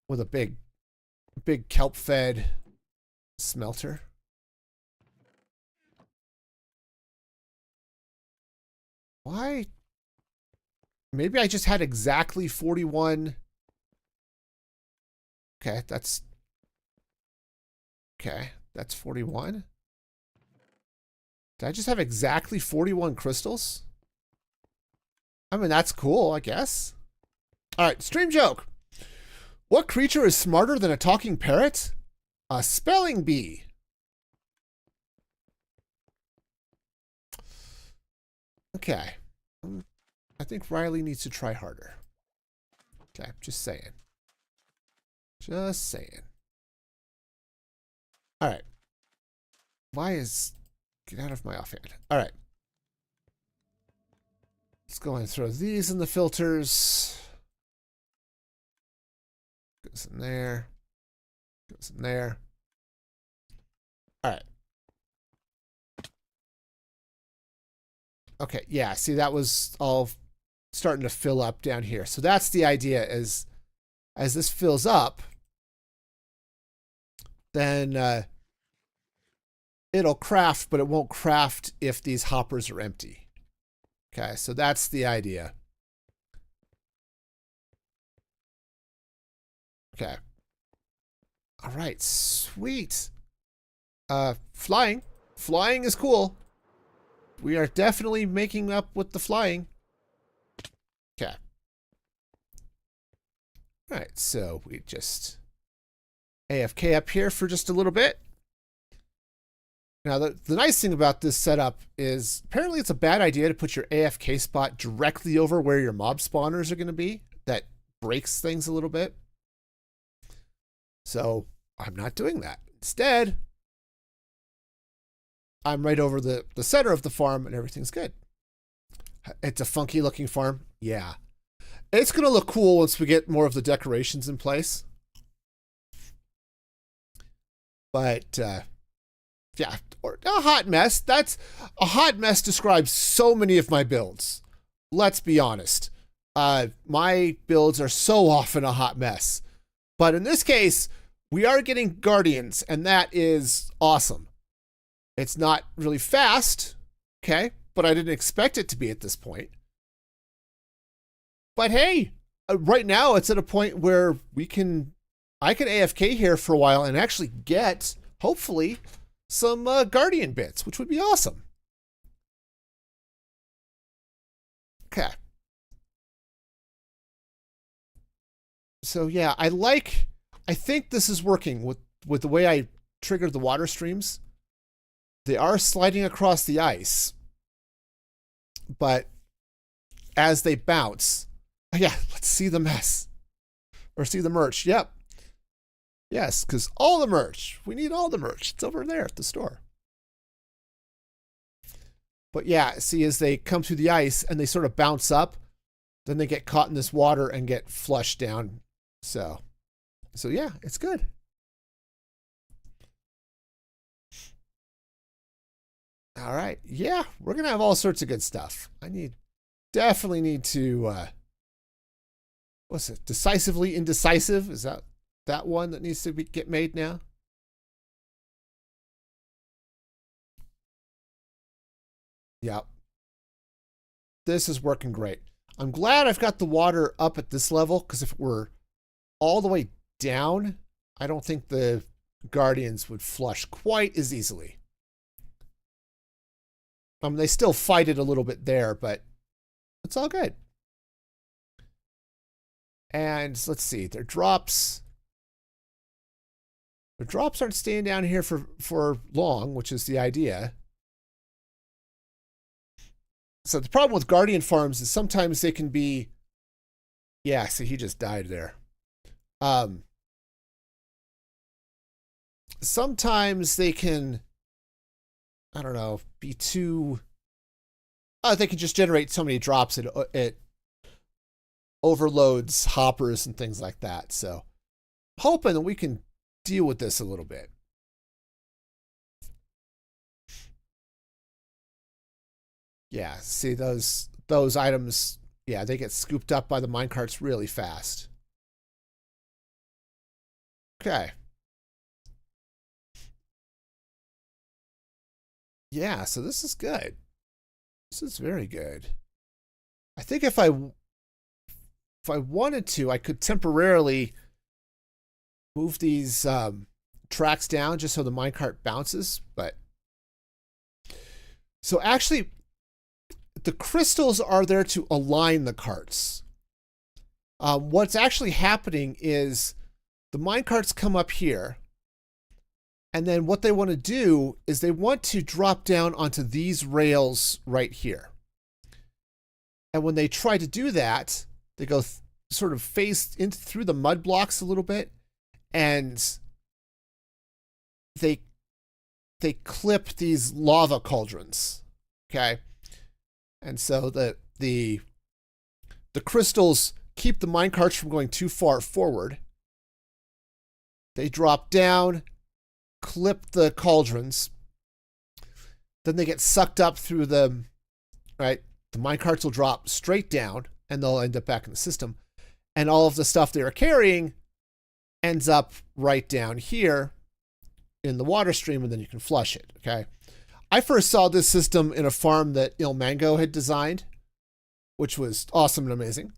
With a big kelp-fed smelter. Why? Maybe I just had exactly 41. Okay, that's 41. Did I just have exactly 41 crystals? I mean, that's cool, I guess. All right, stream joke. What creature is smarter than a talking parrot? A spelling bee. Okay. I think Riley needs to try harder. Okay, just saying. Just saying. All right. Get out of my offhand. All right. Let's go and throw these in the filters. Goes in there. Goes in there. All right. Okay, yeah, see, that was all starting to fill up down here. So that's the idea, is as this fills up, then it'll craft, but it won't craft if these hoppers are empty. Okay, so that's the idea. Okay. All right, sweet. Flying. Flying is cool. We are definitely making up with the flying. Okay. All right, so we just AFK up here for just a little bit. Now, the nice thing about this setup is apparently it's a bad idea to put your AFK spot directly over where your mob spawners are going to be. That breaks things a little bit. So I'm not doing that. Instead, I'm right over the center of the farm and everything's good. It's a funky looking farm. Yeah. It's going to look cool once we get more of the decorations in place. But, yeah, or a hot mess. A hot mess describes so many of my builds. Let's be honest. My builds are so often a hot mess. But in this case, we are getting guardians, and that is awesome. It's not really fast, okay, but I didn't expect it to be at this point. But hey, right now it's at a point where I can AFK here for a while and actually get hopefully some Guardian bits, which would be awesome. Okay. So yeah, I think this is working with the way I triggered the water streams. They are sliding across the ice, but as they bounce, yeah, let's see the mess. Or see the merch. Yep. Yes, because all the merch. We need all the merch. It's over there at the store. But yeah, see, as they come through the ice and they sort of bounce up, then they get caught in this water and get flushed down. So yeah, it's good. All right. Yeah, we're going to have all sorts of good stuff. Definitely need to, what's it? Decisively indecisive? Is that one that needs to get made now? Yep. This is working great. I'm glad I've got the water up at this level, because if it were all the way down, I don't think the Guardians would flush quite as easily. They still fight it a little bit there, but it's all good. And let's see, their drops aren't staying down here for long, which is the idea. So the problem with Guardian farms is sometimes they can be, yeah, see, he just died there. Sometimes they can, I don't know, be too, they can just generate so many drops it overloads hoppers and things like that. So hoping that we can deal with this a little bit. Yeah, see those items, yeah, they get scooped up by the minecarts really fast. Okay. Yeah, so this is good. This is very good. I think if I wanted to, I could temporarily move these tracks down just so the minecart bounces, but so actually the crystals are there to align the carts. What's actually happening is the minecarts come up here, and then what they want to do is they want to drop down onto these rails right here. And when they try to do that, they go sort of face in through the mud blocks a little bit, and they clip these lava cauldrons. Okay. And so the crystals keep the minecarts from going too far forward. They drop down, clip the cauldrons, then they get sucked up through them, right? The minecarts will drop straight down and they'll end up back in the system. And all of the stuff they are carrying ends up right down here in the water stream, and then you can flush it, okay? I first saw this system in a farm that Il Mango had designed, which was awesome and amazing.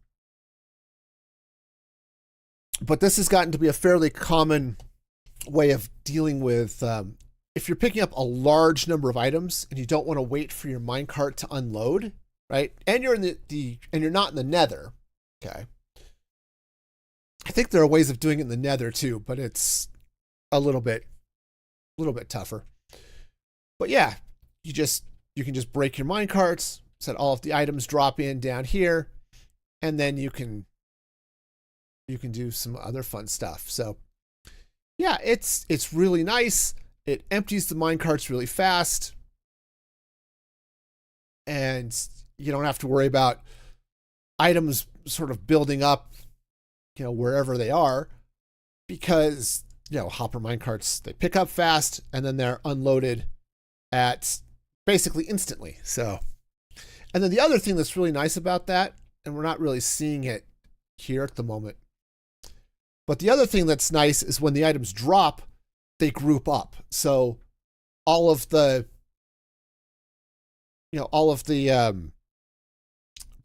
But this has gotten to be a fairly common way of dealing with if you're picking up a large number of items and you don't want to wait for your minecart to unload, right? And you're in and you're not in the nether, okay? I think there are ways of doing it in the nether too, but it's a little bit tougher. But yeah, you can just break your minecarts, so that all of the items drop in down here, and then you can do some other fun stuff. So yeah, it's really nice. It empties the minecarts really fast, and you don't have to worry about items sort of building up, wherever they are, because hopper minecarts, they pick up fast and then they're unloaded at basically instantly. So, and then the other thing that's really nice about that, and we're not really seeing it here at the moment, but the other thing that's nice is when the items drop, they group up. So all of the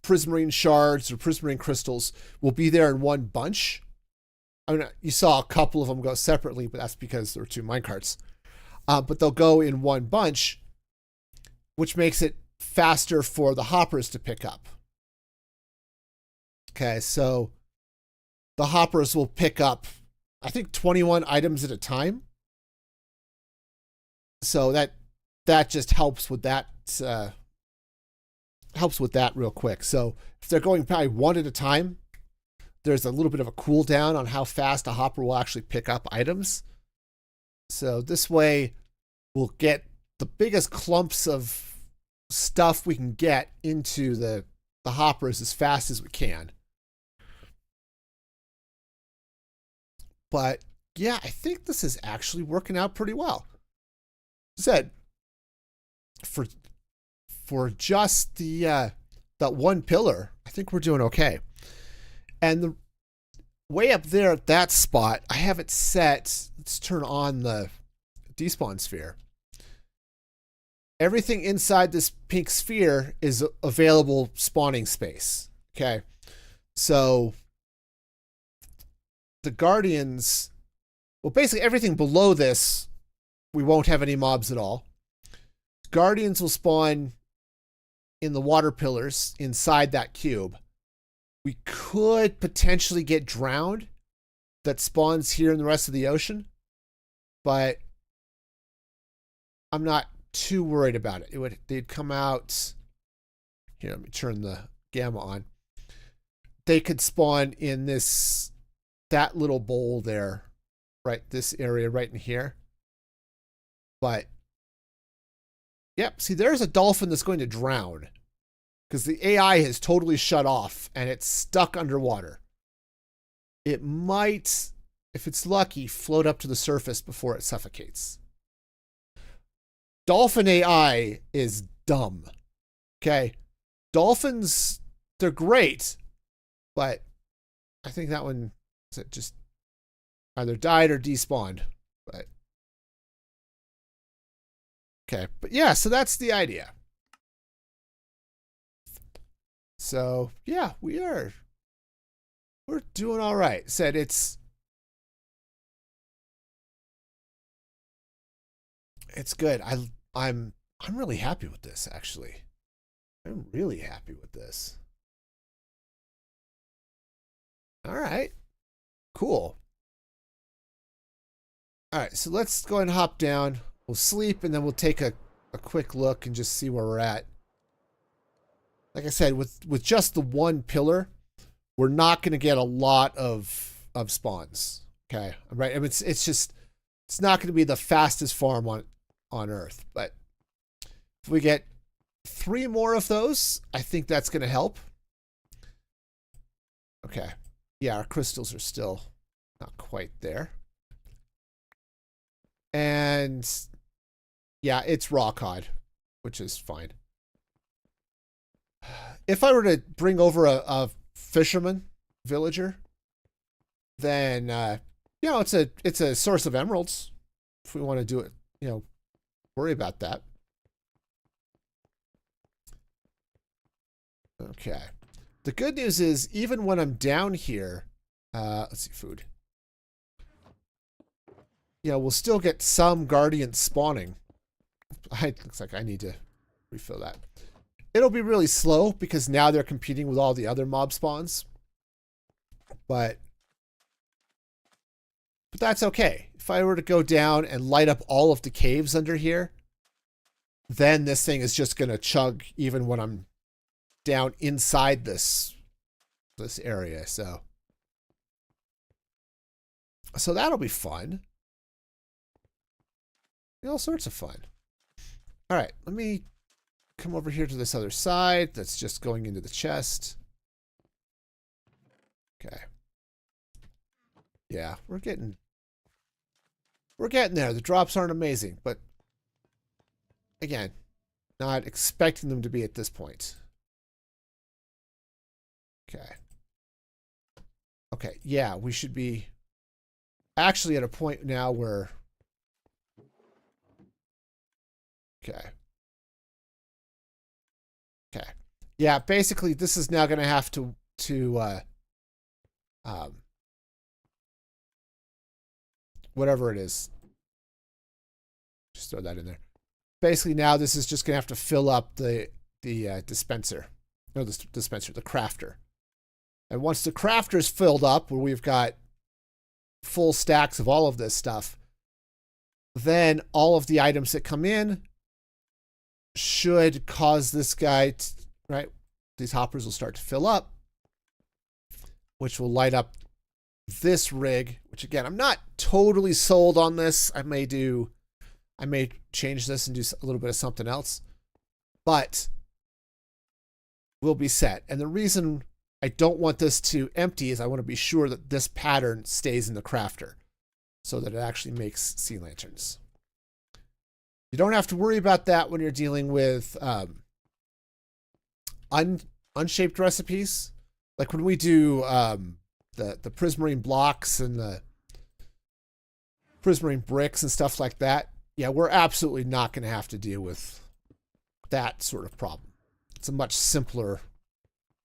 prismarine shards or prismarine crystals will be there in one bunch. I mean, you saw a couple of them go separately, but that's because there were two minecarts. but they'll go in one bunch, which makes it faster for the hoppers to pick up. Okay, so the hoppers will pick up, I think, 21 items at a time. So that just helps with that. Helps with that real quick. So if they're going probably one at a time, there's a little bit of a cooldown on how fast a hopper will actually pick up items. So this way, we'll get the biggest clumps of stuff we can get into the hoppers as fast as we can. But yeah, I think this is actually working out pretty well. Said for just the that one pillar, I think we're doing okay. And the way up there at that spot, I have it set. Let's turn on the despawn sphere. Everything inside this pink sphere is available spawning space. Okay, so the guardians, well, basically everything below this, we won't have any mobs at all. Guardians will spawn in the water pillars inside that cube. We could potentially get drowned that spawns here in the rest of the ocean, but I'm not too worried about it. They'd come out. Here, let me turn the gamma on. They could spawn in that little bowl there, right? This area right in here. But yep, see, there's a dolphin that's going to drown because the AI has totally shut off and it's stuck underwater. It might, if it's lucky, float up to the surface before it suffocates. Dolphin AI is dumb. Okay. Dolphins, they're great, but I think that one just either died or despawned. But okay, but yeah, so that's the idea. So yeah, we're doing all right. Said it's good. I'm really happy with this, actually. I'm really happy with this. All right, cool. All right, so let's go ahead and hop down. We'll sleep, and then we'll take a quick look and just see where we're at. Like I said, with just the one pillar, we're not going to get a lot of spawns. Okay, right? I mean, it's not going to be the fastest farm on Earth, but if we get 3 more of those, I think that's going to help. Okay, yeah, our crystals are still not quite there. And yeah, it's raw cod, which is fine. If I were to bring over a fisherman villager, then it's a source of emeralds. If we want to do it, worry about that. Okay. The good news is, even when I'm down here, let's see, food. Yeah, we'll still get some guardians spawning. Looks like I need to refill that. It'll be really slow because now they're competing with all the other mob spawns. But that's okay. If I were to go down and light up all of the caves under here, then this thing is just going to chug even when I'm down inside this area. So that'll be fun. All sorts of fun. All right, let me come over here to this other side. That's just going into the chest. Okay. Yeah, we're getting there. The drops aren't amazing, but again, not expecting them to be at this point. Okay. Okay, yeah, we should be actually at a point now where okay. Okay. Yeah, basically this is now going to have to whatever it is. Just throw that in there. Basically, now this is just going to have to fill up the dispenser. No, the dispenser, the crafter. And once the crafter's filled up, where we've got full stacks of all of this stuff, then all of the items that come in should cause this guy to, right? These hoppers will start to fill up, which will light up this rig, which again, I'm not totally sold on this. I may change this and do a little bit of something else, but we'll be set. And the reason I don't want this to empty is I want to be sure that this pattern stays in the crafter so that it actually makes sea lanterns. You don't have to worry about that when you're dealing with unshaped recipes. Like when we do the prismarine blocks and the prismarine bricks and stuff like that, yeah, we're absolutely not going to have to deal with that sort of problem. It's a much simpler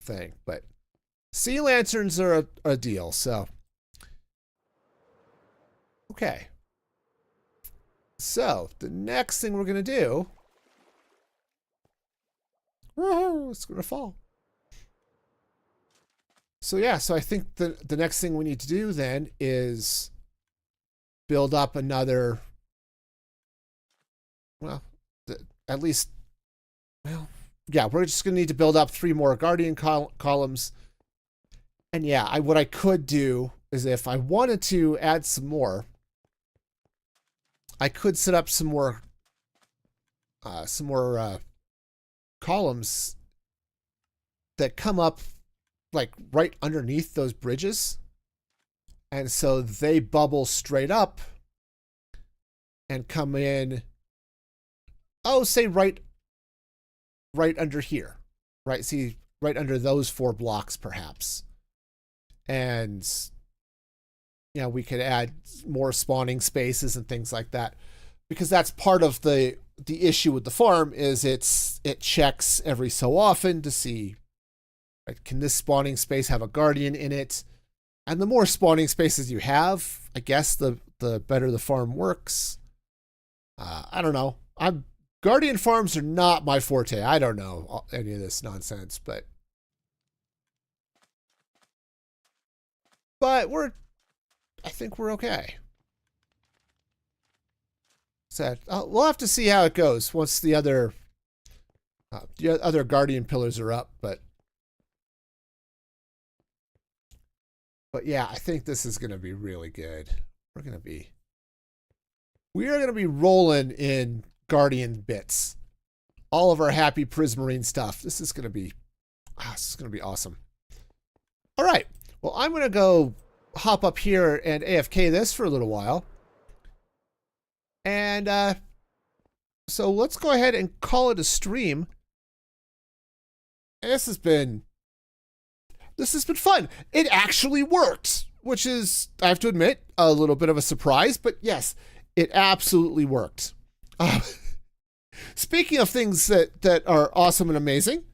thing, but sea lanterns are a deal, so. Okay. So, the next thing we're going to do, whoa, it's going to fall. So yeah, so I think the next thing we need to do then is build up another, well, at least, well, yeah, we're just going to need to build up 3 more guardian columns. And yeah, what I could do is if I wanted to add some more, I could set up some more columns that come up like right underneath those bridges. And so they bubble straight up and come in, oh, say right under here, right? See, right under those 4 blocks perhaps. And you know, we could add more spawning spaces and things like that, because that's part of the issue with the farm is it checks every so often to see, right, can this spawning space have a guardian in it? And the more spawning spaces you have, I guess the better the farm works. I don't know. Guardian farms are not my forte. I don't know any of this nonsense, but I think we're okay. So we'll have to see how it goes once the other guardian pillars are up, but yeah, I think this is going to be really good. We are going to be rolling in guardian bits. All of our happy prismarine stuff. This is going to be awesome. All right. Well, I'm going to go hop up here and AFK this for a little while. And so let's go ahead and call it a stream. And this has been fun. It actually worked, which is, I have to admit, a little bit of a surprise, but yes, it absolutely worked. Speaking of things that are awesome and amazing,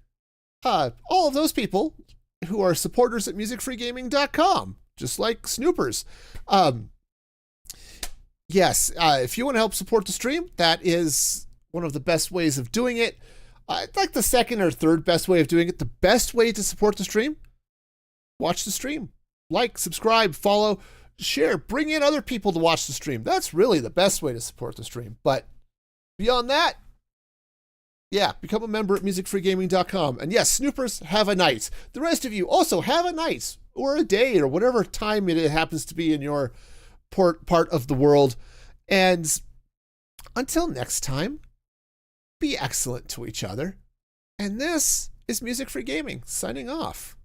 all of those people who are supporters at musicfreegaming.com, just like Snoopers. Yes, if you want to help support the stream, that is one of the best ways of doing it. Like the second or third best way of doing it. The best way to support the stream, watch the stream. Like, subscribe, follow, share, bring in other people to watch the stream. That's really the best way to support the stream. But beyond that, yeah, become a member at musicfreegaming.com. And yes, Snoopers, have a night. The rest of you also have a night or a day or whatever time it happens to be in your part of the world. And until next time, be excellent to each other. And this is Music Free Gaming, signing off.